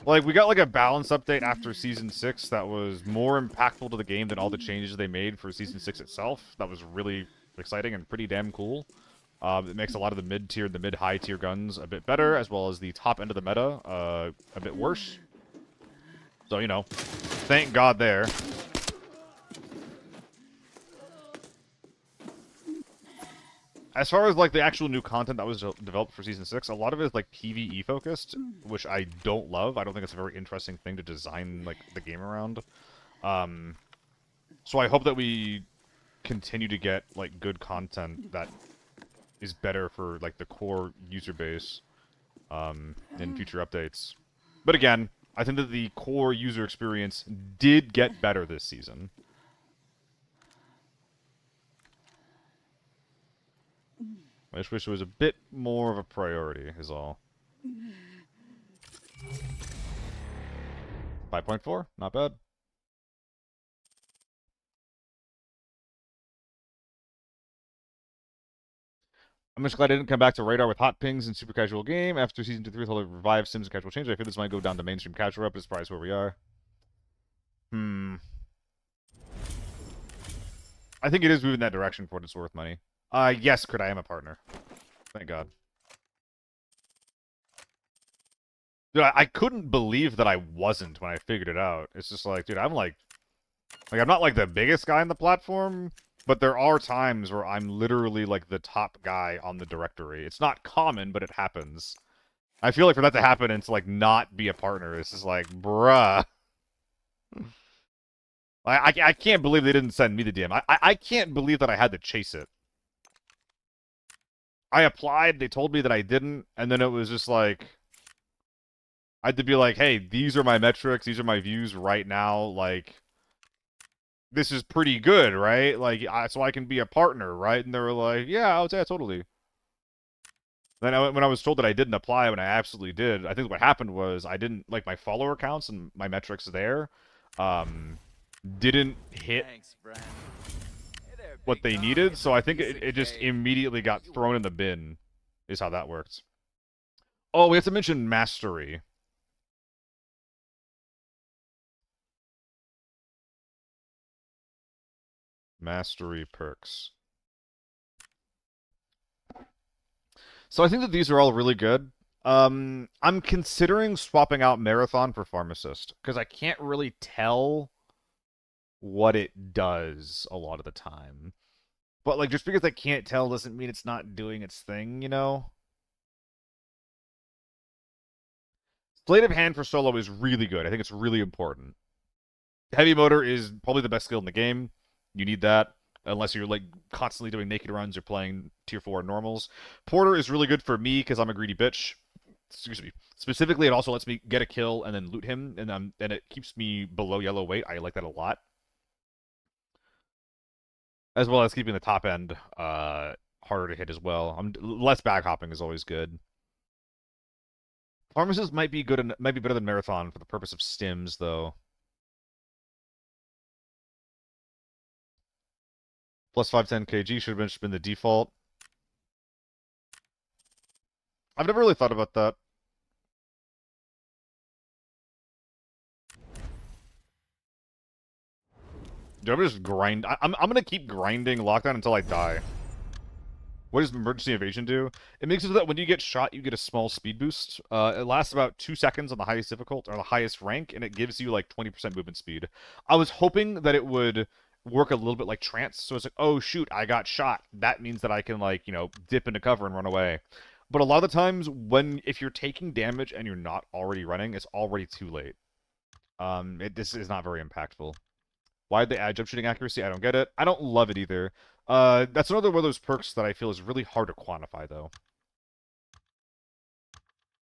Like, we got, like, a balance update after Season 6 that was more impactful to the game than all the changes they made for Season 6 itself. That was really exciting and pretty damn cool. It makes a lot of the mid-tier, the mid-high tier guns a bit better, as well as the top end of the meta a bit worse. So, you know, thank God there. As far as, like, the actual new content that was developed for Season 6, a lot of it is, like, PvE focused, which I don't love. I don't think it's a very interesting thing to design, like, the game around. So I hope that we continue to get, like, good content that is better for, like, the core user base in future updates. But again, I think that the core user experience did get better this season. I just wish it was a bit more of a priority, is all. 5.4, not bad. I'm just glad I didn't come back to Radar with hot pings and super casual game. After Season 2-3 with all the revived Sims and casual change, I feel this might go down to mainstream casual up, but surprise where we are. I think it is moving that direction for what it's worth money. Yes, Crit, I am a partner. Thank God. Dude, I couldn't believe that I wasn't when I figured it out. It's just like, dude, I'm not like the biggest guy on the platform, but there are times where I'm literally like the top guy on the directory. It's not common, but it happens. I feel like for that to happen and to like not be a partner, it's just like, bruh. I can't believe they didn't send me the DM. I can't believe that I had to chase it. I applied, they told me that I didn't, and then it was just like, I had to be like, hey, these are my metrics, these are my views right now, like, this is pretty good, right? Like, so I can be a partner, right? And they were like, yeah, I would say totally. Then when I was told that I didn't apply, when I absolutely did, I think what happened was I didn't, like, my follower counts and my metrics there, didn't hit Thanks, Brand. Hey there, what big they dog. needed, It's so a I think piece it of just cake. immediately got You thrown in the bin, is how that worked. Oh, we have to mention mastery. Mastery perks. So I think that these are all really good. I'm considering swapping out Marathon for Pharmacist, because I can't really tell what it does a lot of the time. But, like, just because I can't tell doesn't mean it's not doing its thing, you know? Sleight of Hand for solo is really good. I think it's really important. Heavy Motor is probably the best skill in the game. You need that, unless you're, like, constantly doing naked runs or playing Tier 4 normals. Porter is really good for me, because I'm a greedy bitch. Excuse me. Specifically, it also lets me get a kill and then loot him, and it keeps me below yellow weight. I like that a lot. As well as keeping the top end harder to hit as well. Less back hopping is always good. Pharmacist might be good and might be better than Marathon for the purpose of stims, though. Plus 510 kg should have just been the default. I've never really thought about that. Dude, I'm just grind. I'm gonna keep grinding lockdown until I die. What does emergency evasion do? It makes it so that when you get shot, you get a small speed boost. It lasts about 2 seconds on the highest difficult or the highest rank, and it gives you like 20% movement speed. I was hoping that it would work a little bit like trance, so it's like, oh shoot, I got shot. That means that I can, like, you know, dip into cover and run away. But a lot of the times, if you're taking damage and you're not already running, it's already too late. This is not very impactful. Why'd they add jump shooting accuracy? I don't get it. I don't love it either. That's another one of those perks that I feel is really hard to quantify, though.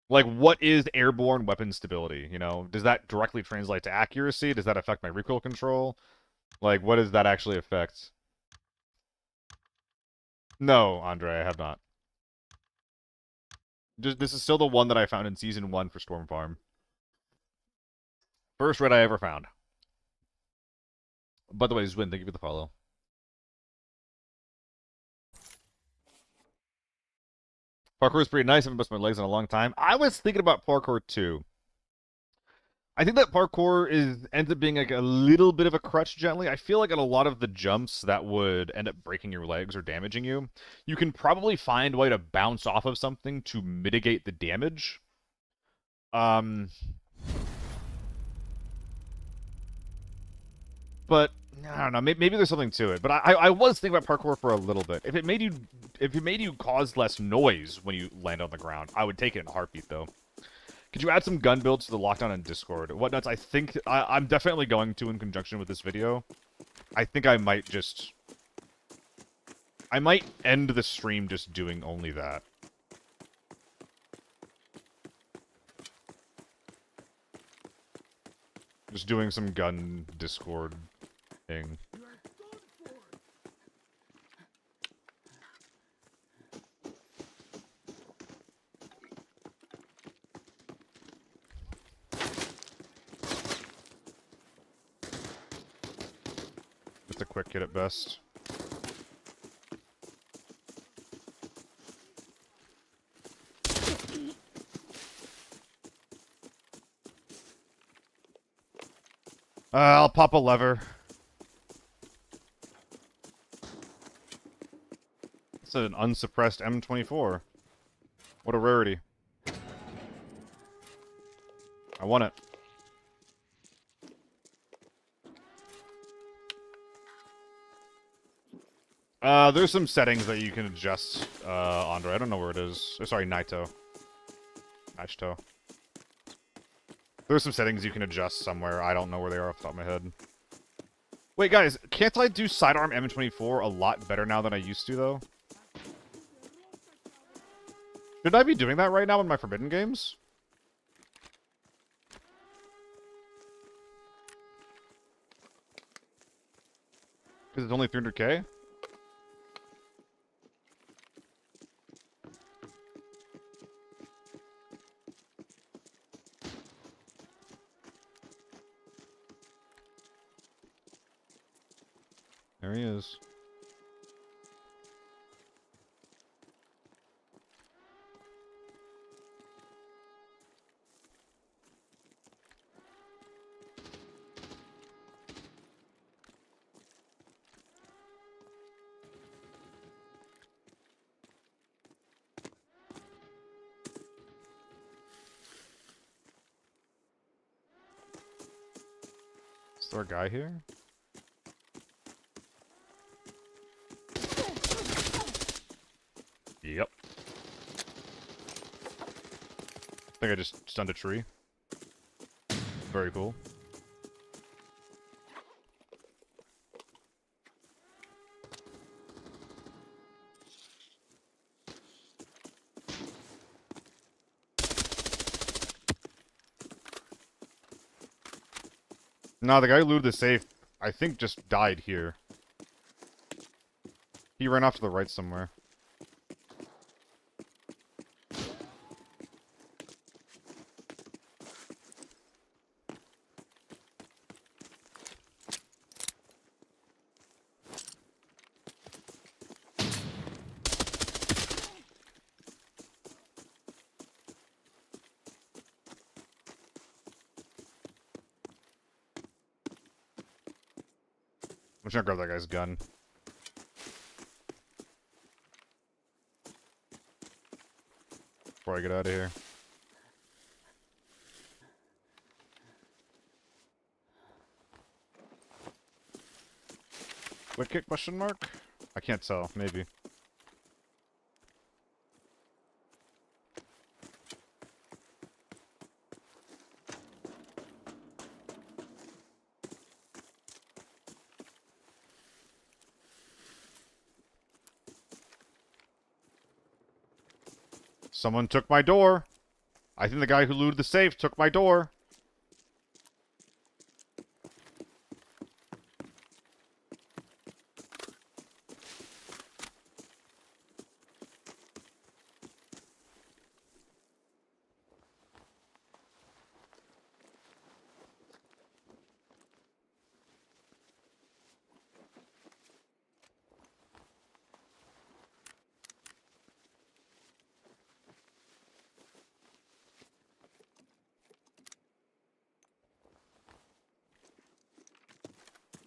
Like, what is airborne weapon stability, you know? Does that directly translate to accuracy? Does that affect my recoil control? Like, what does that actually affect? No, Andre, I have not. This is still the one that I found in Season 1 for Storm Farm. First red I ever found. By the way, Zwin, thank you for the follow. Parkour is pretty nice. I haven't busted my legs in a long time. I was thinking about parkour too. I think that parkour ends up being like a little bit of a crutch gently. I feel like in a lot of the jumps that would end up breaking your legs or damaging you, you can probably find a way to bounce off of something to mitigate the damage. But I don't know. Maybe there's something to it. But I was thinking about parkour for a little bit. If it made you cause less noise when you land on the ground, I would take it in a heartbeat, though. Could you add some gun builds to the lockdown in Discord? Whatnuts? I think I'm definitely going to in conjunction with this video. I think I might end the stream just doing only that. Just doing some gun Discord thing. You are done for. Just a quick hit at best. I'll pop a lever. It's an unsuppressed M24. What a rarity. I want it. There's some settings that you can adjust, Andre. I don't know where it is. Sorry, Naito. Hatch toe. There's some settings you can adjust somewhere. I don't know where they are off the top of my head. Wait, guys, can't I do sidearm M24 a lot better now than I used to, though? Should I be doing that right now in my Forbidden games? Because it's only 300k? There he is. Is there a guy here? Yep. I think I just stunned a tree. Very cool. Nah, the guy who looted the safe, I think, just died here. He ran off to the right somewhere. I'm just gonna grab that guy's gun. Before I get out of here. Quick kick question mark? I can't tell, maybe. Someone took my door. I think the guy who looted the safe took my door.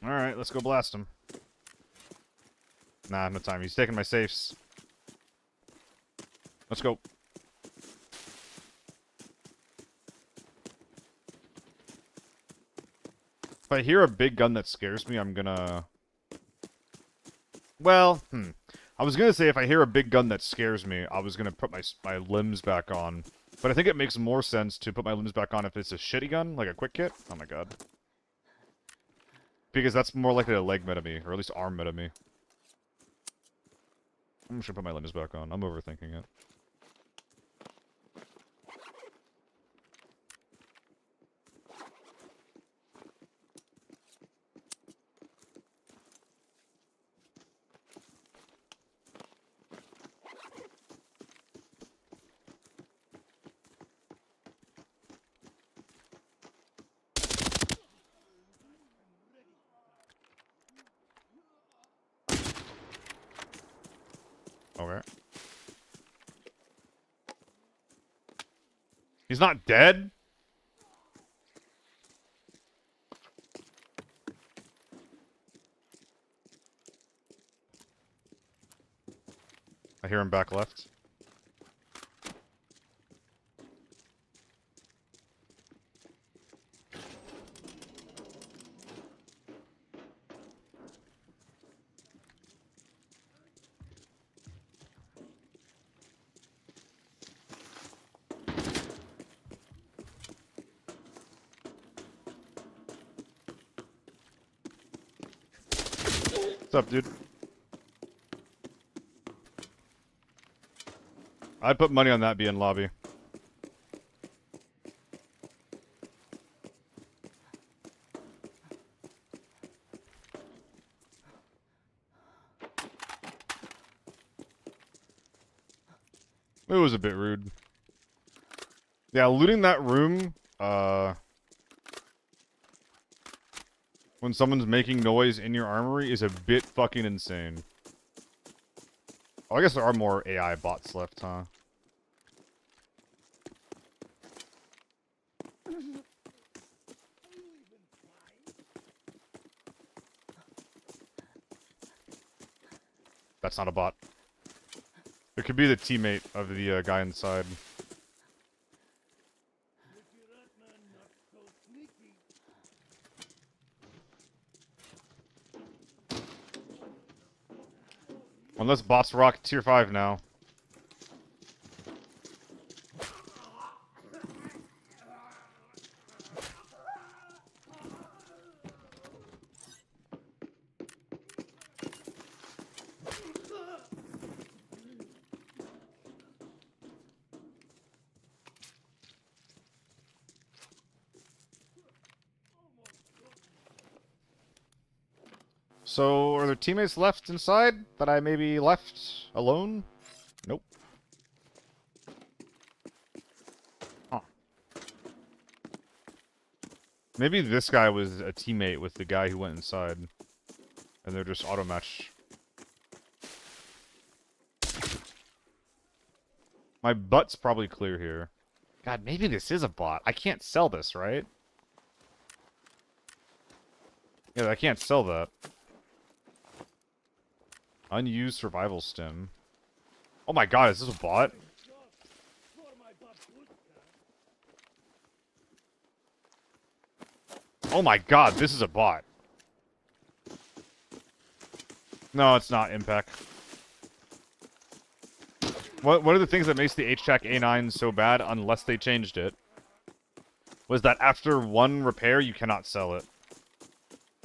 Alright, let's go blast him. Nah, no time. He's taking my safes. Let's go. If I hear a big gun that scares me, I'm gonna... Well, I was gonna say if I hear a big gun that scares me, I was gonna put my limbs back on. But I think it makes more sense to put my limbs back on if it's a shitty gun, like a quick kit. Oh my god. Because that's more likely a leg meta me, or at least arm meta me. I'm just gonna put my limbs back on. I'm overthinking it. Okay. He's not dead? I hear him back left. What's up, dude? I'd put money on that being lobby. It was a bit rude. Yeah, looting that room, when someone's making noise in your armory is a bit fucking insane. Oh, I guess there are more AI bots left, huh? That's not a bot. It could be the teammate of the guy inside. Sneaky rat man, not so sneaky. Unless bots rock tier 5 now. So, are there teammates left inside that I maybe left alone? Nope. Huh. Maybe this guy was a teammate with the guy who went inside. And they're just auto-match. My butt's probably clear here. God, maybe this is a bot. I can't sell this, right? Yeah, I can't sell that. Unused survival stim. Oh my god, is this a bot? For my babushka. Oh my god, this is a bot. No, it's not Impact. What are the things that makes the HTAC A9 so bad, unless they changed it? Was that after one repair, you cannot sell it.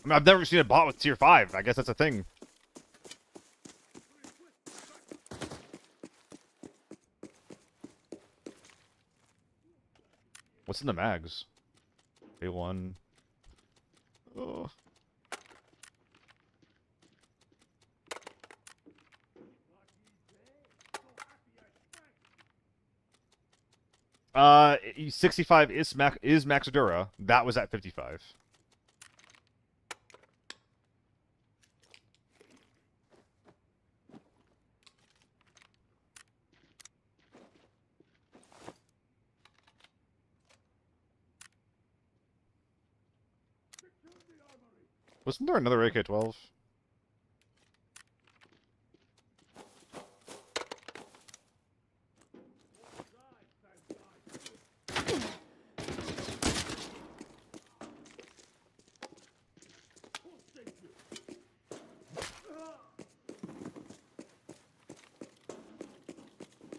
I mean, I've never seen a bot with tier 5. I guess that's a thing. What's in the mags? A1. Oh. Uh, 65 is Max Dura. That was at 55. Wasn't there another AK-12?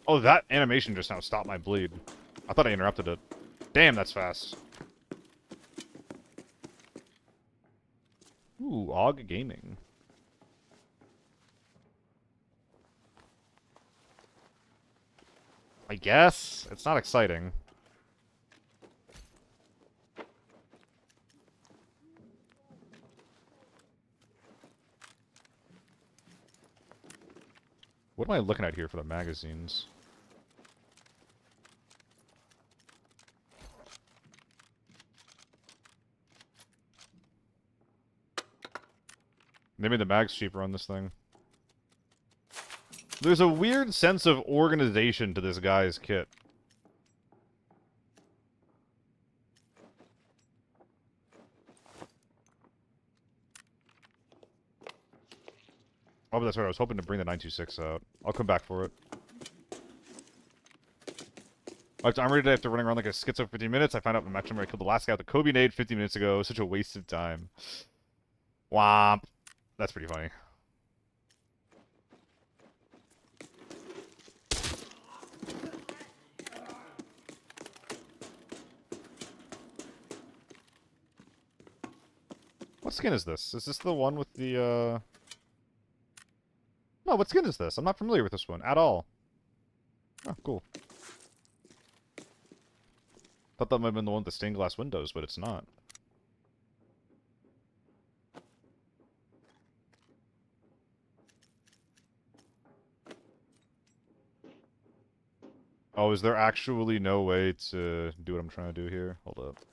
Oh, that animation just now stopped my bleed. I thought I interrupted it. Damn, that's fast. Ooh, AUG Gaming. I guess. It's not exciting. What am I looking at here for the magazines? They made the mags cheaper on this thing. There's a weird sense of organization to this guy's kit. Oh, but that's right. I was hoping to bring the 926 out. I'll come back for it. I'm ready today after running around like a schizo for 15 minutes. I found out my match number I killed the last guy with the Kobe nade 50 minutes ago. Such a waste of time. Womp. That's pretty funny. What skin is this? Is this the one with the, Oh, what skin is this? I'm not familiar with this one at all. Oh, cool. Thought that might have been the one with the stained glass windows, but it's not. Oh, is there actually no way to do what I'm trying to do here? Hold up.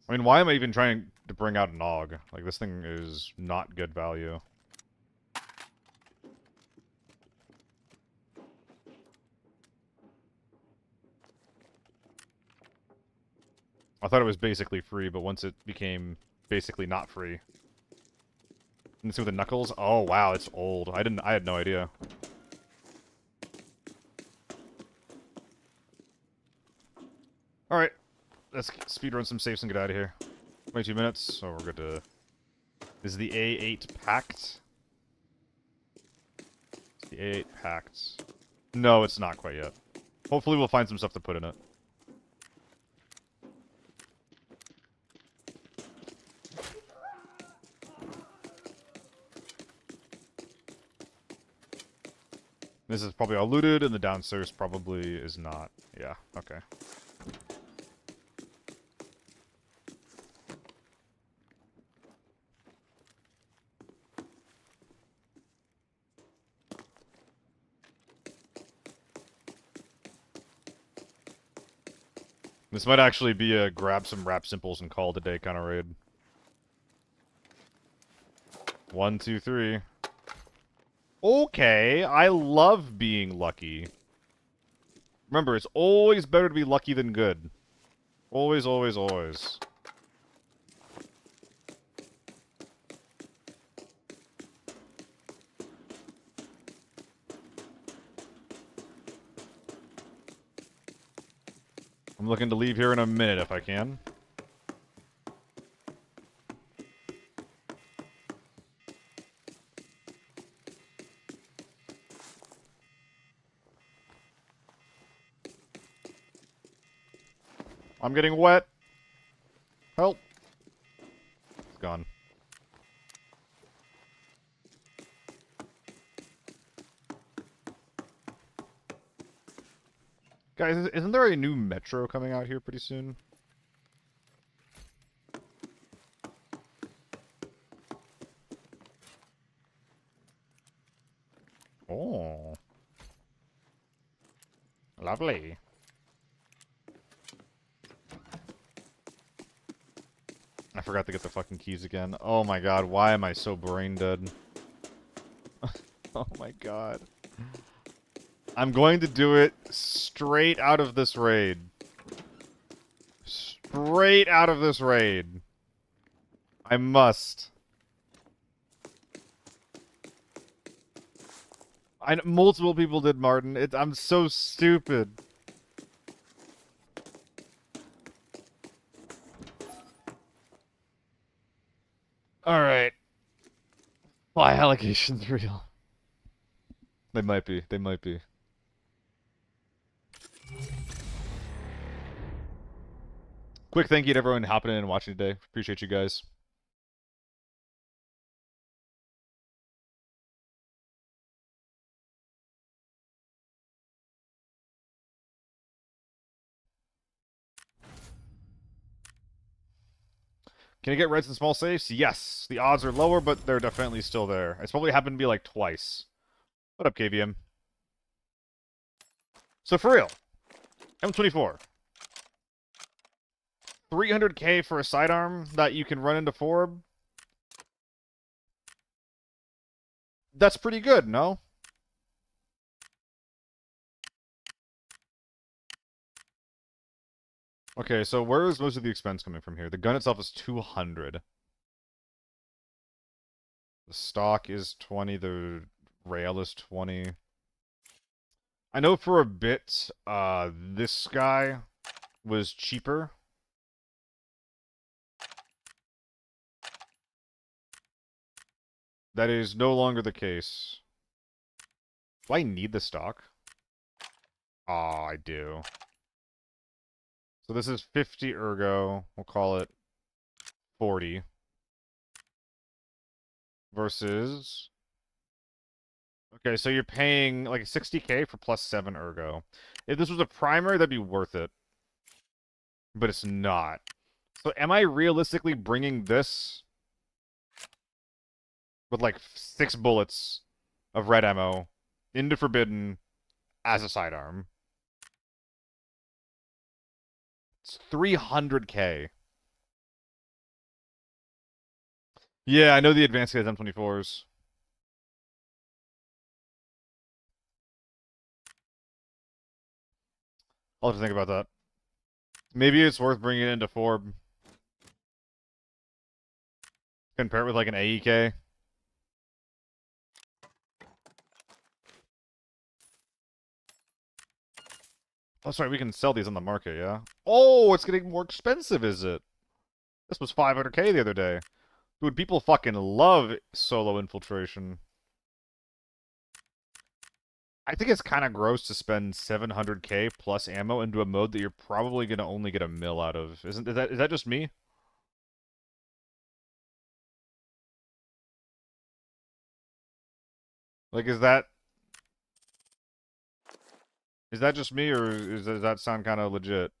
I mean, why am I even trying to bring out an AUG? Like, this thing is not good value. I thought it was basically free, but once it became basically not free. And see with the knuckles? Oh wow, it's old. I had no idea. Alright. Let's speedrun some saves and get out of here. 22 minutes, so we're good to... Is the A8 packed? The A8 packed. No, it's not quite yet. Hopefully we'll find some stuff to put in it. This is probably all looted, and the downstairs probably is not. Yeah, okay. This might actually be a grab some rap simples and call it a day kind of raid. 1, 2, 3. Okay, I love being lucky. Remember, it's always better to be lucky than good. Always, always, always. I'm looking to leave here in a minute if I can. I'm getting wet. Help. It's gone. Guys, isn't there a new metro coming out here pretty soon? Oh. Lovely. I forgot to get the fucking keys again. Oh my god, why am I so brain dead? Oh my god. I'm going to do it straight out of this raid. Straight out of this raid. I must. Multiple people did, Martin. I'm so stupid. Alright. Fly allocations real. They might be. They might be. Quick thank you to everyone hopping in and watching today. Appreciate you guys. Can I get reds in small safes? Yes. The odds are lower, but they're definitely still there. It's probably happened to be like twice. What up, KVM? So for real, M24. 300k for a sidearm that you can run into Forb? That's pretty good, no? Okay, so where is most of the expense coming from here? The gun itself is 200. The stock is 20, the rail is 20. I know for a bit, this guy was cheaper. That is no longer the case. Do I need the stock? Ah, I do. So this is 50 ergo. We'll call it 40. Versus... Okay, so you're paying like 60k for plus 7 ergo. If this was a primary, that'd be worth it. But it's not. So am I realistically bringing this with like 6 bullets of red ammo into Forbidden as a sidearm? It's 300k. Yeah, I know the advanced guys M24s. I'll have to think about that. Maybe it's worth bringing it into Forb. Compare it with like an AEK. That's right, we can sell these on the market, yeah? Oh, it's getting more expensive, is it? This was 500k the other day. Dude, people fucking love solo infiltration. I think it's kind of gross to spend 700k plus ammo into a mode that you're probably going to only get a mil out of. Is that just me? Like, is that just me, or does that sound kind of legit?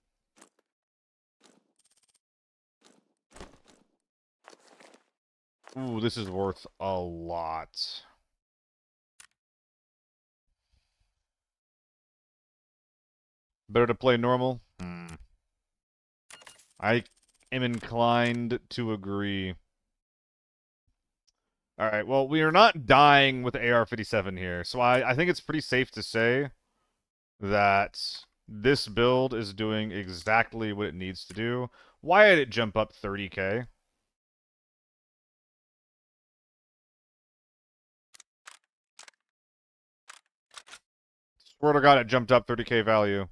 Ooh, this is worth a lot. Better to play normal? I am inclined to agree. Alright, well, we are not dying with the AR-57 here, so I think it's pretty safe to say that this build is doing exactly what it needs to do. Why did it jump up 30k? Swear to God, it jumped up 30k value.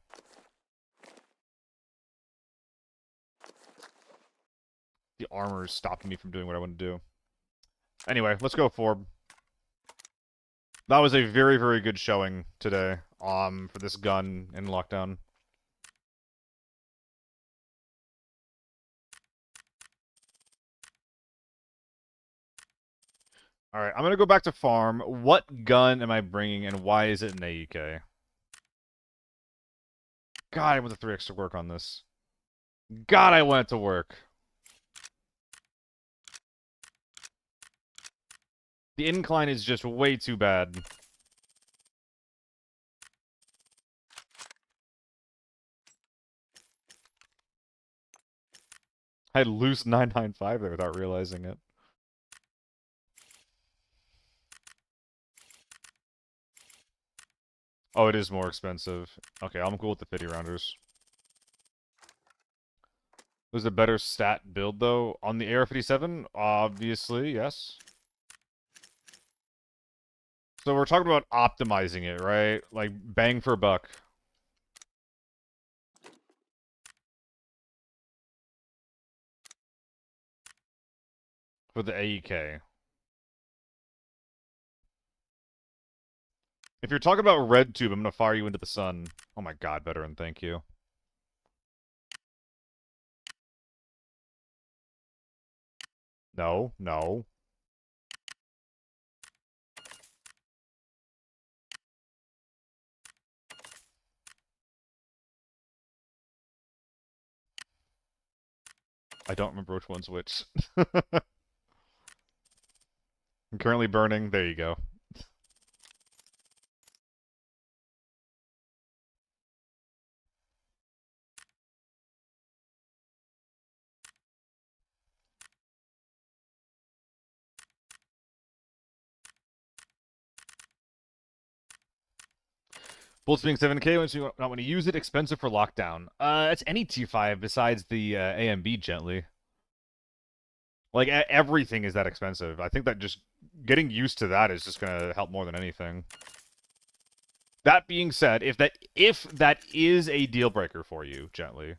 The armor is stopping me from doing what I want to do. Anyway, let's go Forb. That was a very, very good showing today, for this gun in lockdown. Alright, I'm gonna go back to farm. What gun am I bringing, and why is it an AEK? God, I went to 3x to work on this. God, I went to work. The incline is just way too bad. I loose 995 there without realizing it. Oh, it is more expensive. Okay, I'm cool with the 50 rounders. Was a better stat build, though? On the AR-57? Obviously, yes. So we're talking about optimizing it, right? Like, bang for buck. For the AEK. If you're talking about red tube, I'm gonna fire you into the sun. Oh my god, veteran, thank you. No, no. I don't remember which one's which. I'm currently burning. There you go. Bullets being 7k, once you not want to use it, expensive for lockdown. It's any T5 besides the AMB gently. Like, everything is that expensive. I think that just getting used to that is just gonna help more than anything. That being said, if that is a deal breaker for you, gently,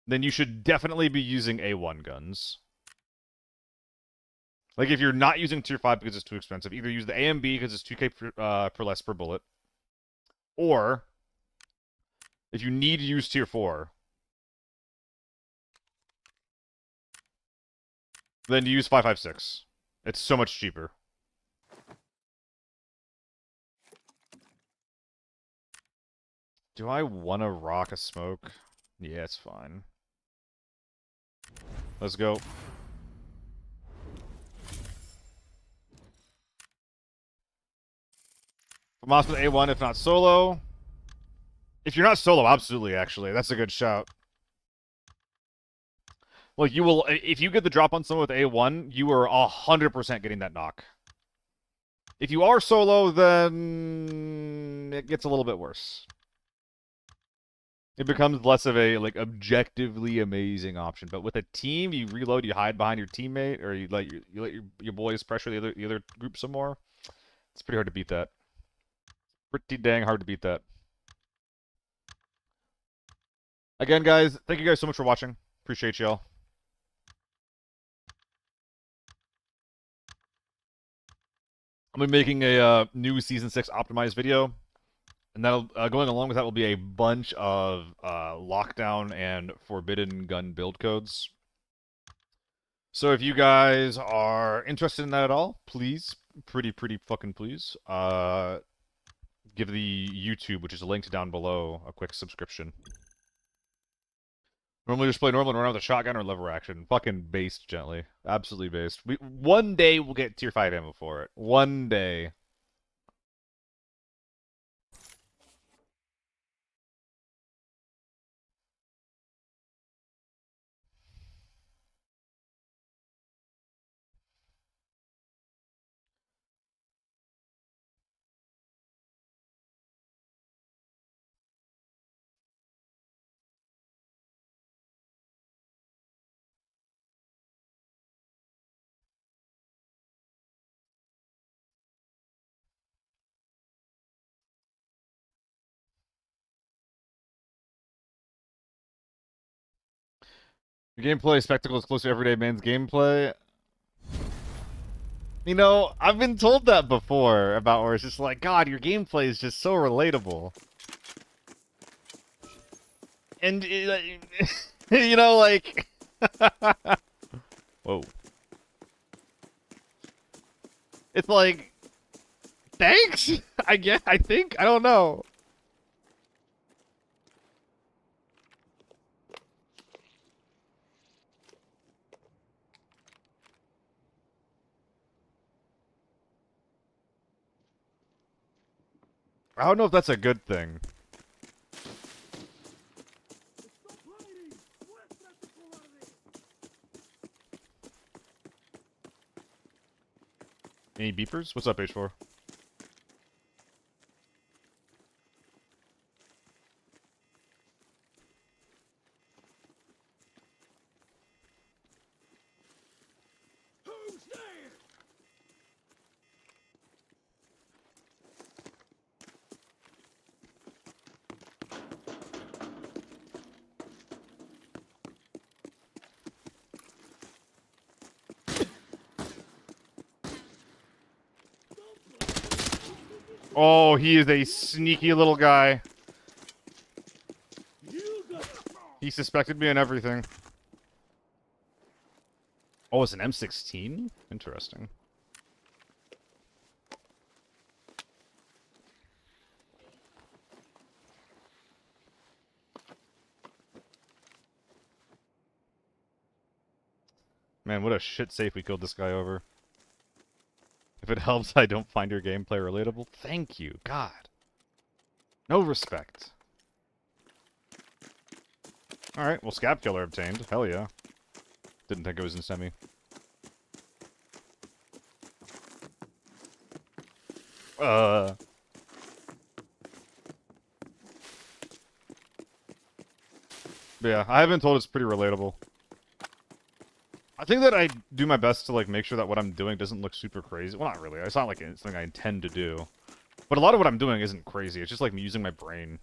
then you should definitely be using A1 guns. Like, if you're not using Tier 5 because it's too expensive, either use the AMB because it's 2k per less per bullet, or If you need to use tier 4, then use 556. It's so much cheaper. Do I want to rock a smoke? Yeah, it's fine. Let's go. Moss with A1 if not solo. If you're not solo, absolutely, actually. That's a good shout. Like, you will... If you get the drop on someone with A1, you are 100% getting that knock. If you are solo, then... it gets a little bit worse. It becomes less of a, like, objectively amazing option. But with a team, you reload, you hide behind your teammate, or you let your boys pressure the other group some more. It's pretty hard to beat that. Pretty dang hard to beat that. Again, guys, thank you guys so much for watching. Appreciate y'all. I'm gonna be making a new Season 6 optimized video. And that'll going along with that will be a bunch of lockdown and forbidden gun build codes. So if you guys are interested in that at all, please, pretty fucking please, give the YouTube, which is linked down below, a quick subscription. Normally just play normal and run out with a shotgun or lever action. Fucking based gently. Absolutely based. One day we'll get tier 5 ammo for it. One day. Your gameplay spectacle is close to everyday man's gameplay. You know, I've been told that before about where it's just like, God, your gameplay is just so relatable. And, you know, like... Whoa. It's like... Thanks? I think? I don't know. I don't know if that's a good thing. Any beepers? What's up, H4? Who's there? Oh, he is a sneaky little guy. You got He suspected me and everything. Oh, it's an M16? Interesting. Man, what a shit safe we killed this guy over. If it helps, I don't find your gameplay relatable. Thank you, God. No respect. Alright, well, Scab Killer obtained. Hell yeah. Didn't think it was in semi. But yeah, I have been told it's pretty relatable. I think that I do my best to, like, make sure that what I'm doing doesn't look super crazy. Well, not really. It's not like it's something I intend to do. But a lot of what I'm doing isn't crazy. It's just, like, me using my brain.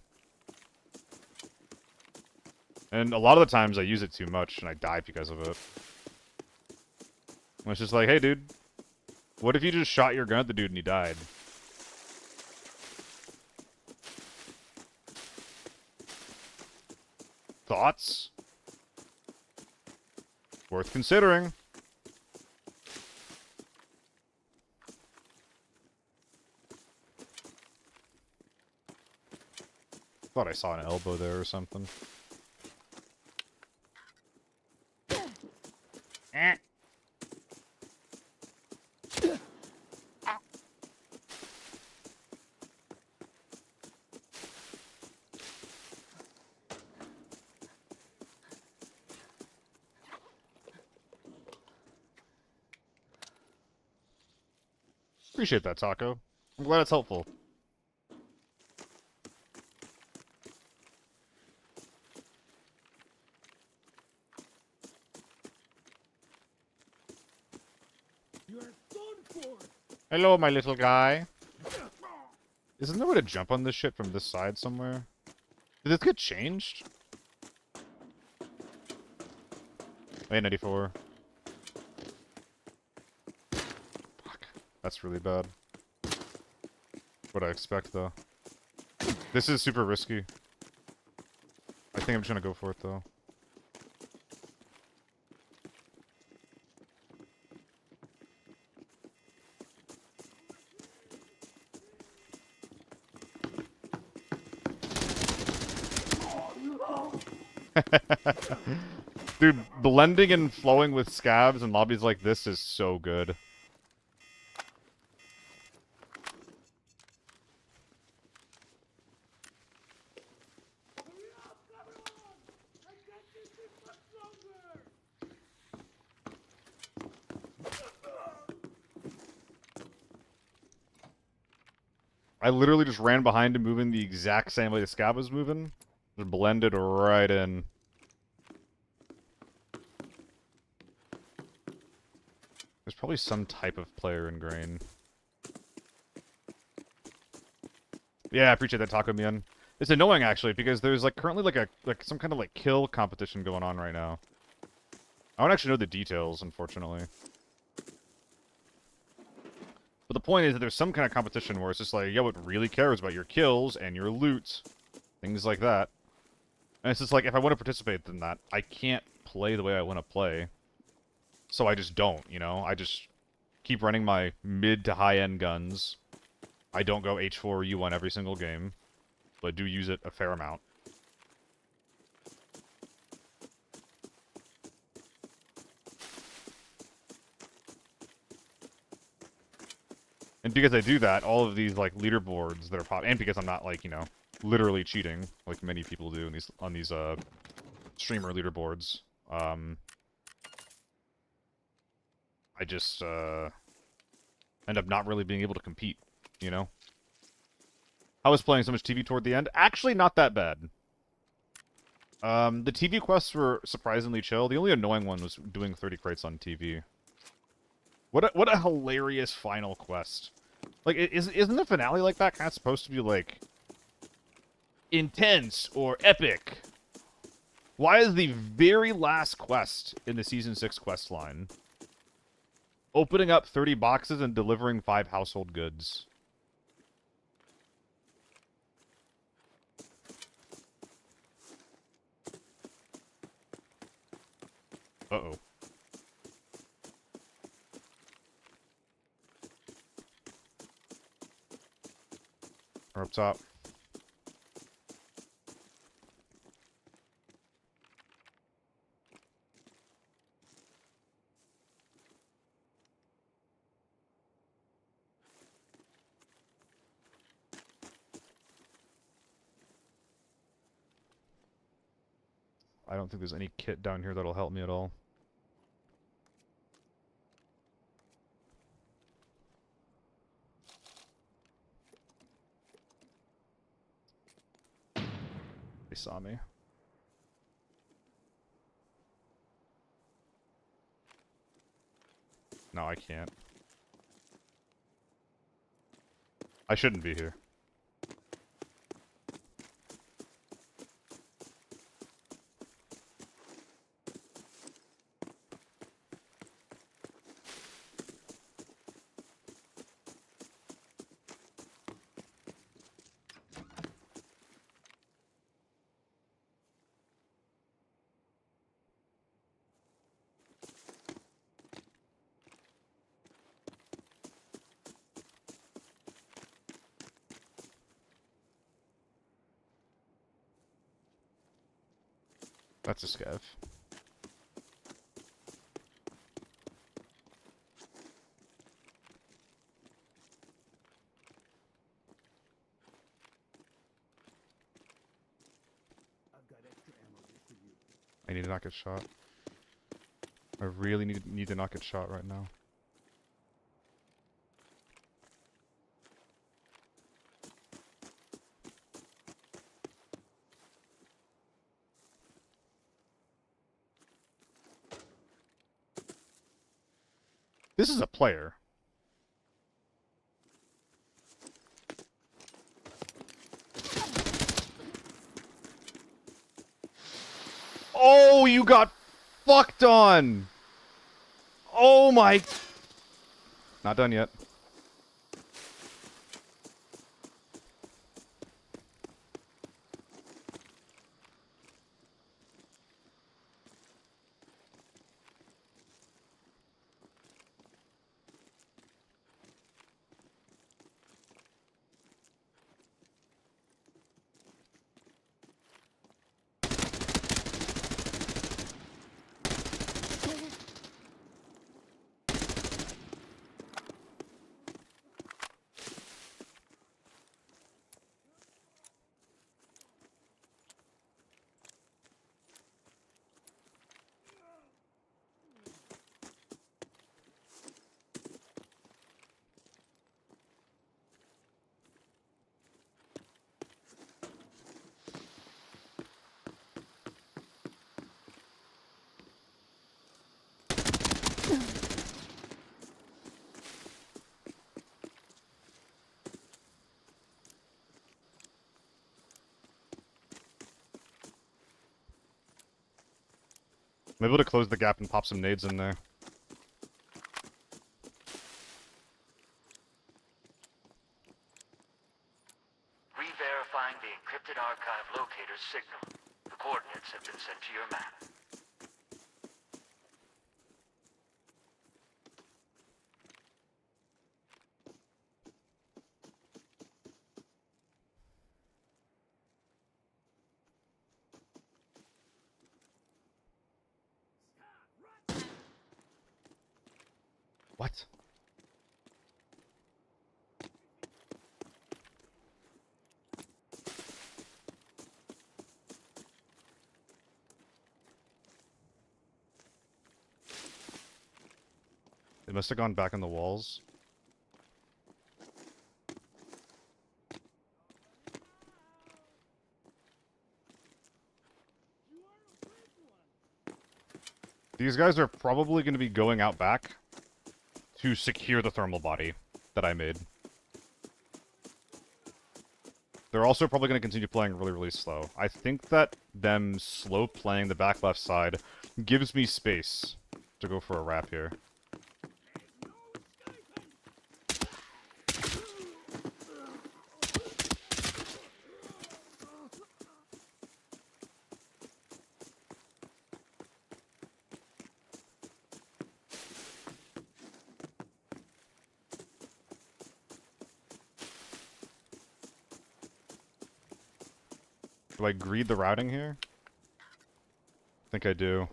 And a lot of the times I use it too much, and I die because of it. And it's just like, hey, dude. What if you just shot your gun at the dude and he died? Thoughts? Worth considering. Thought I saw an elbow there or something. Eh. Appreciate that, Taco. I'm glad it's helpful. You're done for. Hello, my little guy. Isn't there a way to jump on this shit from this side somewhere? Did this get changed? A94. Fuck. That's really bad. What I expect, though. This is super risky. I think I'm just gonna go for it, though. Dude, blending and flowing with scabs in lobbies like this is so good. Hurry up, everyone! I can't keep this much longer. I literally just ran behind him moving the exact same way the scab was moving. Just blended right in. There's probably some type of player in grain. Yeah, I appreciate that, Taco Mian. It's annoying actually because there's like currently like some kind of like kill competition going on right now. I don't actually know the details, unfortunately. But the point is that there's some kind of competition where it's just like, yo, it really cares about your kills and your loot. Things like that. And it's just like, if I want to participate in that, I can't play the way I want to play. So I just don't, you know? I just keep running my mid to high-end guns. I don't go H4 or U1 every single game. But I do use it a fair amount. And because I do that, all of these, like, leaderboards that are pop... And because I'm not, like, you know, literally cheating, like many people do in these, on these, streamer leaderboards, I just, end up not really being able to compete, you know? I was playing so much TV toward the end. Actually, not that bad. The TV quests were surprisingly chill. The only annoying one was doing 30 crates on TV. What a hilarious final quest. Like, isn't the finale like that kind of supposed to be, like, intense or epic? Why is the very last quest in the Season 6 quest line opening up 30 boxes and delivering 5 household goods? Uh-oh. Or up top. I don't think there's any kit down here that'll help me at all. They saw me. No, I can't. I shouldn't be here. That's a scav. I've got extra ammo just for you. I need to not get shot. I really need to not get shot right now. This is a player. Oh, you got fucked on! Oh my... Not done yet. I'm able to close the gap and pop some nades in there. Re-verifying the encrypted archive locator's signal. The coordinates have been sent to your map. What? It must have gone back on the walls. You are a brave one. These guys are probably going to be going out back to secure the thermal body that I made. They're also probably going to continue playing really, really slow. I think that them slow playing the back left side gives me space to go for a wrap here. Do I greed the routing here? I think I do.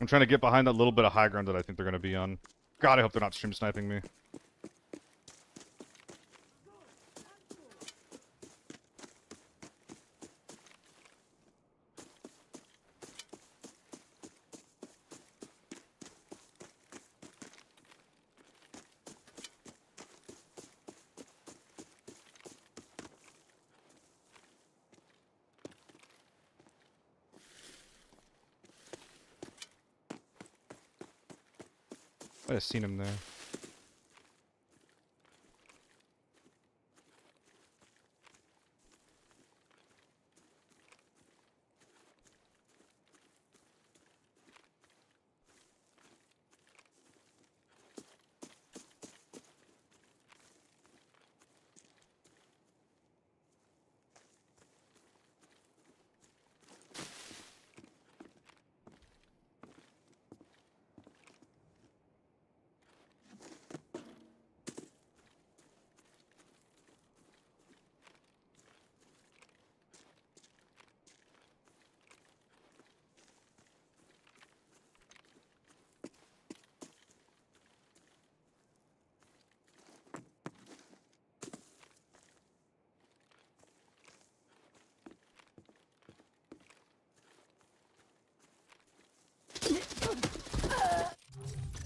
I'm trying to get behind that little bit of high ground that I think they're going to be on. God, I hope they're not stream sniping me. Might have seen him there.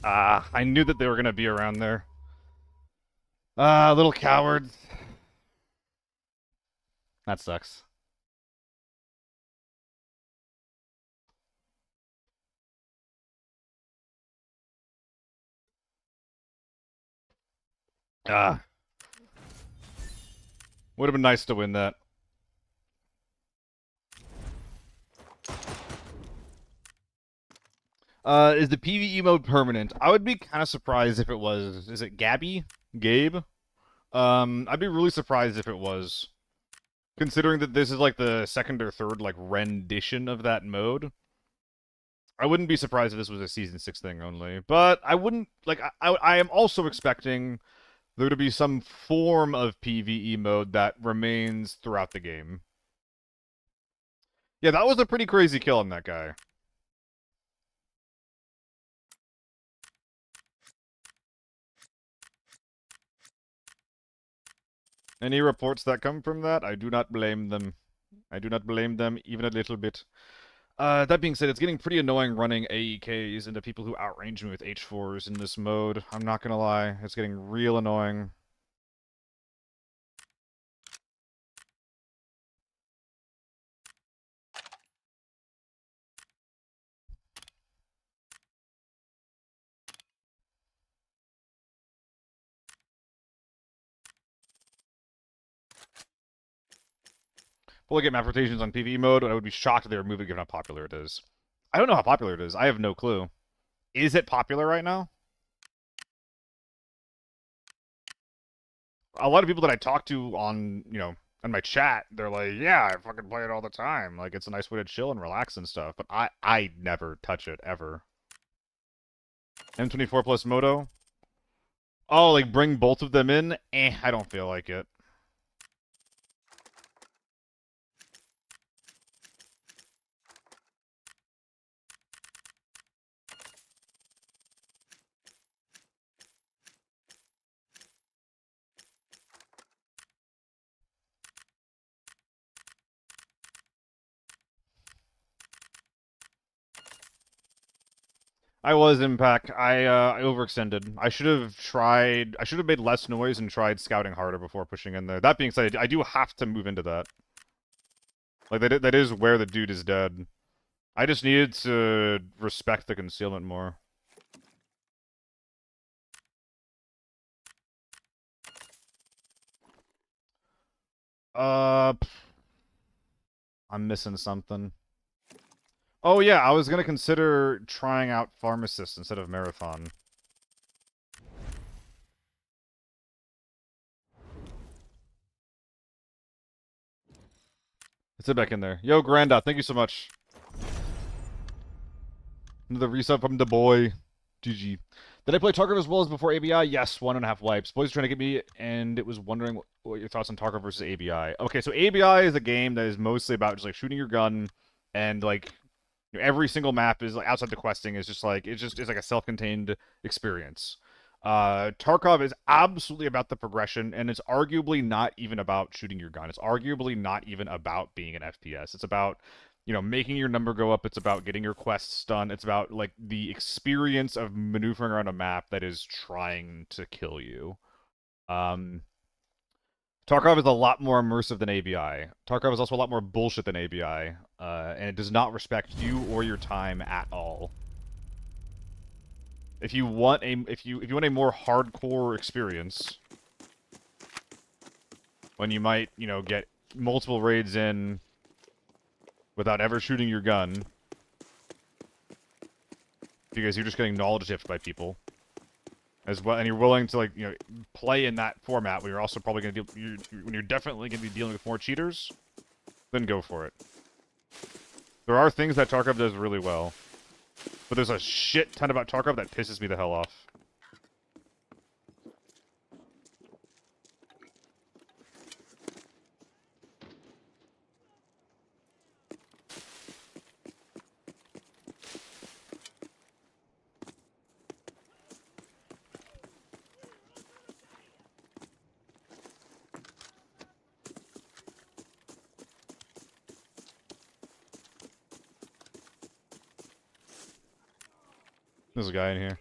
Ah, I knew that they were gonna be around there. Ah, little cowards. That sucks. Ah. Would have been nice to win that. Is the PvE mode permanent? I would be kind of surprised if it was. Is it Gabby? Gabe? I'd be really surprised if it was. Considering that this is like the second or third like rendition of that mode. I wouldn't be surprised if this was a Season 6 thing only. But I wouldn't, like, I am also expecting there to be some form of PvE mode that remains throughout the game. Yeah, that was a pretty crazy kill on that guy. Any reports that come from that, I do not blame them. I do not blame them even a little bit. That being said, it's getting pretty annoying running AEKs into people who outrange me with H4s in this mode. I'm not gonna lie, it's getting real annoying. We'll get map rotations on PvE mode, and I would be shocked if they remove it given how popular it is. I don't know how popular it is. I have no clue. Is it popular right now? A lot of people that I talk to on, on my chat, they're like, yeah, I fucking play it all the time. Like, it's a nice way to chill and relax and stuff. But I never touch it, ever. M24 plus Moto? Oh, like, bring both of them in? I don't feel like it. I was Impact. I overextended. I should have made less noise and tried scouting harder before pushing in there. That being said, I do have to move into that. Like, that is where the dude is dead. I just needed to respect the concealment more. I'm missing something. Oh yeah, I was gonna consider trying out Pharmacist instead of Marathon. Let's sit back in there. Yo, Granda, thank you so much. Another resub from the boy. GG. Did I play Tarkov as well as before ABI? Yes, 1.5 wipes. Boys trying to get me, and it was wondering what your thoughts on Tarkov versus ABI. Okay, so ABI is a game that is mostly about just like shooting your gun, and like every single map is like outside the questing is just like it's like a self-contained experience. Tarkov is absolutely about the progression, and it's arguably not even about shooting your gun. It's arguably not even about being an FPS. It's about making your number go up. It's about getting your quests done. It's about, like, the experience of maneuvering around a map that is trying to kill you. Tarkov is a lot more immersive than ABI. Tarkov is also a lot more bullshit than ABI, and it does not respect you or your time at all. If you want a more hardcore experience, when you might, you know, get multiple raids in without ever shooting your gun, because you're just getting knowledge dipped by people, as well, and you're willing to, like, you know, play in that format when you're also probably going to deal, when you're definitely going to be dealing with more cheaters, then go for it. There are things that Tarkov does really well, but there's a shit ton about Tarkov that pisses me the hell off. There's a guy in here.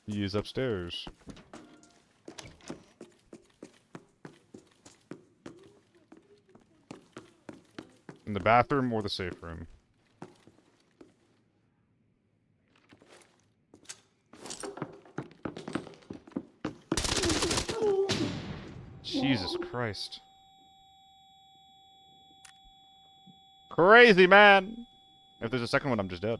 He is upstairs. In the bathroom or the safe room? Jesus Christ. Crazy, man! If there's a second one, I'm just dead.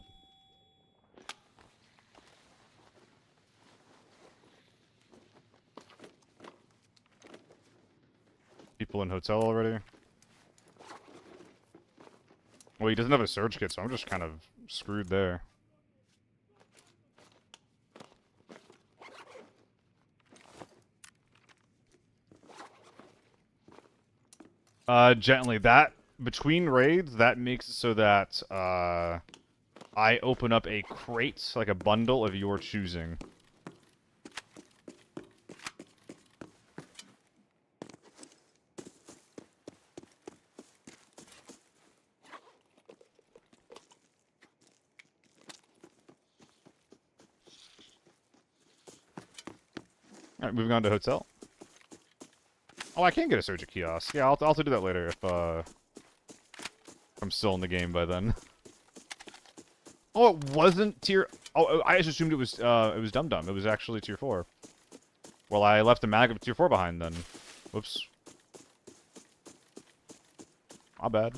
People in hotel already? Well, he doesn't have a surge kit, so I'm just kind of screwed there. Gently. That, between raids, that makes it so that, I open up a crate, like a bundle of your choosing. Alright, moving on to hotel. Oh, I can get a surge at kiosk. Yeah, I'll have to do that later if I'm still in the game by then. Oh, it wasn't tier... Oh, I just assumed it was Dum Dum. It was actually tier 4. Well, I left the mag of tier 4 behind then. Whoops. My bad.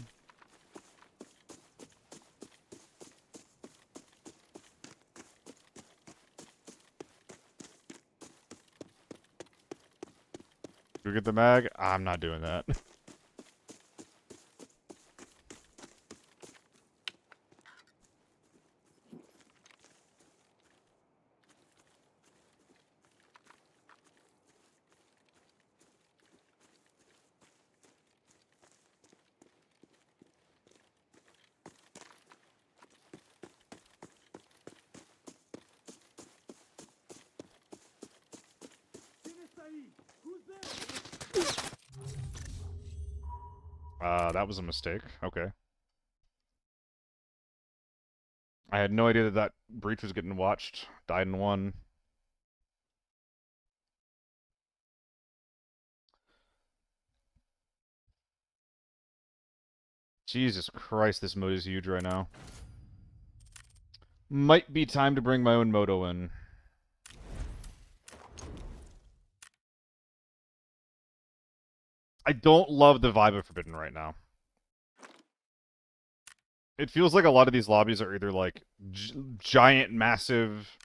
Do we get the mag? I'm not doing that. That was a mistake. Okay. I had no idea that that breach was getting watched. Died in one. Jesus Christ, this mode is huge right now. Might be time to bring my own moto in. I don't love the vibe of Forbidden right now. It feels like a lot of these lobbies are either like giant, massive,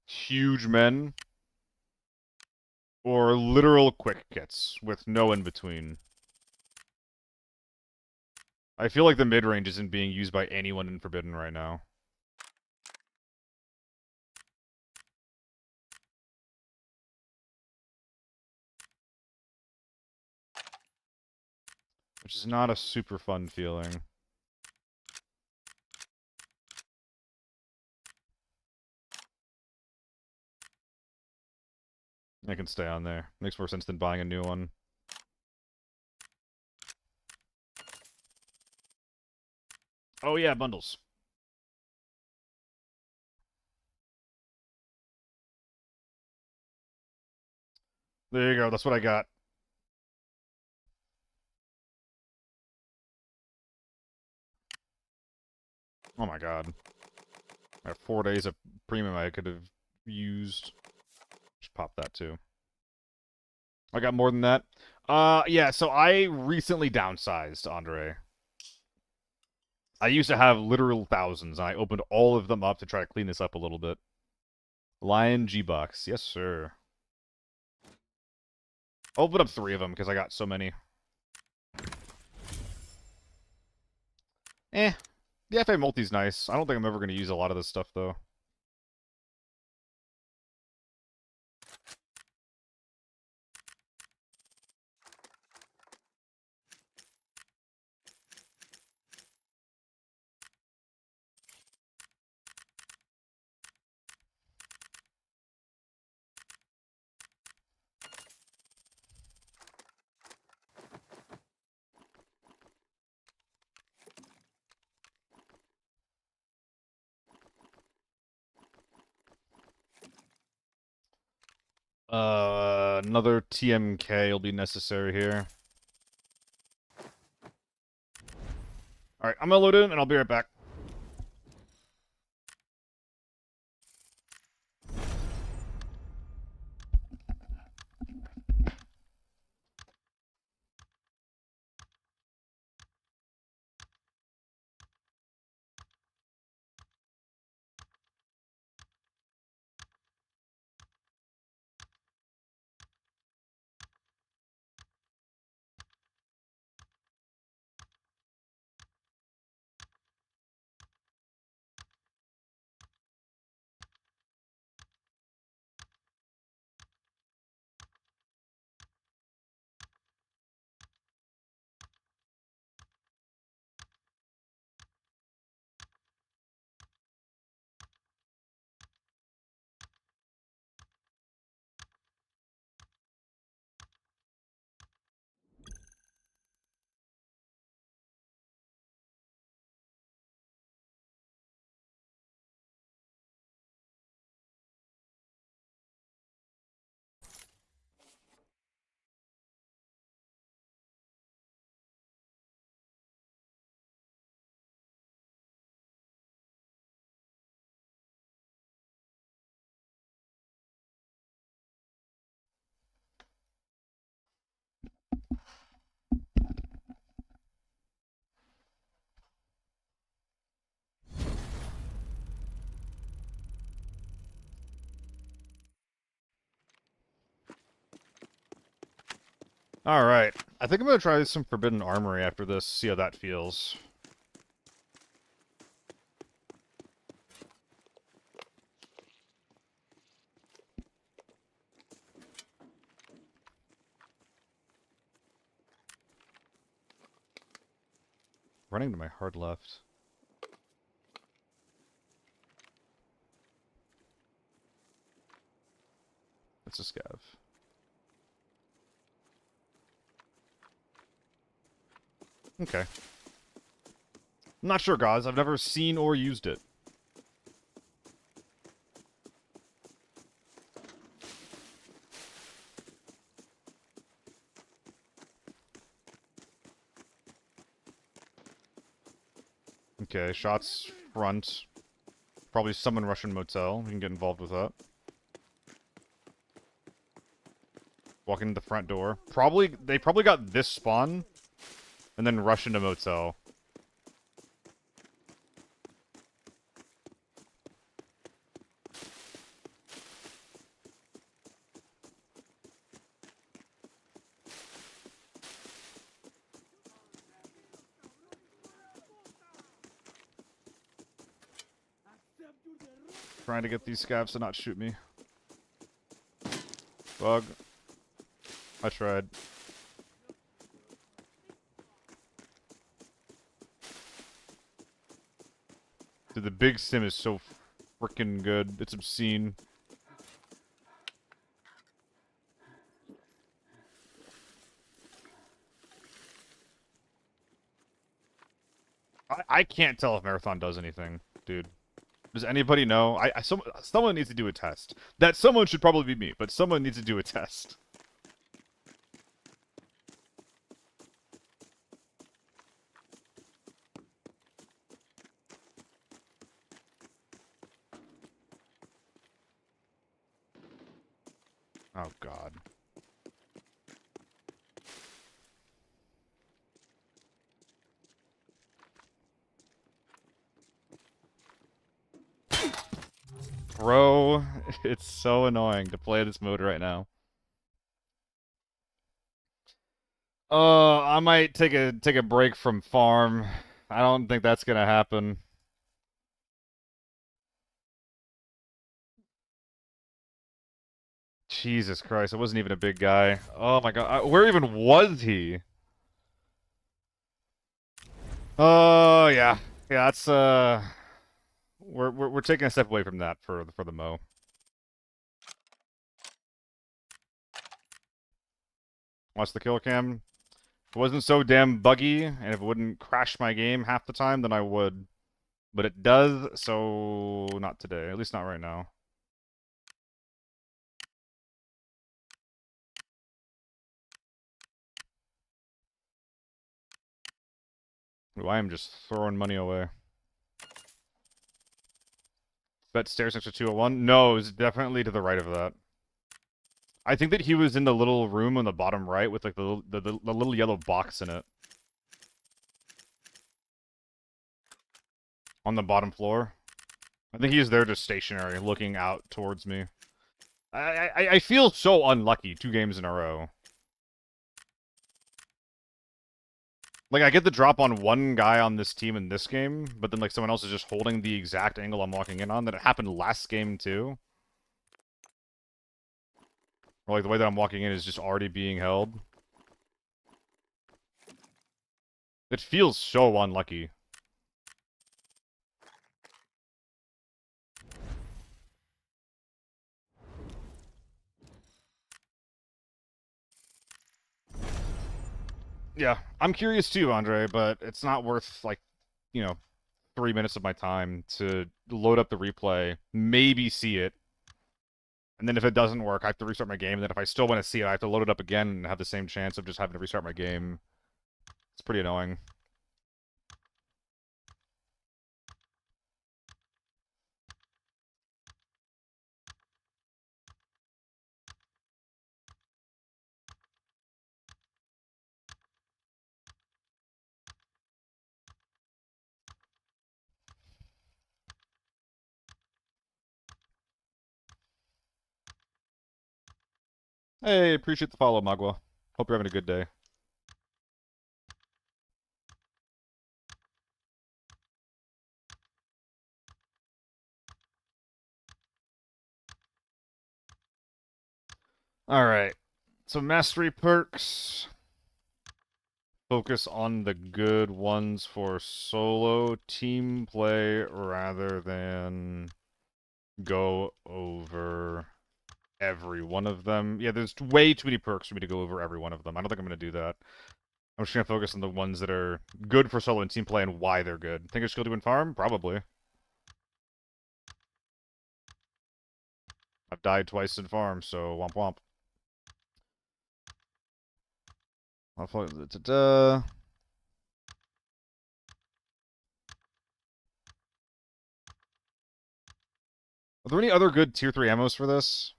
huge men, or literal quick kits with no in between. I feel like the mid-range isn't being used by anyone in Forbidden right now. Which is not a super fun feeling. I can stay on there. Makes more sense than buying a new one. Oh yeah, bundles. There you go. That's what I got. Oh my god. I have 4 days of premium I could have used. Just pop that too. I got more than that. Yeah, so I recently downsized, Andre. I used to have literal thousands, and I opened all of them up to try to clean this up a little bit. Lion G-Bucks. Yes, sir. I'll open up 3 of them, because I got so many. The FA multi's nice. I don't think I'm ever going to use a lot of this stuff, though. Another TMK will be necessary here. Alright, I'm gonna load in, and I'll be right back. Alright. I think I'm gonna try some Forbidden Armory after this, see how that feels. Running to my hard left. That's a scav. Okay. I'm not sure, guys. I've never seen or used it. Okay, shots front. Probably someone Russian motel. We can get involved with that. Walk into the front door. They probably got this spawn, and then rush into motel. Trying to get these scavs to not shoot me. Bug. I tried. Dude, the big sim is so freaking good. It's obscene. I can't tell if Marathon does anything, dude. Does anybody know? Someone needs to do a test. That someone should probably be me, but someone needs to do a test. Oh, God. Bro, it's so annoying to play this mode right now. I might take a break from farm. I don't think that's gonna happen. Jesus Christ, I wasn't even a big guy. Oh my God, where even was he? Oh yeah, yeah. That's we're taking a step away from that for the Mo. Watch the kill cam. If it wasn't so damn buggy, and if it wouldn't crash my game half the time, then I would. But it does, so not today. At least not right now. Ooh, I am just throwing money away. Bet stairs next to 201? No, it's definitely to the right of that. I think that he was in the little room on the bottom right with like the little yellow box in it. On the bottom floor. I think he's there just stationary, looking out towards me. I feel so unlucky 2 games in a row. Like, I get the drop on one guy on this team in this game, but then, like, someone else is just holding the exact angle I'm walking in on. That it happened last game, too. Or, like, the way that I'm walking in is just already being held. It feels so unlucky. Yeah, I'm curious too, Andre, but it's not worth, like, you know, 3 minutes of my time to load up the replay, maybe see it, and then if it doesn't work, I have to restart my game, and then if I still want to see it, I have to load it up again and have the same chance of just having to restart my game. It's pretty annoying. Hey, appreciate the follow, Magua. Hope you're having a good day. Alright, so mastery perks. Focus on the good ones for solo team play rather than go over every one of them. Yeah, there's way too many perks for me to go over every one of them. I don't think I'm going to do that. I'm just going to focus on the ones that are good for solo and team play and why they're good. Think I should go do in farm? Probably. I've died twice in farm, so womp womp. Are there any other good tier 3 ammos for this?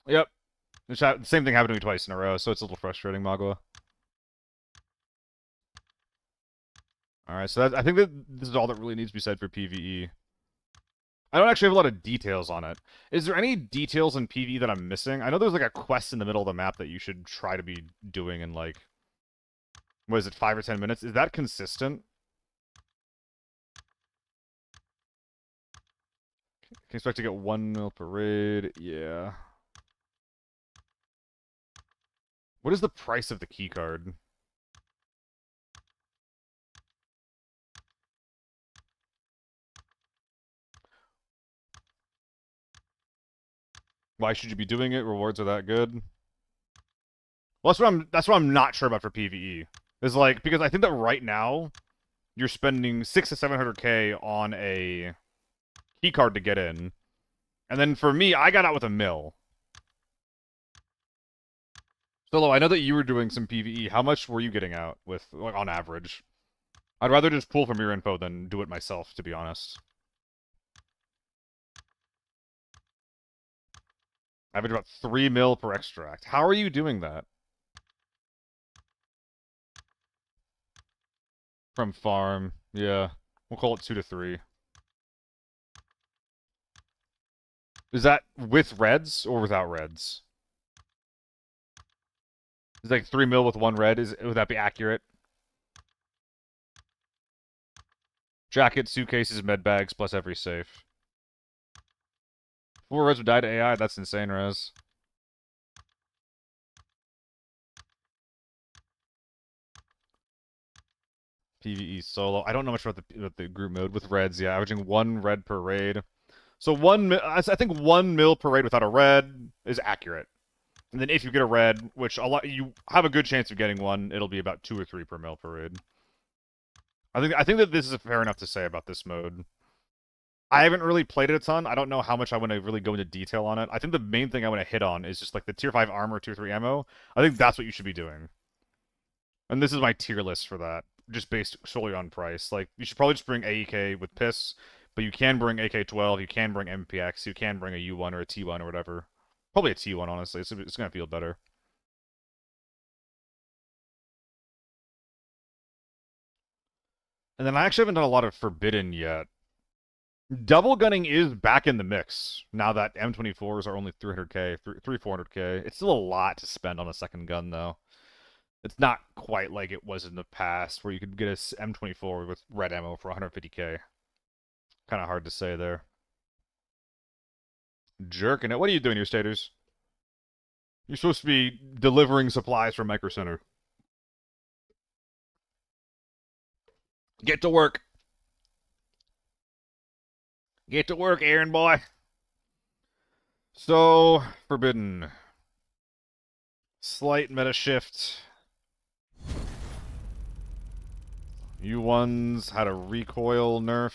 Yep. The same thing happened to me twice in a row, so it's a little frustrating, Magua. Alright, so I think that this is all that really needs to be said for PvE. I don't actually have a lot of details on it. Is there any details in PvE that I'm missing? I know there's like a quest in the middle of the map that you should try to be doing in like, what is it, 5 or 10 minutes? Is that consistent? Can expect to get 1 mil per raid. Yeah. What is the price of the keycard? Why should you be doing it? Rewards are that good. Well, that's what I'm not sure about for PvE. Is like, because I think that right now you're spending 600 to 700k on a keycard to get in. And then for me, I got out with a mil. Solo, I know that you were doing some PvE. How much were you getting out with, like, on average? I'd rather just pull from your info than do it myself, to be honest. Average about 3 mil per extract. How are you doing that? From farm. Yeah. We'll call it 2 to 3. Is that with reds or without reds? Is like 3 mil with 1 red. Would that be accurate? Jacket, suitcases, med bags, plus every safe. 4 reds would die to AI. That's insane, Rez. PvE solo. I don't know much about the group mode with reds. Yeah, averaging 1 red per raid. So I think 1 mil per raid without a red is accurate. And then if you get a red, which you have a good chance of getting one, it'll be about 2 or 3 per mil per raid. I think that this is fair enough to say about this mode. I haven't really played it a ton. I don't know how much I want to really go into detail on it. I think the main thing I want to hit on is just like the tier 5 armor, tier 3 ammo. I think that's what you should be doing. And this is my tier list for that, just based solely on price. Like, you should probably just bring AEK with Piss, but you can bring AK-12, you can bring MPX, you can bring a U1 or a T1 or whatever. Probably a T1, honestly. It's going to feel better. And then I actually haven't done a lot of Forbidden yet. Double gunning is back in the mix, now that M24s are only 300k, 400k. It's still a lot to spend on a second gun, though. It's not quite like it was in the past, where you could get a M24 with red ammo for 150k. Kind of hard to say there. Jerking it. What are you doing here, Staters? You're supposed to be delivering supplies from Micro Center. Get to work. Get to work, Aaron boy. So, Forbidden. Slight meta shift. U1s had a recoil nerf.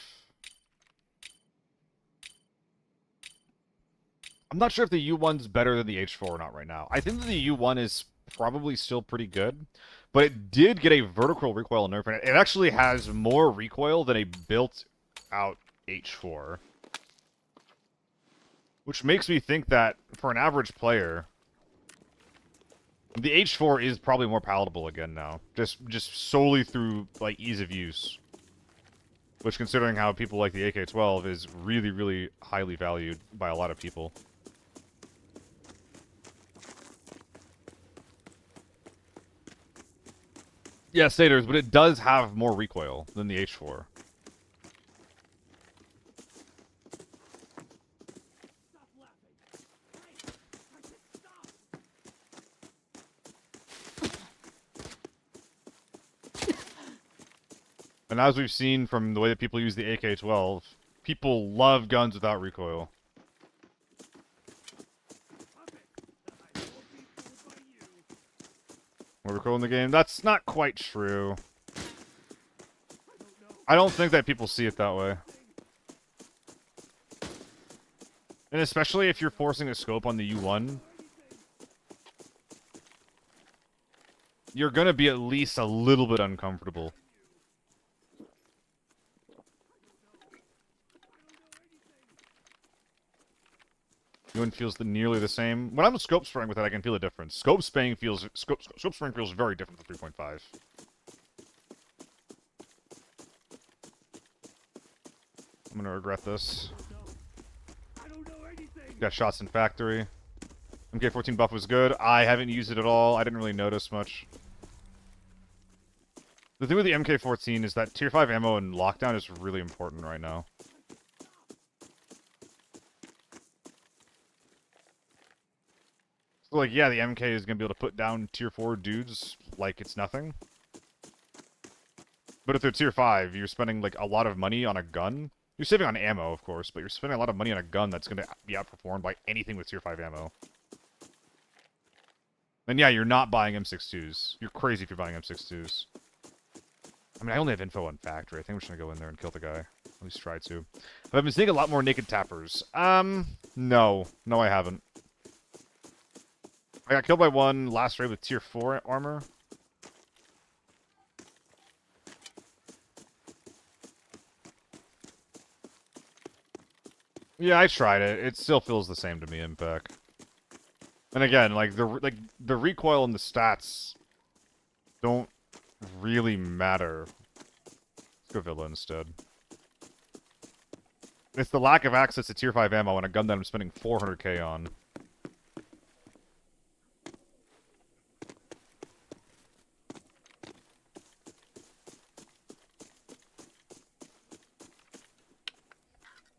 I'm not sure if the U1's better than the H4 or not right now. I think that the U1 is probably still pretty good, but it did get a vertical recoil nerf, and it actually has more recoil than a built-out H4. Which makes me think that, for an average player, the H4 is probably more palatable again now. Just solely through, like, ease of use. Which, considering how people like the AK-12, is really, really highly valued by a lot of people. Yeah, Staters, but it does have more recoil than the H4. And as we've seen from the way that people use the AK-12, people love guns without recoil. More recoil in the game? That's not quite true. I don't think that people see it that way. And especially if you're forcing a scope on the U1, you're gonna be at least a little bit uncomfortable. U1 feels nearly the same. When I'm scope spraying with it, I can feel a difference. Scope spraying feels very different than 3.5. I'm gonna regret this. Got shots in factory. MK14 buff was good. I haven't used it at all. I didn't really notice much. The thing with the MK14 is that tier 5 ammo in lockdown is really important right now. So, like, yeah, the MK is going to be able to put down tier 4 dudes like it's nothing. But if they're tier 5, you're spending, like, a lot of money on a gun. You're saving on ammo, of course, but you're spending a lot of money on a gun that's going to be outperformed by anything with tier 5 ammo. And yeah, you're not buying M62s. You're crazy if you're buying M62s. I mean, I only have info on factory. I think I'm just going to go in there and kill the guy. At least try to. But I've been seeing a lot more naked tappers. No. No, I haven't. I got killed by one last raid with tier 4 armor. Yeah, I tried it. It still feels the same to me, Impact. And again, like the recoil and the stats don't really matter. Let's go Villa instead. It's the lack of access to tier 5 ammo and a gun that I'm spending 400k on.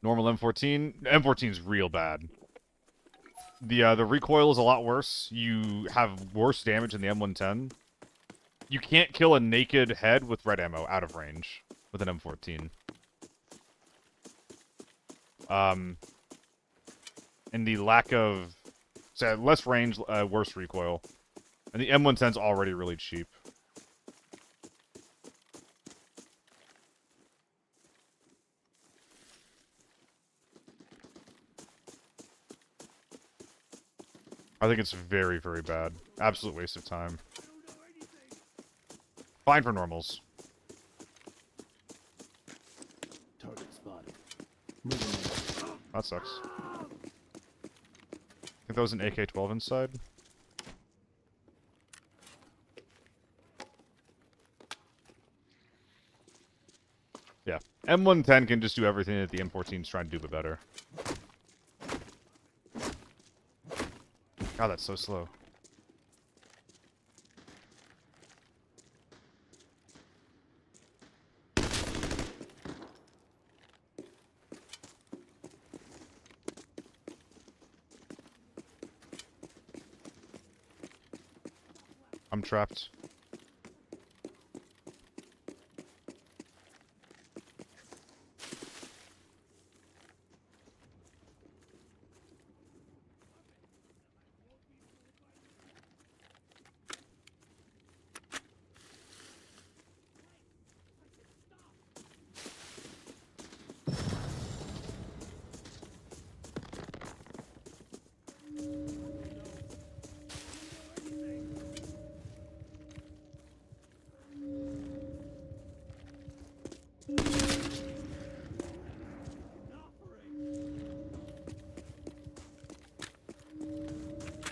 Normal M14. M14 is real bad. The recoil is a lot worse. You have worse damage in the M110. You can't kill a naked head with red ammo out of range with an M14. And the lack of less range, worse recoil. And the M110's already really cheap. I think it's very, very bad. Absolute waste of time. Fine for normals. Target spotted. Moving on. That sucks. Think that was an AK-12 inside? Yeah. M110 can just do everything that the M14's trying to do, but better. God, that's so slow. I'm trapped.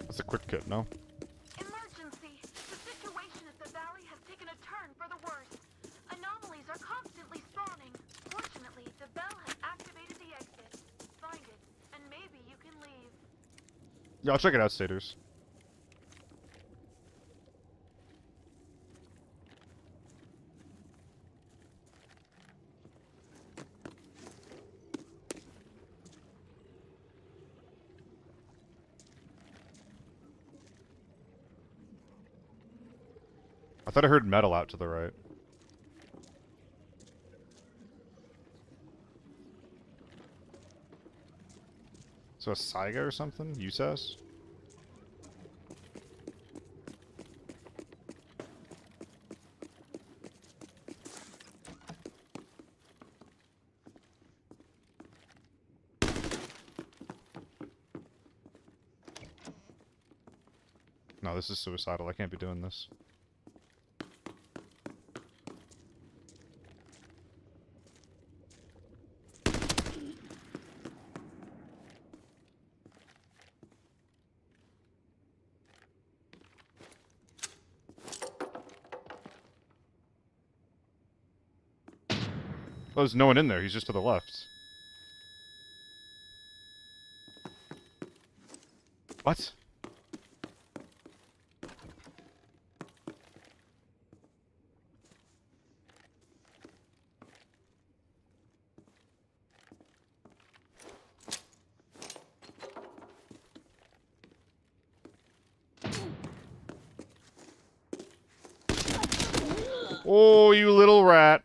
That's a quick kit, no? Emergency! The situation at the valley has taken a turn for the worse. Anomalies are constantly spawning. Fortunately, the bell has activated the exit. Find it, and maybe you can leave. Yeah, I'll check it out, Staters. I thought I heard metal out to the right. So a Saiga or something? USAS? No, this is suicidal. I can't be doing this. Oh, there's no one in there. He's just to the left. What? Oh, you little rat.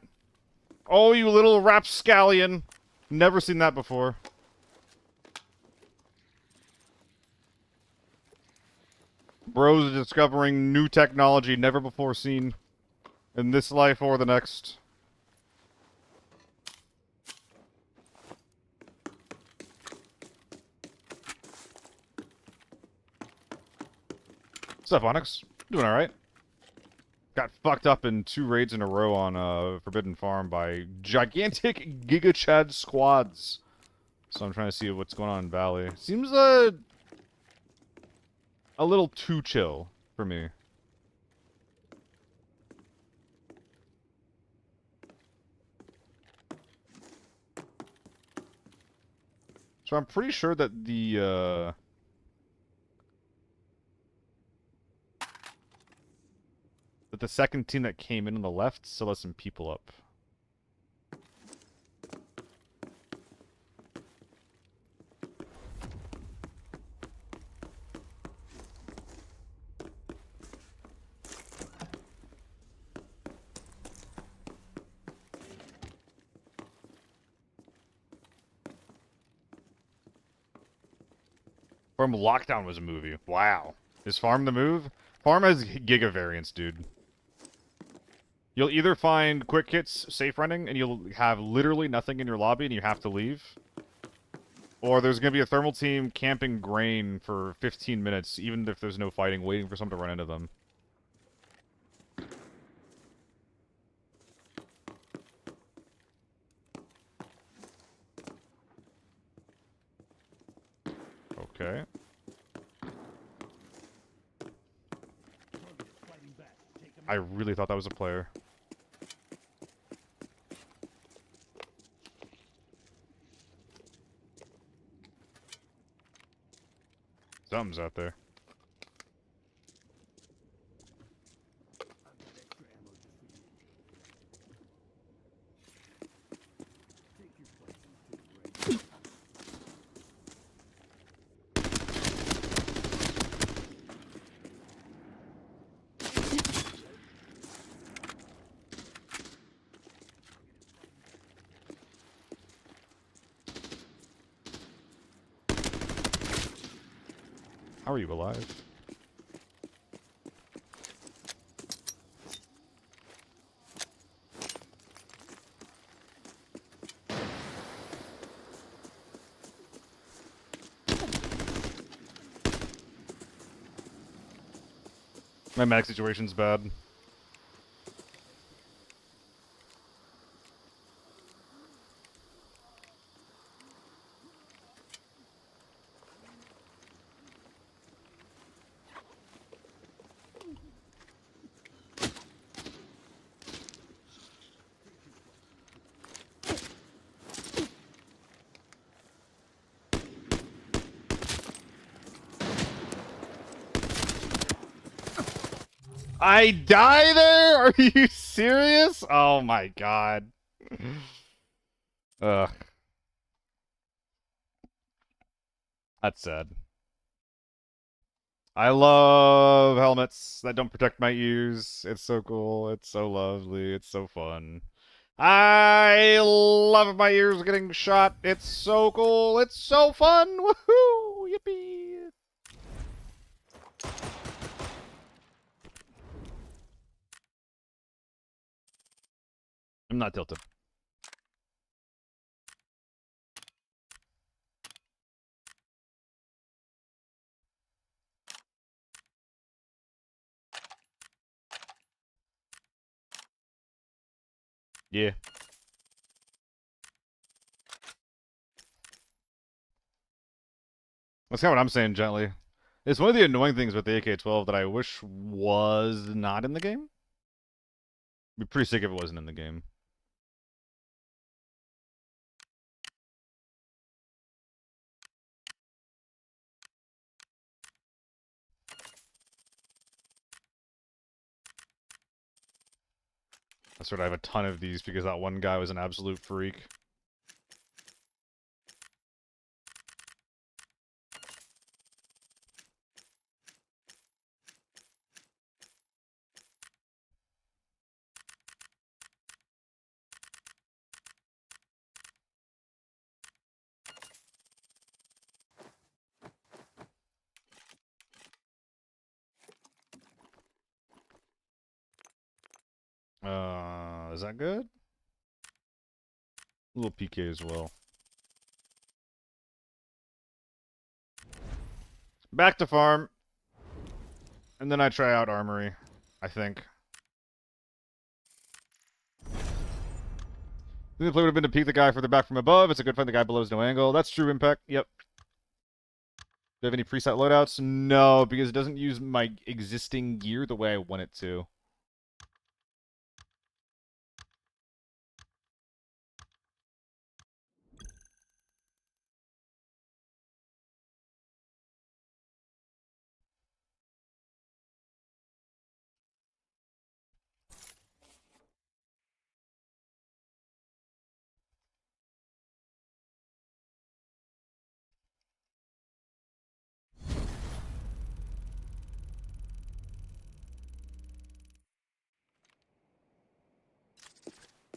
Oh, you little rapscallion. Never seen that before. Bros are discovering new technology never before seen in this life or the next. What's up, Onyx? Doing alright. Got fucked up in 2 raids in a row on Forbidden Farm by gigantic Giga Chad squads. So I'm trying to see what's going on in Valley. Seems a little too chill for me. So I'm pretty sure that the second team that came in on the left still has some people up. Farm Lockdown was a movie. Wow. Is Farm the move? Farm has giga variants, dude. You'll either find quick hits, safe running, and you'll have literally nothing in your lobby and you have to leave. Or there's going to be a thermal team camping grain for 15 minutes, even if there's no fighting, waiting for someone to run into them. Okay. I really thought that was a player. Something's out there. How are you alive? My mag situation's bad. I die there? Are you serious? Oh my god. Ugh. That's sad. I love helmets that don't protect my ears. It's so cool. It's so lovely. It's so fun. I love my ears getting shot. It's so cool. It's so fun. Woohoo! Yippee! I'm not tilted. Yeah. That's kind of what I'm saying gently. It's one of the annoying things with the AK-12 that I wish was not in the game. I'd be pretty sick if it wasn't in the game. That's right, I have a ton of these because that one guy was an absolute freak. Is that good? A little PK as well. Back to farm. And then I try out armory, I think. The play would have been to peek the guy further back from above. It's a good find. The guy below is no angle. That's true, Impact. Yep. Do I have any preset loadouts? No, because it doesn't use my existing gear the way I want it to.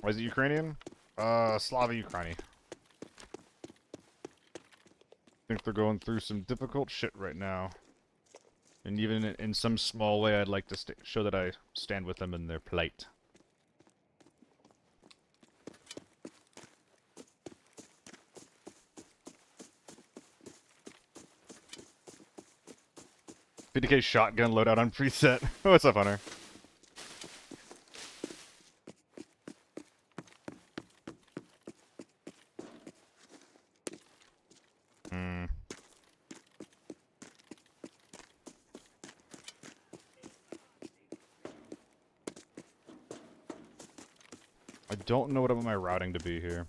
Why is it Ukrainian? Slava Ukraini. Think they're going through some difficult shit right now. And even in some small way, I'd like to show that I stand with them in their plight. PDK shotgun loadout on preset. What's up, Hunter? Hmm. I don't know what I want my routing to be here.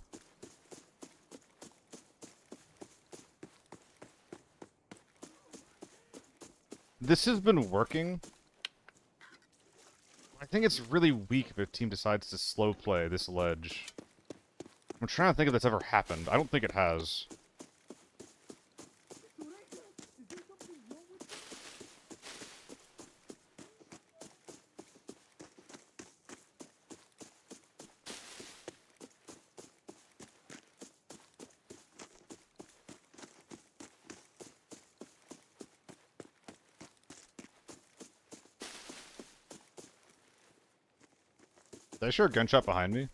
This has been working. I think it's really weak if a team decides to slow play this ledge. I'm trying to think if that's ever happened. I don't think it has. Did I hear a gunshot behind me?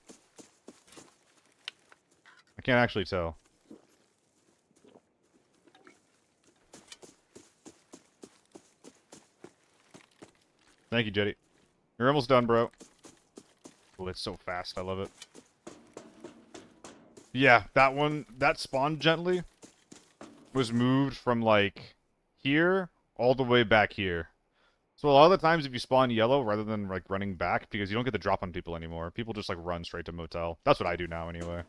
I can't actually tell. Thank you, Jetty. You're almost done, bro. Oh, it's so fast. I love it. Yeah, that one, that spawned gently was moved from, like, here all the way back here. So a lot of the times if you spawn yellow rather than, like, running back, because you don't get the drop on people anymore, people just, like, run straight to motel. That's what I do now, anyway.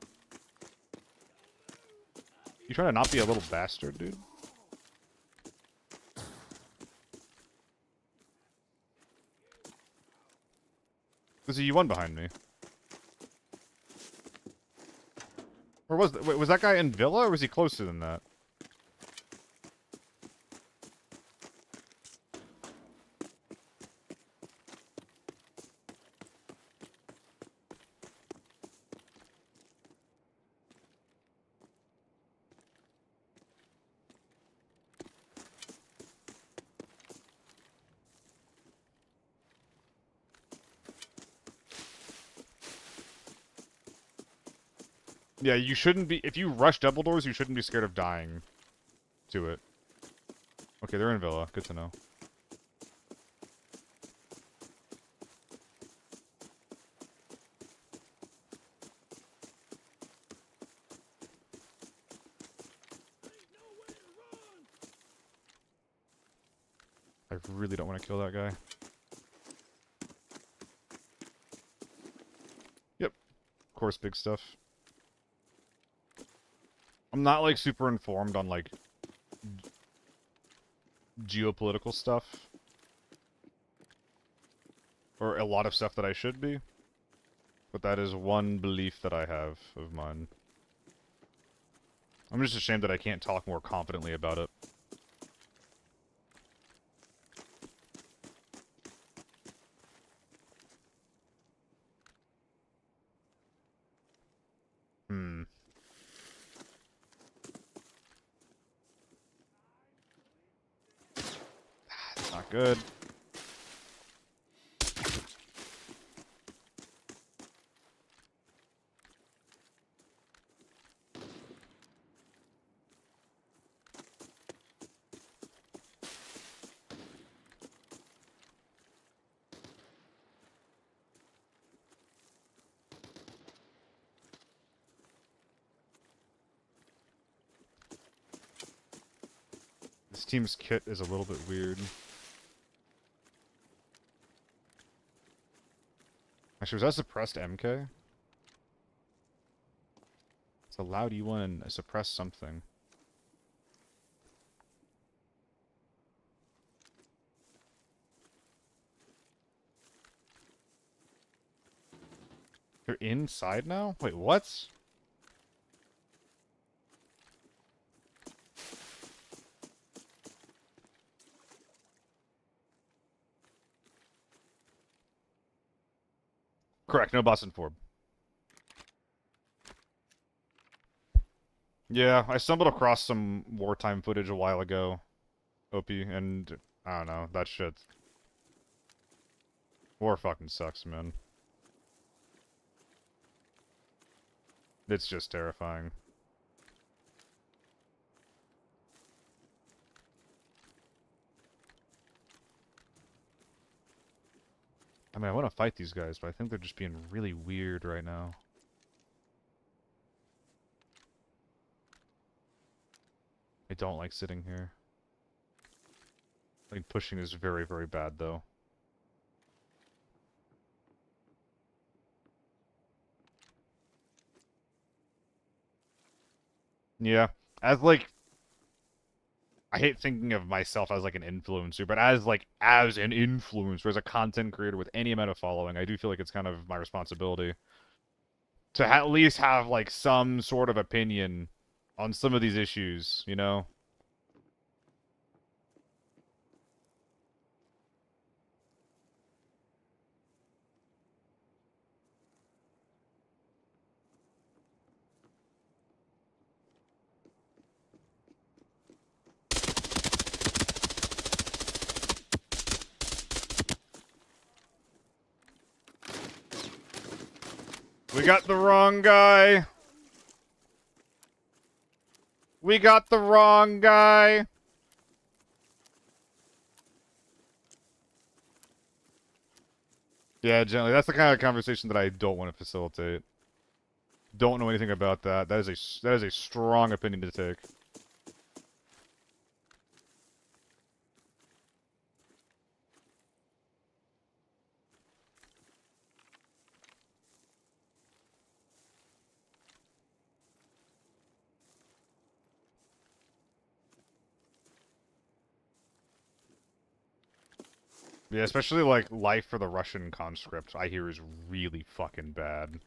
You trying to not be a little bastard, dude? There's a U1 behind me. Or wait, was that guy in Villa, or was he closer than that? Yeah, you shouldn't be... If you rush double doors, you shouldn't be scared of dying to it. Okay, they're in Villa. Good to know. I really don't want to kill that guy. Yep. Of course, big stuff. I'm not, like, super informed on, like, geopolitical stuff. Or a lot of stuff that I should be. But that is one belief that I have of mine. I'm just ashamed that I can't talk more confidently about it. Hmm. That's not good. This team's kit is a little bit weird. Actually, was that suppressed MK? It's a loud E1 and a suppressed something. They're inside now? Wait, what? Correct, no Boston Forb. Yeah, I stumbled across some wartime footage a while ago, Opie, and I don't know, that shit. War fucking sucks, man. It's just terrifying. I mean, I want to fight these guys, but I think they're just being really weird right now. I don't like sitting here. I think pushing is very, very bad, though. Yeah, as like, I hate thinking of myself as like an influencer, but as an influencer, as a content creator with any amount of following, I do feel like it's kind of my responsibility to at least have like some sort of opinion on some of these issues, you know? We got the wrong guy. We got the wrong guy. Yeah, generally, that's the kind of conversation that I don't want to facilitate. Don't know anything about that. That is a strong opinion to take. Yeah, especially like life for the Russian conscript, I hear is really fucking bad.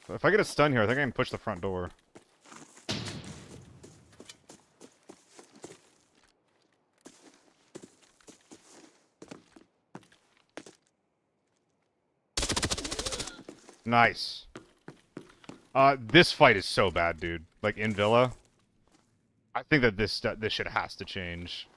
If I get a stun here, I think I can push the front door. Nice. This fight is so bad, dude. Like, in Villa. I think that this shit has to change.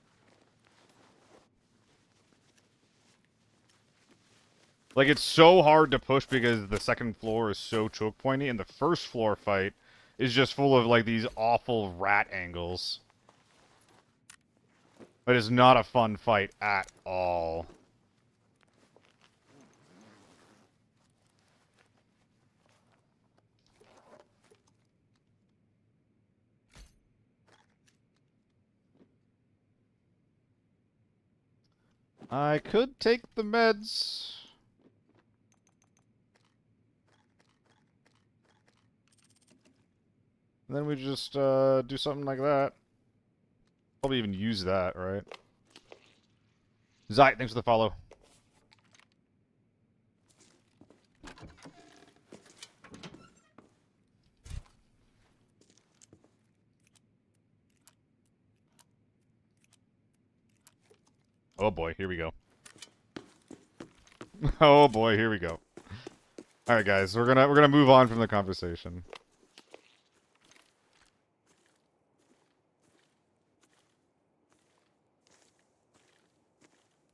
Like, it's so hard to push because the second floor is so choke pointy, and the first floor fight is just full of, like, these awful rat angles. It is not a fun fight at all. I could take the meds. And then we just, do something like that. Probably even use that, right? Zite, thanks for the follow. Oh boy, here we go. Oh boy, here we go. All right, guys, we're gonna move on from the conversation.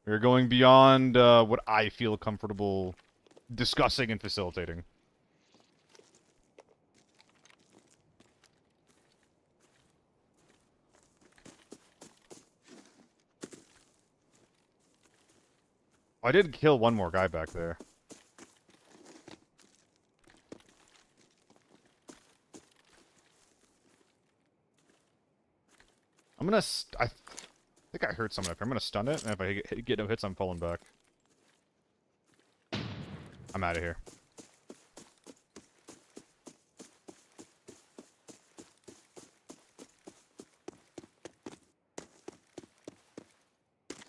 We're going beyond what I feel comfortable discussing and facilitating. I did kill one more guy back there. I'm gonna. I think I heard someone up here. I'm gonna stun it, and if I get no hits, I'm pulling back. I'm out of here.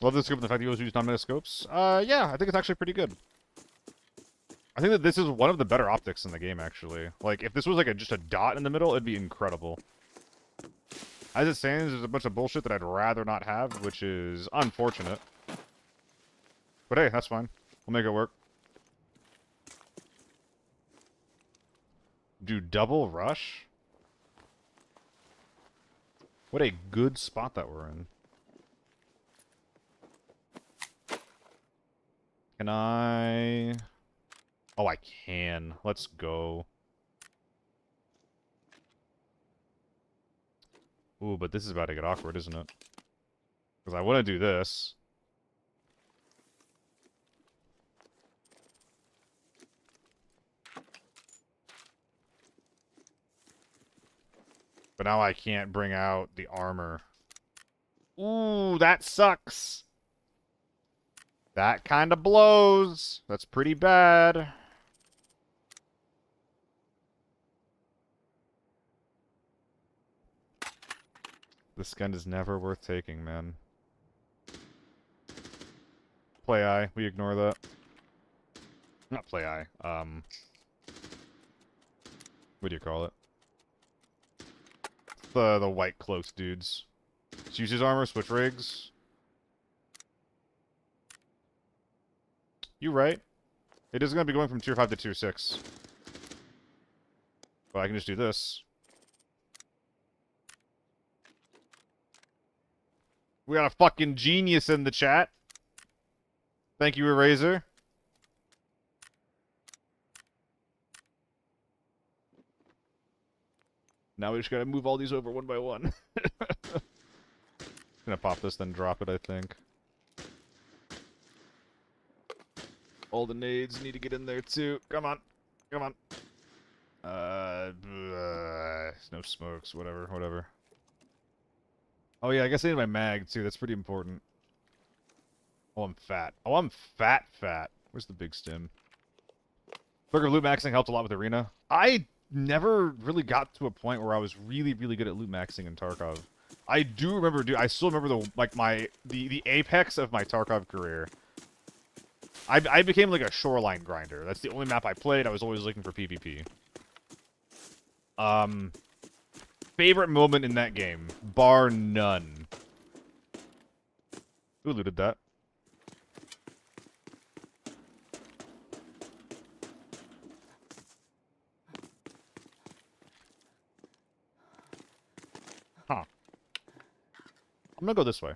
Love the scope and the fact that you always use non-meta scopes. Yeah, I think it's actually pretty good. I think that this is one of the better optics in the game, actually. Like, if this was like just a dot in the middle, it'd be incredible. As it stands, there's a bunch of bullshit that I'd rather not have, which is unfortunate. But hey, that's fine. We'll make it work. Do double rush? What a good spot that we're in. Can I... Oh, I can. Let's go. Ooh, but this is about to get awkward, isn't it? Because I want to do this. But now I can't bring out the armor. Ooh, that sucks. That kind of blows. That's pretty bad. This gun is never worth taking, man. Play eye. We ignore that. Not play eye. What do you call it? The white cloaked dudes. Let's use his armor, switch rigs. You right. It is going to be going from tier 5 to tier 6. But I can just do this. We got a fucking genius in the chat. Thank you, Eraser. Now we just gotta move all these over one by one. Gonna pop this, then drop it, I think. All the nades need to get in there, too. Come on. Come on. No smokes, whatever. Oh, yeah, I guess I need my mag, too. That's pretty important. Oh, I'm fat. Oh, I'm fat. Where's the big stim? Burger loot maxing helped a lot with Arena. I never really got to a point where I was really good at loot maxing in Tarkov. I do remember, dude. I still remember the apex of my Tarkov career. I became like a shoreline grinder. That's the only map I played. I was always looking for PvP. Favorite moment in that game, bar none. Who looted that? Huh. I'm gonna go this way.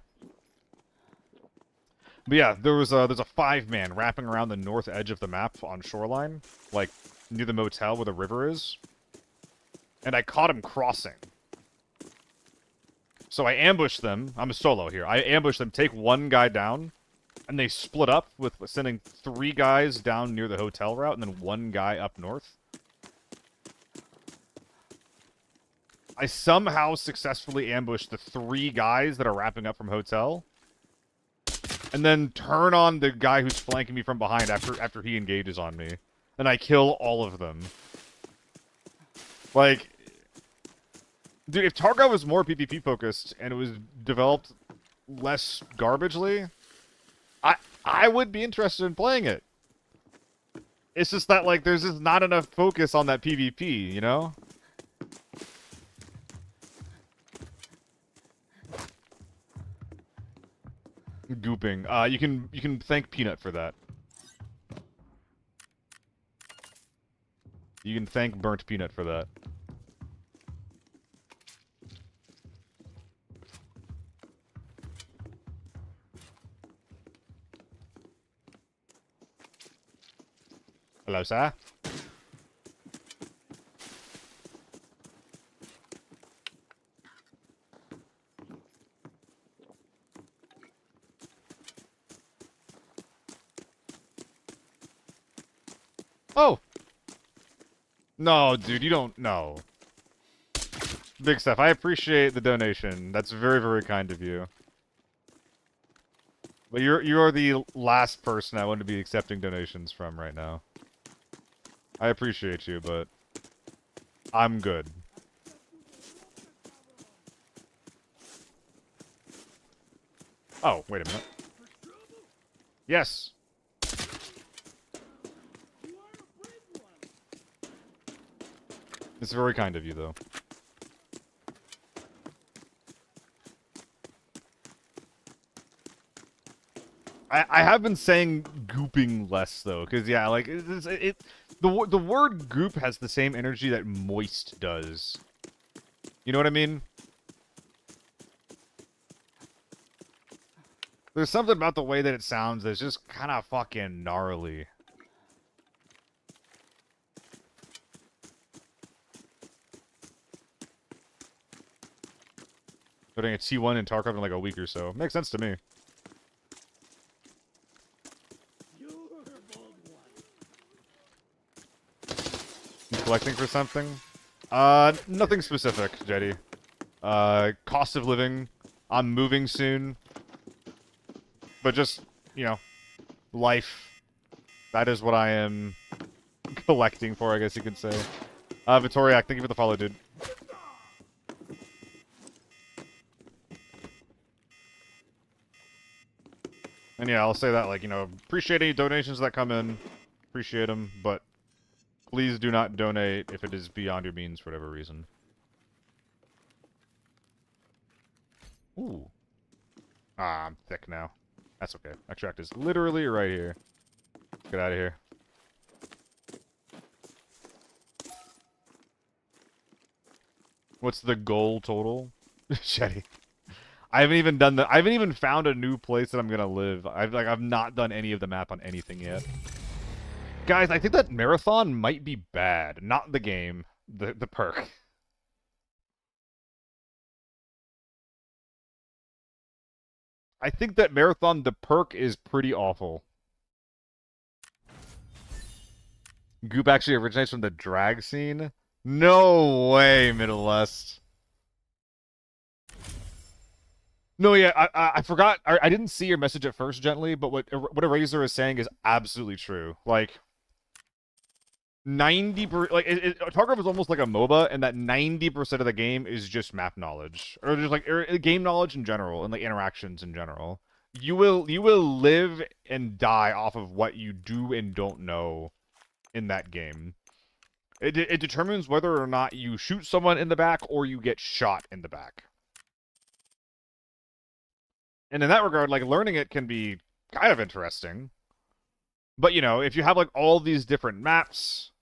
But yeah, there's a 5-man wrapping around the north edge of the map on shoreline, like near the motel where the river is. And I caught him crossing. So I ambushed them. I'm a solo here. I ambushed them, take one guy down, and they split up with sending 3 guys down near the hotel route and then 1 guy up north. I somehow successfully ambushed the 3 guys that are wrapping up from hotel. And then turn on the guy who's flanking me from behind after he engages on me. And I kill all of them. Like, dude, if Tarkov was more PvP focused and it was developed less garbagely, I would be interested in playing it. It's just that, like, there's just not enough focus on that PvP, you know? Gooping. You can thank Peanut for that. You can thank Burnt Peanut for that. Hello, sir. Oh! No, dude, you don't... No. Big Steph, I appreciate the donation. That's very, very kind of you. But you're the last person I want to be accepting donations from right now. I appreciate you, but I'm good. Oh, wait a minute. Yes. It's very kind of you, though. I have been saying gooping less, though, because, yeah, like, the word goop has the same energy that moist does. You know what I mean? There's something about the way that it sounds that's just kind of fucking gnarly. Putting a T1 in Tarkov in like a week or so. Makes sense to me. You collecting for something? Nothing specific, Jetty. Cost of living. I'm moving soon. But just, you know, life. That is what I am collecting for, I guess you could say. Vitoriak, thank you for the follow, dude. And yeah, I'll say that, like, you know, appreciate any donations that come in. Appreciate them, but please do not donate if it is beyond your means for whatever reason. Ooh. Ah, I'm thick now. That's okay. Extract is literally right here. Get out of here. What's the goal total? Shetty. I haven't even done the. I haven't even found a new place that I'm gonna live. I've not done any of the map on anything yet. Guys, I think that marathon might be bad. Not the game. The perk. I think that marathon, the perk, is pretty awful. Goop actually originates from the drag scene? No way, Middle West. No, yeah, I forgot. I didn't see your message at first, Gently, but what Eraser is saying is absolutely true. Like, 90%, like, Tarkov is almost like a MOBA, and that 90% of the game is just map knowledge, or just like game knowledge in general, and like interactions in general. You will live and die off of what you do and don't know in that game. It determines whether or not you shoot someone in the back or you get shot in the back. And in that regard, like, learning it can be kind of interesting. But, you know, if you have, like, all these different maps...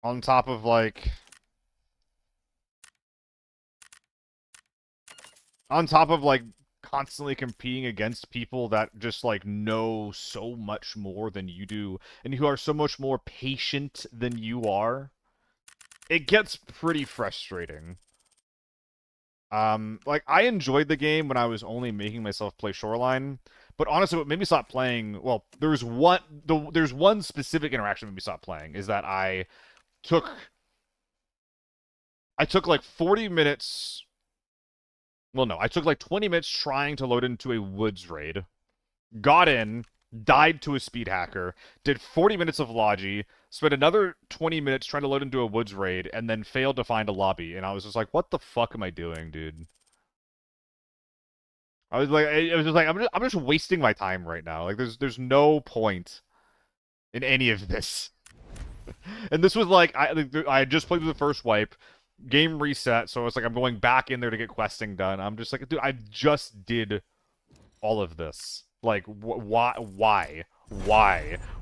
on top of, like... on top of, like, constantly competing against people that just, like, know so much more than you do, and who are so much more patient than you are, it gets pretty frustrating. Like, I enjoyed the game when I was only making myself play Shoreline, but honestly, what made me stop playing, well, there's one specific interaction that made me stop playing, is that I took like 40 minutes, well, no, I took like 20 minutes trying to load into a woods raid, got in, died to a speed hacker, did 40 minutes of Logi, spent another 20 minutes trying to load into a woods raid, and then failed to find a lobby. And I was just like, what the fuck am I doing, dude? I was just like, I'm just wasting my time right now. Like, there's no point in any of this. And this was like, I had just played through the first wipe, game reset, so it's like I'm going back in there to get questing done. I'm just like, dude, I just did all of this. Like, why? Why?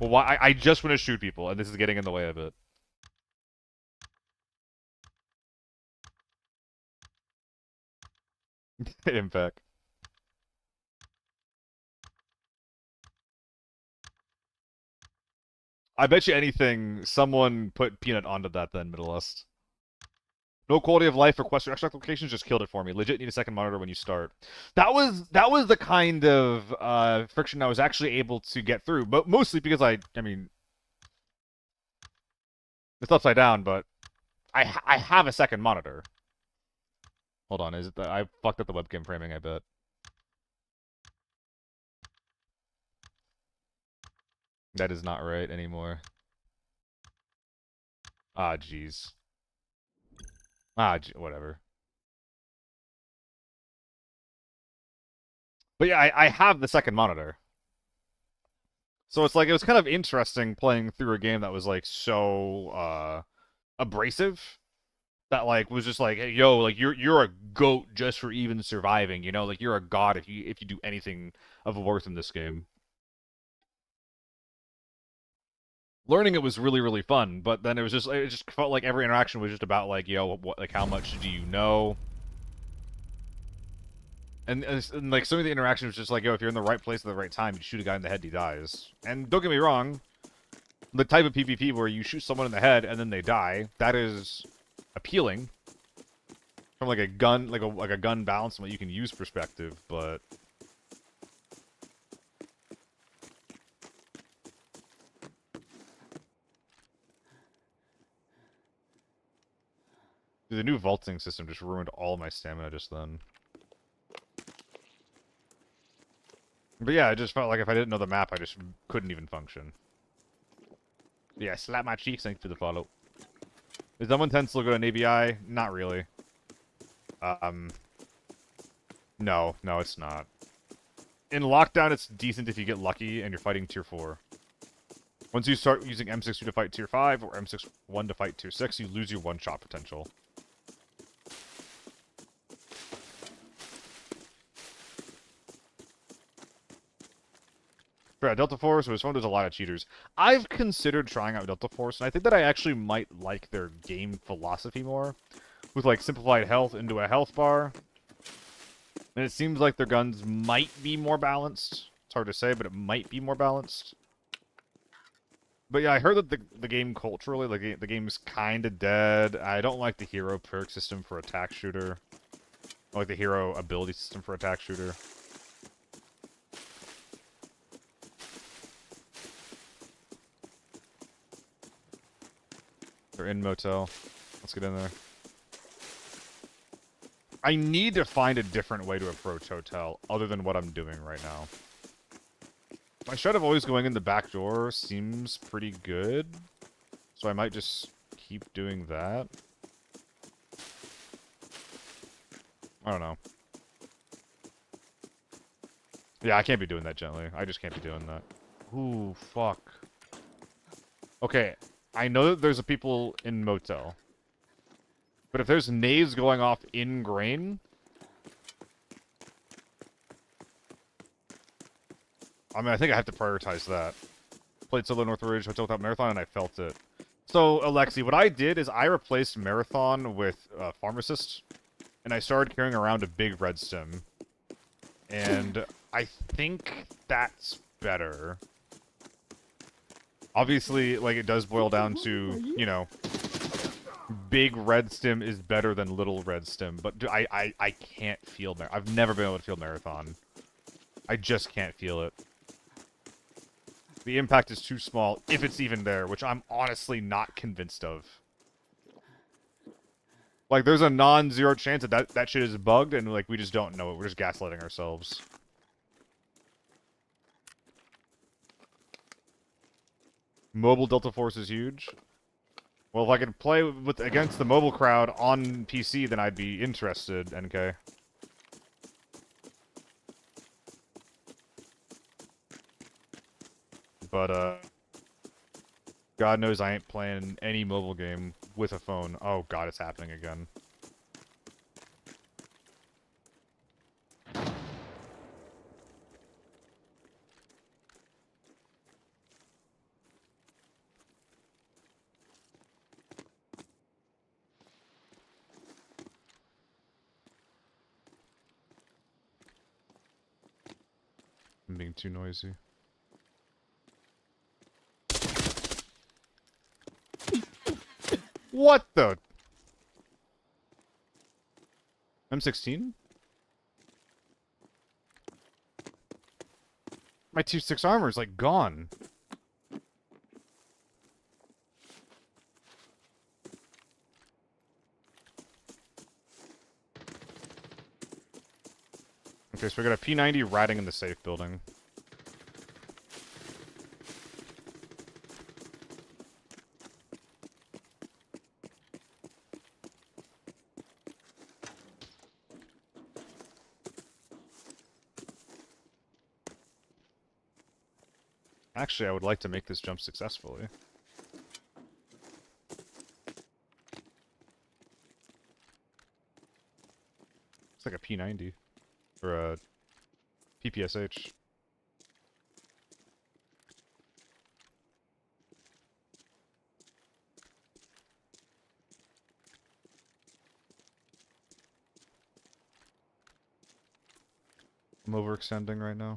I just want to shoot people, and this is getting in the way of it. Impact. I bet you anything, someone put peanut onto that then, Middle East. No quality of life. Request for extra locations just killed it for me. Legit need a second monitor when you start. That was the kind of friction I was actually able to get through, but mostly because I mean, it's upside down, but I have a second monitor. Hold on, is it I fucked up the webcam framing? I bet. That is not right anymore. Ah, jeez. Ah, whatever. But yeah, I have the second monitor. So it's like, it was kind of interesting playing through a game that was like so abrasive. That like was just like, hey, yo, like you're a goat just for even surviving, you know? Like you're a god if you do anything of worth in this game. Learning it was really, really fun, but then it just felt like every interaction was just about like, yo, what, like how much do you know? And like some of the interactions was just like, yo, if you're in the right place at the right time, you shoot a guy in the head, he dies. And don't get me wrong, the type of PvP where you shoot someone in the head and then they die, that is appealing from like a gun, like a gun balance and what you can use perspective, but dude, the new vaulting system just ruined all my stamina just then. But yeah, I just felt like if I didn't know the map, I just couldn't even function. Yeah, slap my cheeks, thanks for the follow. Is that 110 still good on ABI? Not really. No, it's not. In lockdown, it's decent if you get lucky and you're fighting tier 4. Once you start using M62 to fight tier 5 or M61 to fight tier 6, you lose your one-shot potential. Yeah, Delta Force was fun. There's a lot of cheaters. I've considered trying out Delta Force, and I think that I actually might like their game philosophy more. With, like, simplified health into a health bar. And it seems like their guns might be more balanced. It's hard to say, but it might be more balanced. But yeah, I heard that the game culturally, like, the game's kind of dead. I don't like the hero perk system for attack shooter. I like the hero ability system for attack shooter. They're in motel. Let's get in there. I need to find a different way to approach hotel other than what I'm doing right now. My strat of always going in the back door seems pretty good. So I might just keep doing that. I don't know. Yeah, I can't be doing that gently. I just can't be doing that. Ooh, fuck. Okay, I know that there's a people in motel. But if there's nades going off in grain... I mean, I think I have to prioritize that. Played solo North Ridge Hotel without Marathon, and I felt it. So, Alexi, what I did is I replaced Marathon with Pharmacist, and I started carrying around a big red stim. And I think that's better. Obviously, like, it does boil down to, you know, big red stim is better than little red stim, but I can't feel I've never been able to feel Marathon. I just can't feel it. The impact is too small, if it's even there, which I'm honestly not convinced of. Like, there's a non-zero chance that that shit is bugged, and, like, we just don't know it. We're just gaslighting ourselves. Mobile Delta Force is huge. Well, if I could play with against the mobile crowd on PC, then I'd be interested, NK. But, God knows I ain't playing any mobile game with a phone. Oh god, it's happening again. I'm being too noisy. What the? M16? My 2.6 armor is like gone. Okay, so we got a P90 ratting in the safe building. Actually, I would like to make this jump successfully. It's like a P90. Or a PPSH. I'm overextending right now.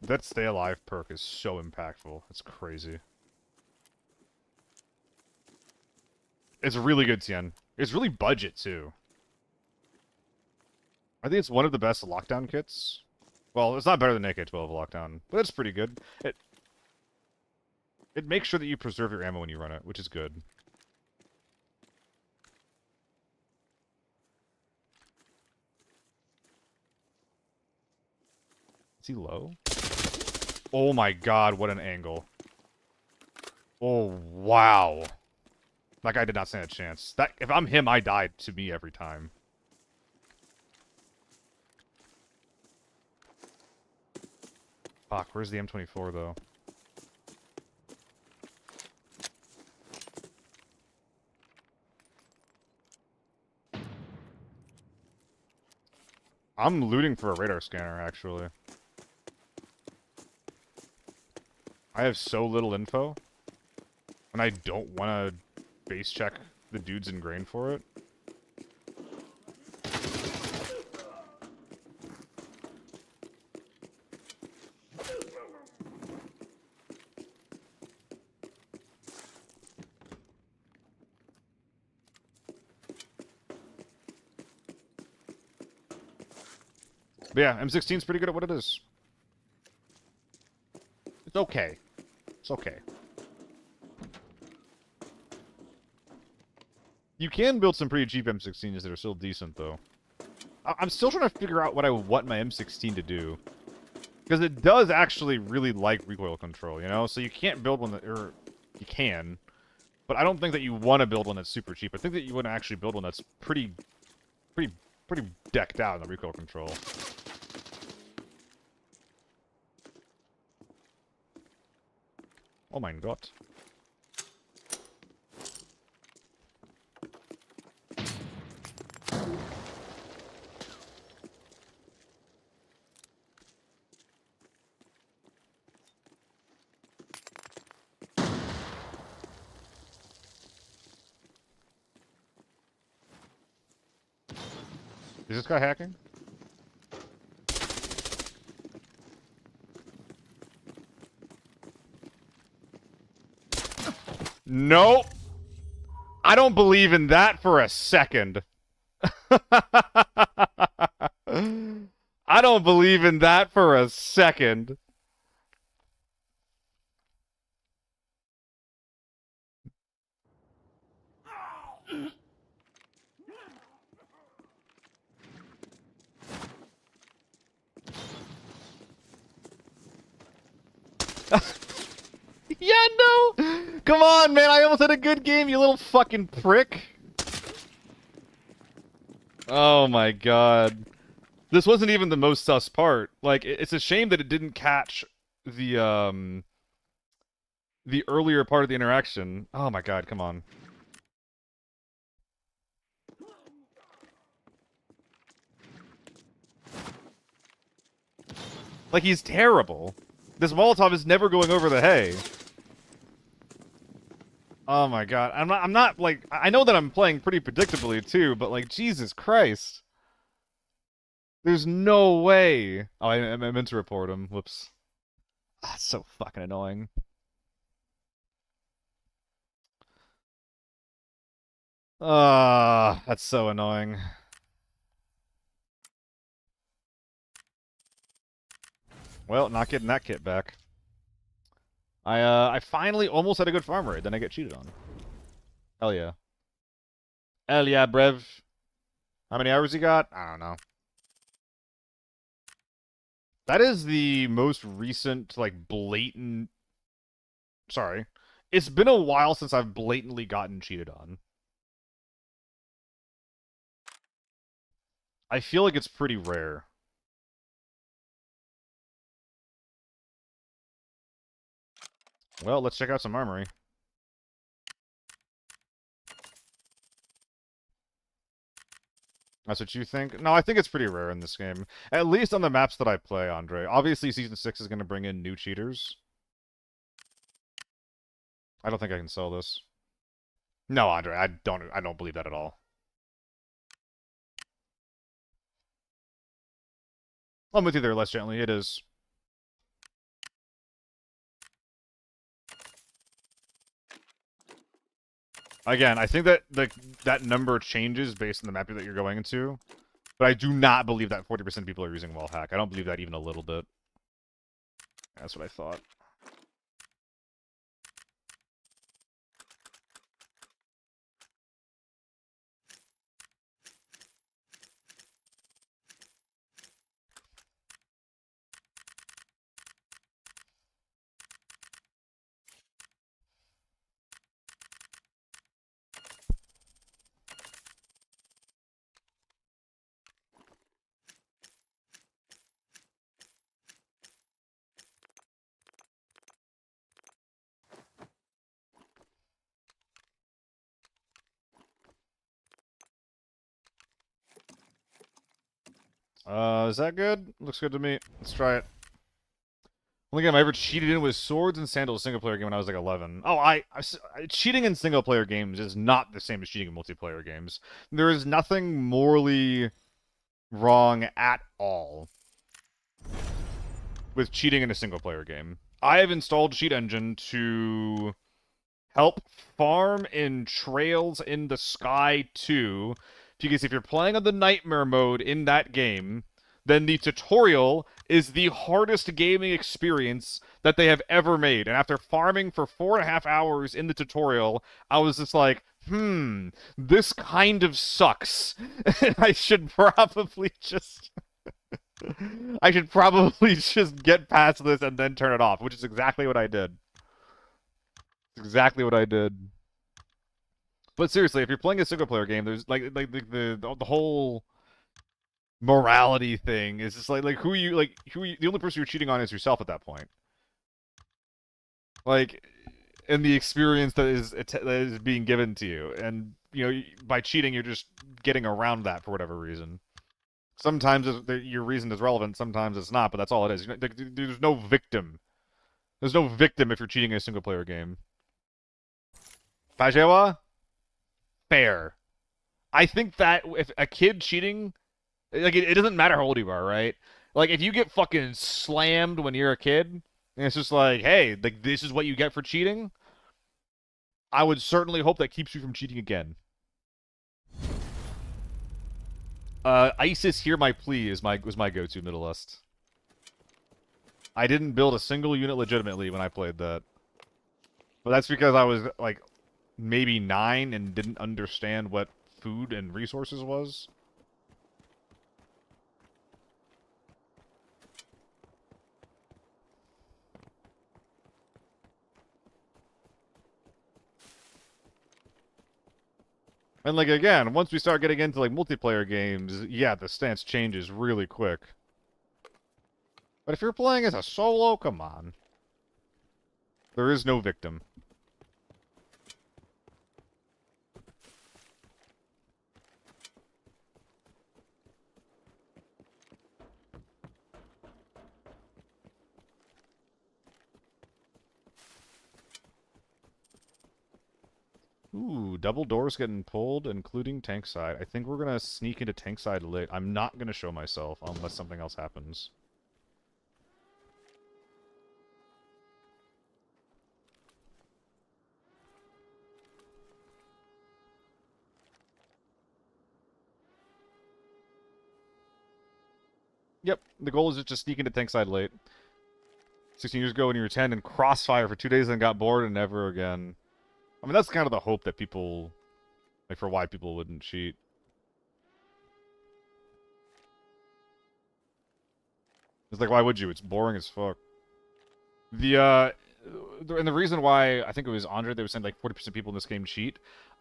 That stay alive perk is so impactful. It's crazy. It's really good, Tien. It's really budget, too. I think it's one of the best lockdown kits. Well, it's not better than AK-12 lockdown, but it's pretty good. It makes sure that you preserve your ammo when you run it, which is good. Is he low? Oh my god, what an angle. Oh, wow. That guy did not stand a chance. That if I'm him, I died to me every time. Fuck, where's the M24, though? I'm looting for a radar scanner, actually. I have so little info, and I don't want to base check the dudes in grain for it. But yeah, M16's pretty good at what it is. It's okay. It's okay. You can build some pretty cheap M16s that are still decent, though. I'm still trying to figure out what I want my M16 to do. Because it does actually really like recoil control, you know? So you can't build one that... Or, you can. But I don't think that you want to build one that's super cheap. I think that you want to actually build one that's pretty decked out in the recoil control. Oh my god. Is this guy hacking? Nope. I don't believe in that for a second. I don't believe in that for a second. Yeah, no! Come on, man, I almost had a good game, you little fucking prick. Oh my god. This wasn't even the most sus part. Like, it's a shame that it didn't catch the earlier part of the interaction. Oh my god, come on. Like, he's terrible. This Molotov is never going over the hay. Oh my god. I'm not like I know that I'm playing pretty predictably too, but like Jesus Christ. There's no way. Oh, I meant to report him. Whoops. That's so fucking annoying. Ah, that's so annoying. Well, not getting that kit back. I finally almost had a good farm rate, then I get cheated on. Hell yeah. Hell yeah, Brev. How many hours you got? I don't know. That is the most recent, like, blatant... Sorry. It's been a while since I've blatantly gotten cheated on. I feel like it's pretty rare. Well, let's check out some armory. That's what you think? No, I think it's pretty rare in this game. At least on the maps that I play, Andre. Obviously, Season 6 is going to bring in new cheaters. I don't think I can sell this. No, Andre, I don't believe that at all. I'm with you there, less gently. It is. Again, I think that that number changes based on the map that you're going into. But I do not believe that 40% of people are using wall hack. I don't believe that even a little bit. That's what I thought. Is that good? Looks good to me. Let's try it. Only game I ever cheated in was Swords and Sandals single player game when I was like 11. Oh, cheating in single player games is not the same as cheating in multiplayer games. There is nothing morally wrong at all with cheating in a single player game. I have installed Cheat Engine to help farm in Trails in the Sky 2, because if you're playing on the Nightmare mode in that game, then the tutorial is the hardest gaming experience that they have ever made. And after farming for 4.5 hours in the tutorial, I was just like, this kind of sucks. I should probably just... I should probably just get past this and then turn it off, which is exactly what I did. Exactly what I did. But seriously, if you're playing a single player game, there's like the whole morality thing is just like who you the only person you're cheating on is yourself at that point. Like, and the experience that is being given to you, and you know, by cheating you're just getting around that for whatever reason. Sometimes your reason is relevant, sometimes it's not, but that's all it is. There's no victim. There's no victim if you're cheating in a single player game. Fajewa? Fair. I think that if a kid cheating, like, it doesn't matter how old you are, right? Like, if you get fucking slammed when you're a kid, and it's just like, hey, like, this is what you get for cheating, I would certainly hope that keeps you from cheating again. ISIS, Hear My Plea was my go-to Middle East. I didn't build a single unit legitimately when I played that. But that's because I was, like, maybe 9 and didn't understand what food and resources was. And, like, again, once we start getting into, like, multiplayer games, yeah, the stance changes really quick. But if you're playing as a solo, come on. There is no victim. Ooh, double doors getting pulled, including tank side. I think we're gonna sneak into tank side late. I'm not gonna show myself unless something else happens. Yep, the goal is just to sneak into tank side late. 16 years ago when you were 10 and crossfire for 2 days and got bored and never again. I mean, that's kind of the hope that people... Like, for why people wouldn't cheat. It's like, why would you? It's boring as fuck. And the reason why, I think it was Andre that was saying, like, 40% of people in this game cheat.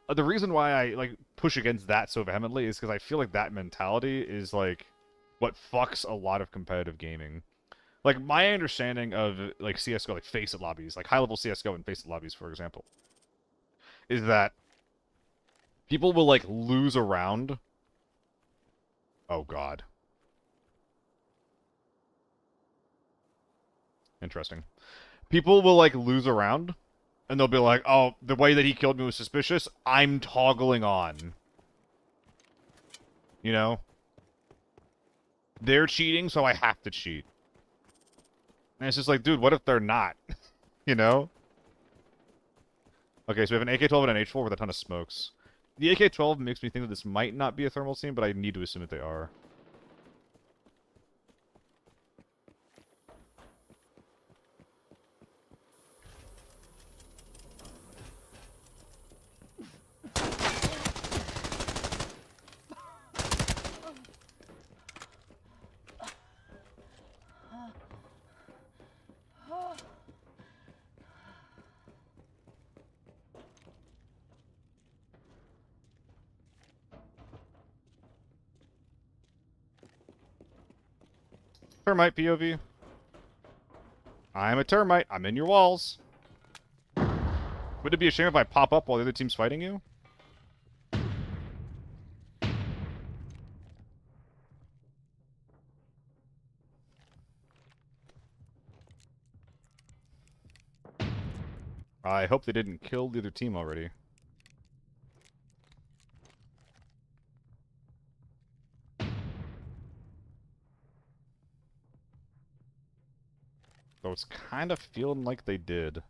The reason why I, like, push against that so vehemently is because I feel like that mentality is, like, what fucks a lot of competitive gaming. Like, my understanding of, like, CSGO, like, face-it lobbies, like, high-level CSGO and face-it lobbies, for example, is that people will, like, lose a round. Oh, God. Interesting. People will, like, lose a round, and they'll be like, oh, the way that he killed me was suspicious, I'm toggling on. You know? They're cheating, so I have to cheat. And it's just like, dude, what if they're not? You know? Okay, so we have an AK-12 and an H4 with a ton of smokes. The AK-12 makes me think that this might not be a thermal scene, but I need to assume that they are. Termite POV. I'm a termite. I'm in your walls. Would it be a shame if I pop up while the other team's fighting you? I hope they didn't kill the other team already. Though it's kind of feeling like they did.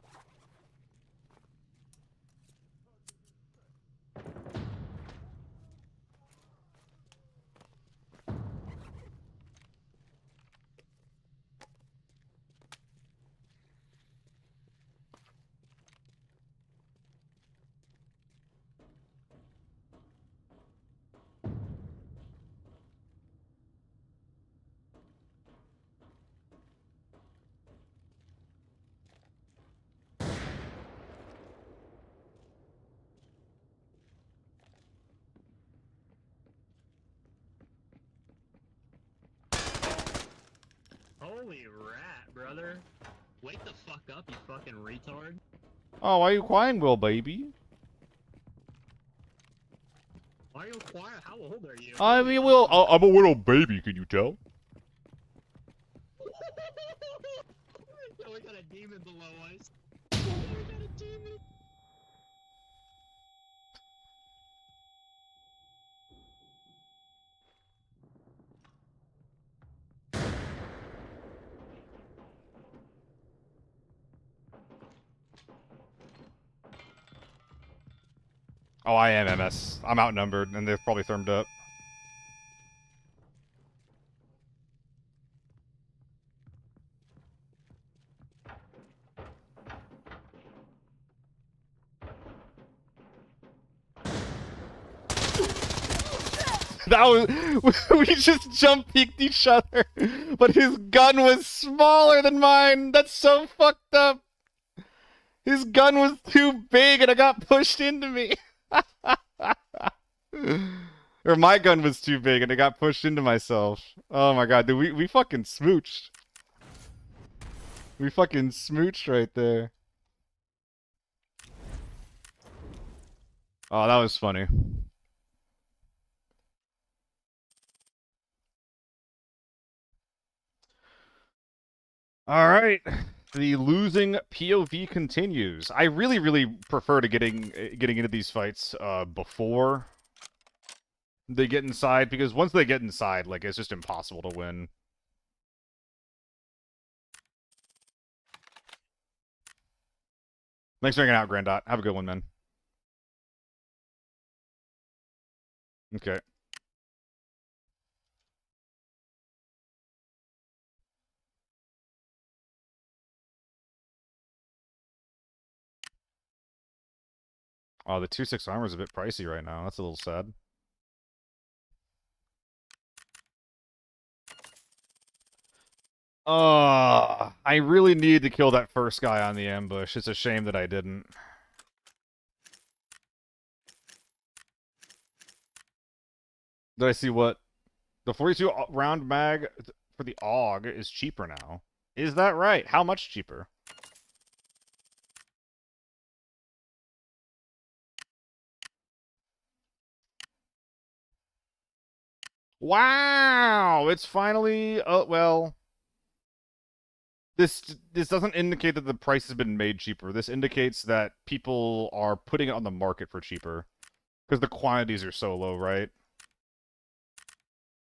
Holy rat, brother. Wake the fuck up, you fucking retard. Oh, why are you crying, Will, baby? Why are you quiet? How old are you? I mean, Will, I'm a little baby, can you tell? Oh, we got a demon below us. Oh, we got a demon. Oh, I am MS. I'm outnumbered, and they've probably thermed up. That was... we just jump peeked each other, but his gun was smaller than mine! That's so fucked up! His gun was too big and it got pushed into me! Or my gun was too big and it got pushed into myself. Oh my god, dude, we fucking smooched. We fucking smooched right there. Oh, that was funny. Alright. The losing POV continues. I really prefer to getting into these fights before they get inside, because once they get inside, like, it's just impossible to win. Thanks for hanging out, Grandot. Have a good one, man. Okay. Oh, the 2/6 armor is a bit pricey right now. That's a little sad. I really need to kill that first guy on the ambush. It's a shame that I didn't. Did I see what? The 42 round mag for the AUG is cheaper now. Is that right? How much cheaper? Wow! It's finally... Oh, well... This doesn't indicate that the price has been made cheaper. This indicates that people are putting it on the market for cheaper. Because the quantities are so low, right?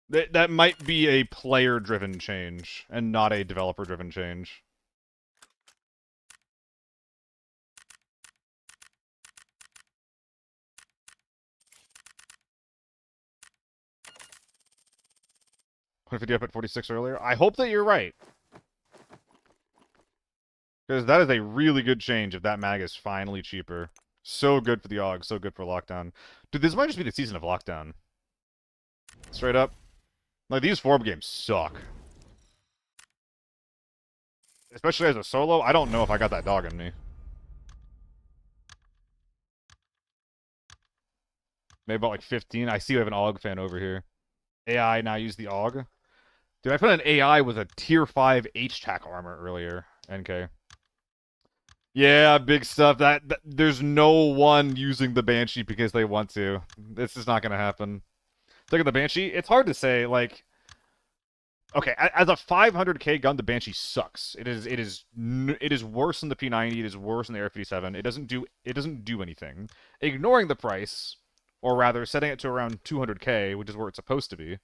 That might be a player-driven change, and not a developer-driven change. $150 up at 46 earlier. I hope that you're right. Because that is a really good change if that mag is finally cheaper. So good for the AUG, so good for Lockdown. Dude, this might just be the season of Lockdown. Straight up. Like, these Forb games suck. Especially as a solo, I don't know if I got that dog in me. Maybe about like 15. I see we have an AUG fan over here. AI now use the AUG. Dude, I put an AI with a tier 5 H-Tac armor earlier. NK. Yeah, big stuff. That there's no one using the Banshee because they want to. This is not going to happen. Look at the Banshee. It's hard to say, like... Okay, as a 500k gun, the Banshee sucks. It is worse than the P90. It is worse than the AR-57. It doesn't do anything. Ignoring the price, or rather setting it to around 200k, which is where it's supposed to be,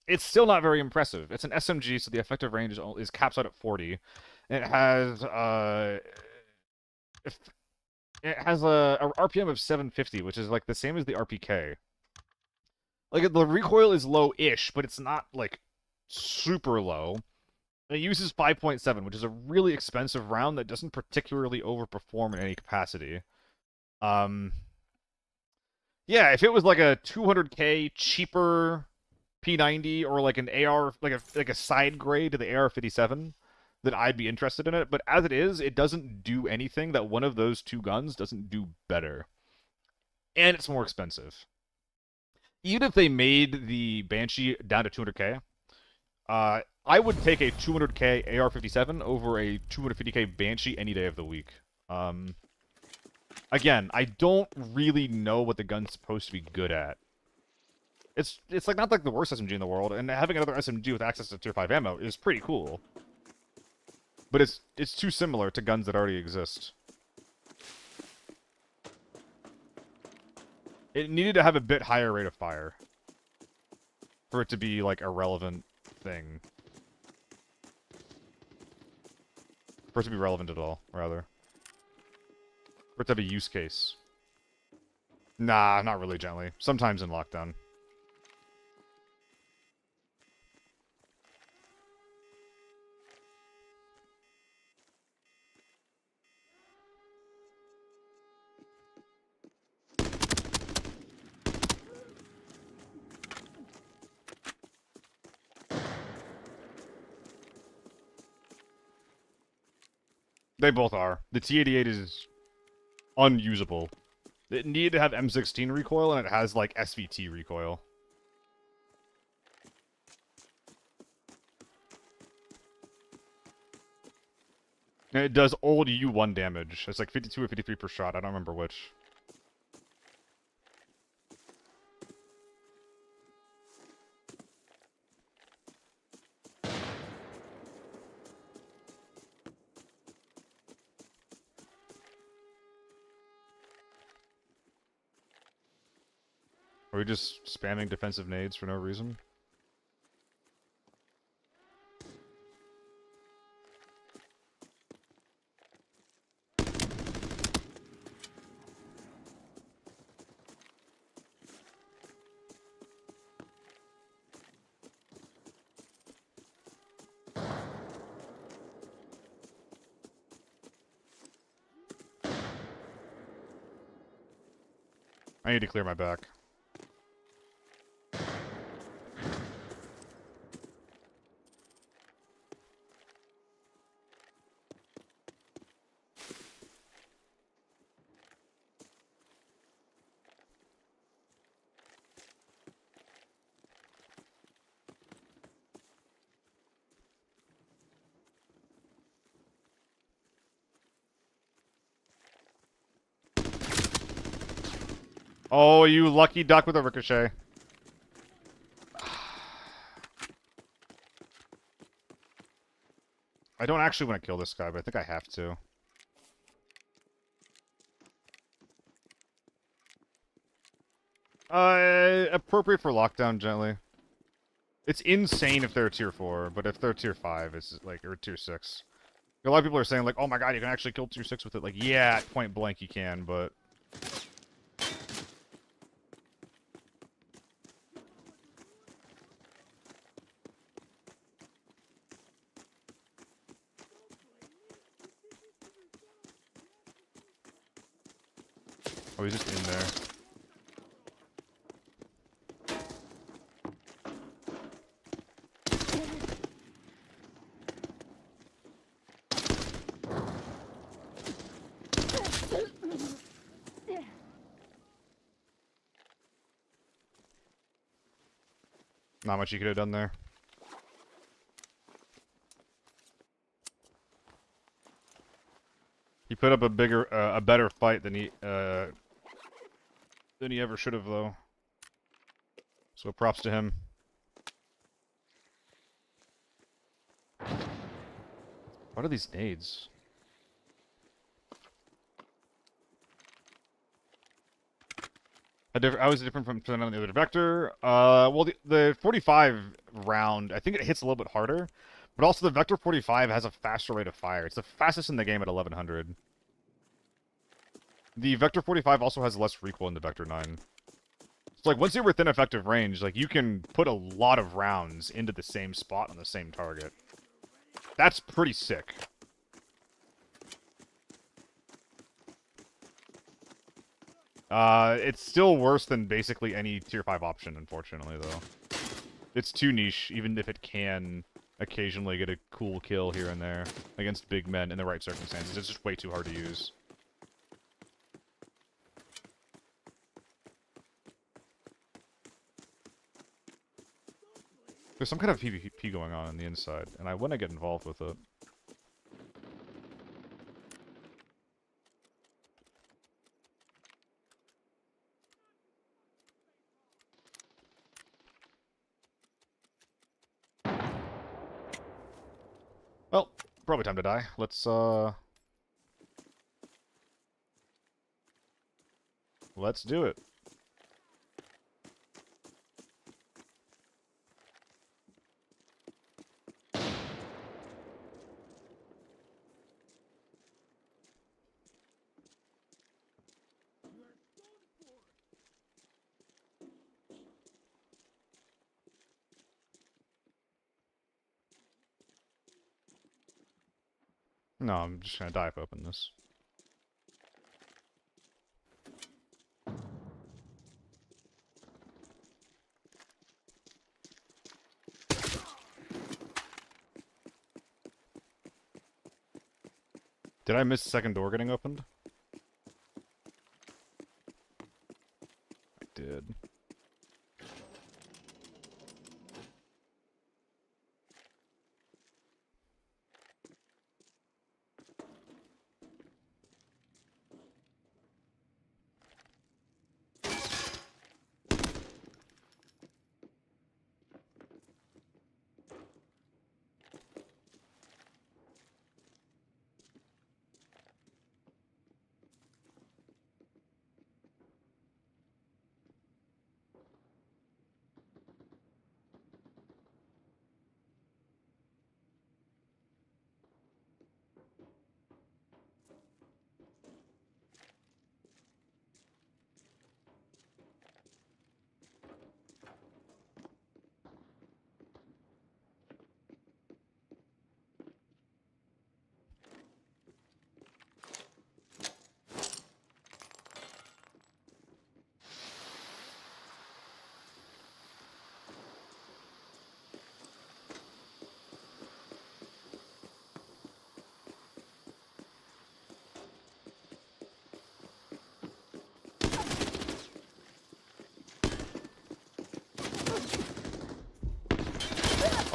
it's still not very impressive. It's an SMG, so the effective range is caps out at 40. It has a RPM of 750, which is like the same as the RPK. Like, the recoil is low-ish, but it's not, like, super low. And it uses 5.7, which is a really expensive round that doesn't particularly overperform in any capacity. Yeah, if it was like a 200k cheaper P90 or like an AR, like a side grade to the AR-57, then I'd be interested in it. But as it is, it doesn't do anything that one of those two guns doesn't do better. And it's more expensive. Even if they made the Banshee down to 200k, I would take a 200k AR-57 over a 250k Banshee any day of the week. Again, I don't really know what the gun's supposed to be good at. It's like not like the worst SMG in the world, and having another SMG with access to tier 5 ammo is pretty cool. But it's too similar to guns that already exist. It needed to have a bit higher rate of fire for it to be, like, a relevant thing. For it to be relevant at all, rather. For it to have a use case. Nah, not really gently. Sometimes in Lockdown. They both are. The T-88 is unusable. It needed to have M16 recoil, and it has, like, SVT recoil. And it does old U1 damage. It's like 52 or 53 per shot. I don't remember which. Are we just spamming defensive nades for no reason? I need to clear my back. Oh, you lucky duck with a ricochet. I don't actually want to kill this guy, but I think I have to. Appropriate for lockdown, gently. It's insane if they're tier 4, but if they're tier 5, it's like, or tier 6. A lot of people are saying, like, oh my god, you can actually kill tier 6 with it. Like, yeah, at point blank you can, but... Oh, he's just in there. Not much you could have done there. He put up a better fight than he ever should have, though. So props to him. What are these nades? How is it different from the other vector? Well, the 45 round, I think it hits a little bit harder, but also the Vector 45 has a faster rate of fire. It's the fastest in the game at 1100. The Vector 45 also has less recoil than the Vector 9. So, like, once you're within effective range, like, you can put a lot of rounds into the same spot on the same target. That's pretty sick. It's still worse than basically any tier 5 option, unfortunately, though. It's too niche, even if it can occasionally get a cool kill here and there against big men in the right circumstances. It's just way too hard to use. There's some kind of PvP going on the inside, and I want to get involved with it. Well, probably time to die. Let's do it. No, I'm just gonna die if I open this. Did I miss the second door getting opened? I did.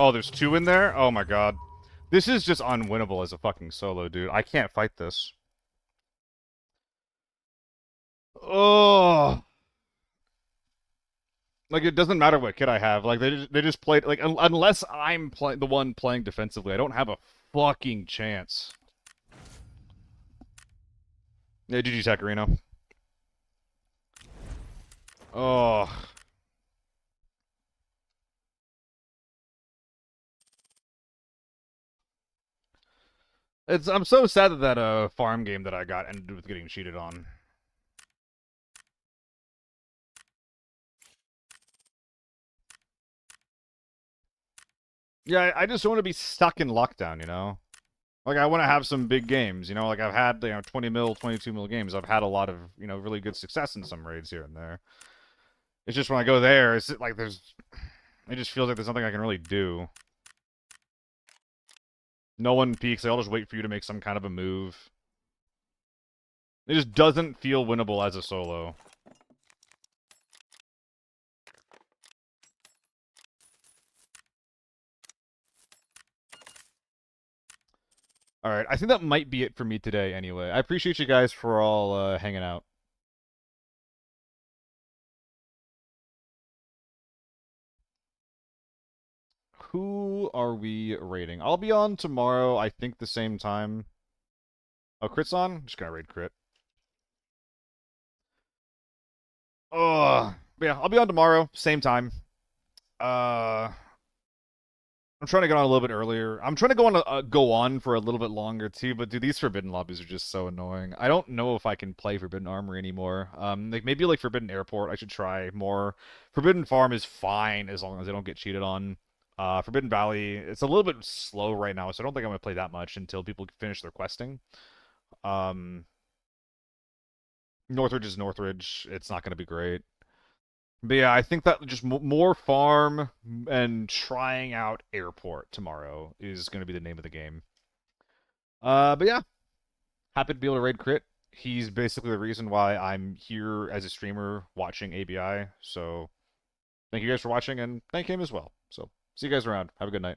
Oh, there's 2 in there? Oh my god. This is just unwinnable as a fucking solo, dude. I can't fight this. Oh. Like, it doesn't matter what kit I have. Like, they just played... Like, unless I'm the one playing defensively, I don't have a fucking chance. Yeah, GG Tacarino. Oh. I'm so sad that that farm game that I got ended with getting cheated on. Yeah, I just don't want to be stuck in lockdown, you know? Like, I want to have some big games, you know? Like, I've had, 20 mil, 22 mil games. I've had a lot of, really good success in some raids here and there. It's just when I go there, it's like there's... It just feels like there's nothing I can really do. No one peeks. They all just wait for you to make some kind of a move. It just doesn't feel winnable as a solo. Alright, I think that might be it for me today anyway. I appreciate you guys for all hanging out. Who are we raiding? I'll be on tomorrow, I think the same time. Oh, Crit's on? Just gonna raid Crit. Ugh. But yeah, I'll be on tomorrow, same time. I'm trying to get on a little bit earlier. I'm trying to go on for a little bit longer too, but dude, these Forbidden lobbies are just so annoying. I don't know if I can play Forbidden Armory anymore. Like maybe like Forbidden Airport, I should try more. Forbidden Farm is fine as long as I don't get cheated on. Forbidden Valley, it's a little bit slow right now, so I don't think I'm gonna play that much until people finish their questing. Northridge is Northridge. It's not gonna be great. But yeah, I think that just more farm and trying out airport tomorrow is going to be the name of the game. But yeah, happy to be able to raid Crit. He's basically the reason why I'm here as a streamer watching ABI. So thank you guys for watching, and thank him as well. So see you guys around. Have a good night.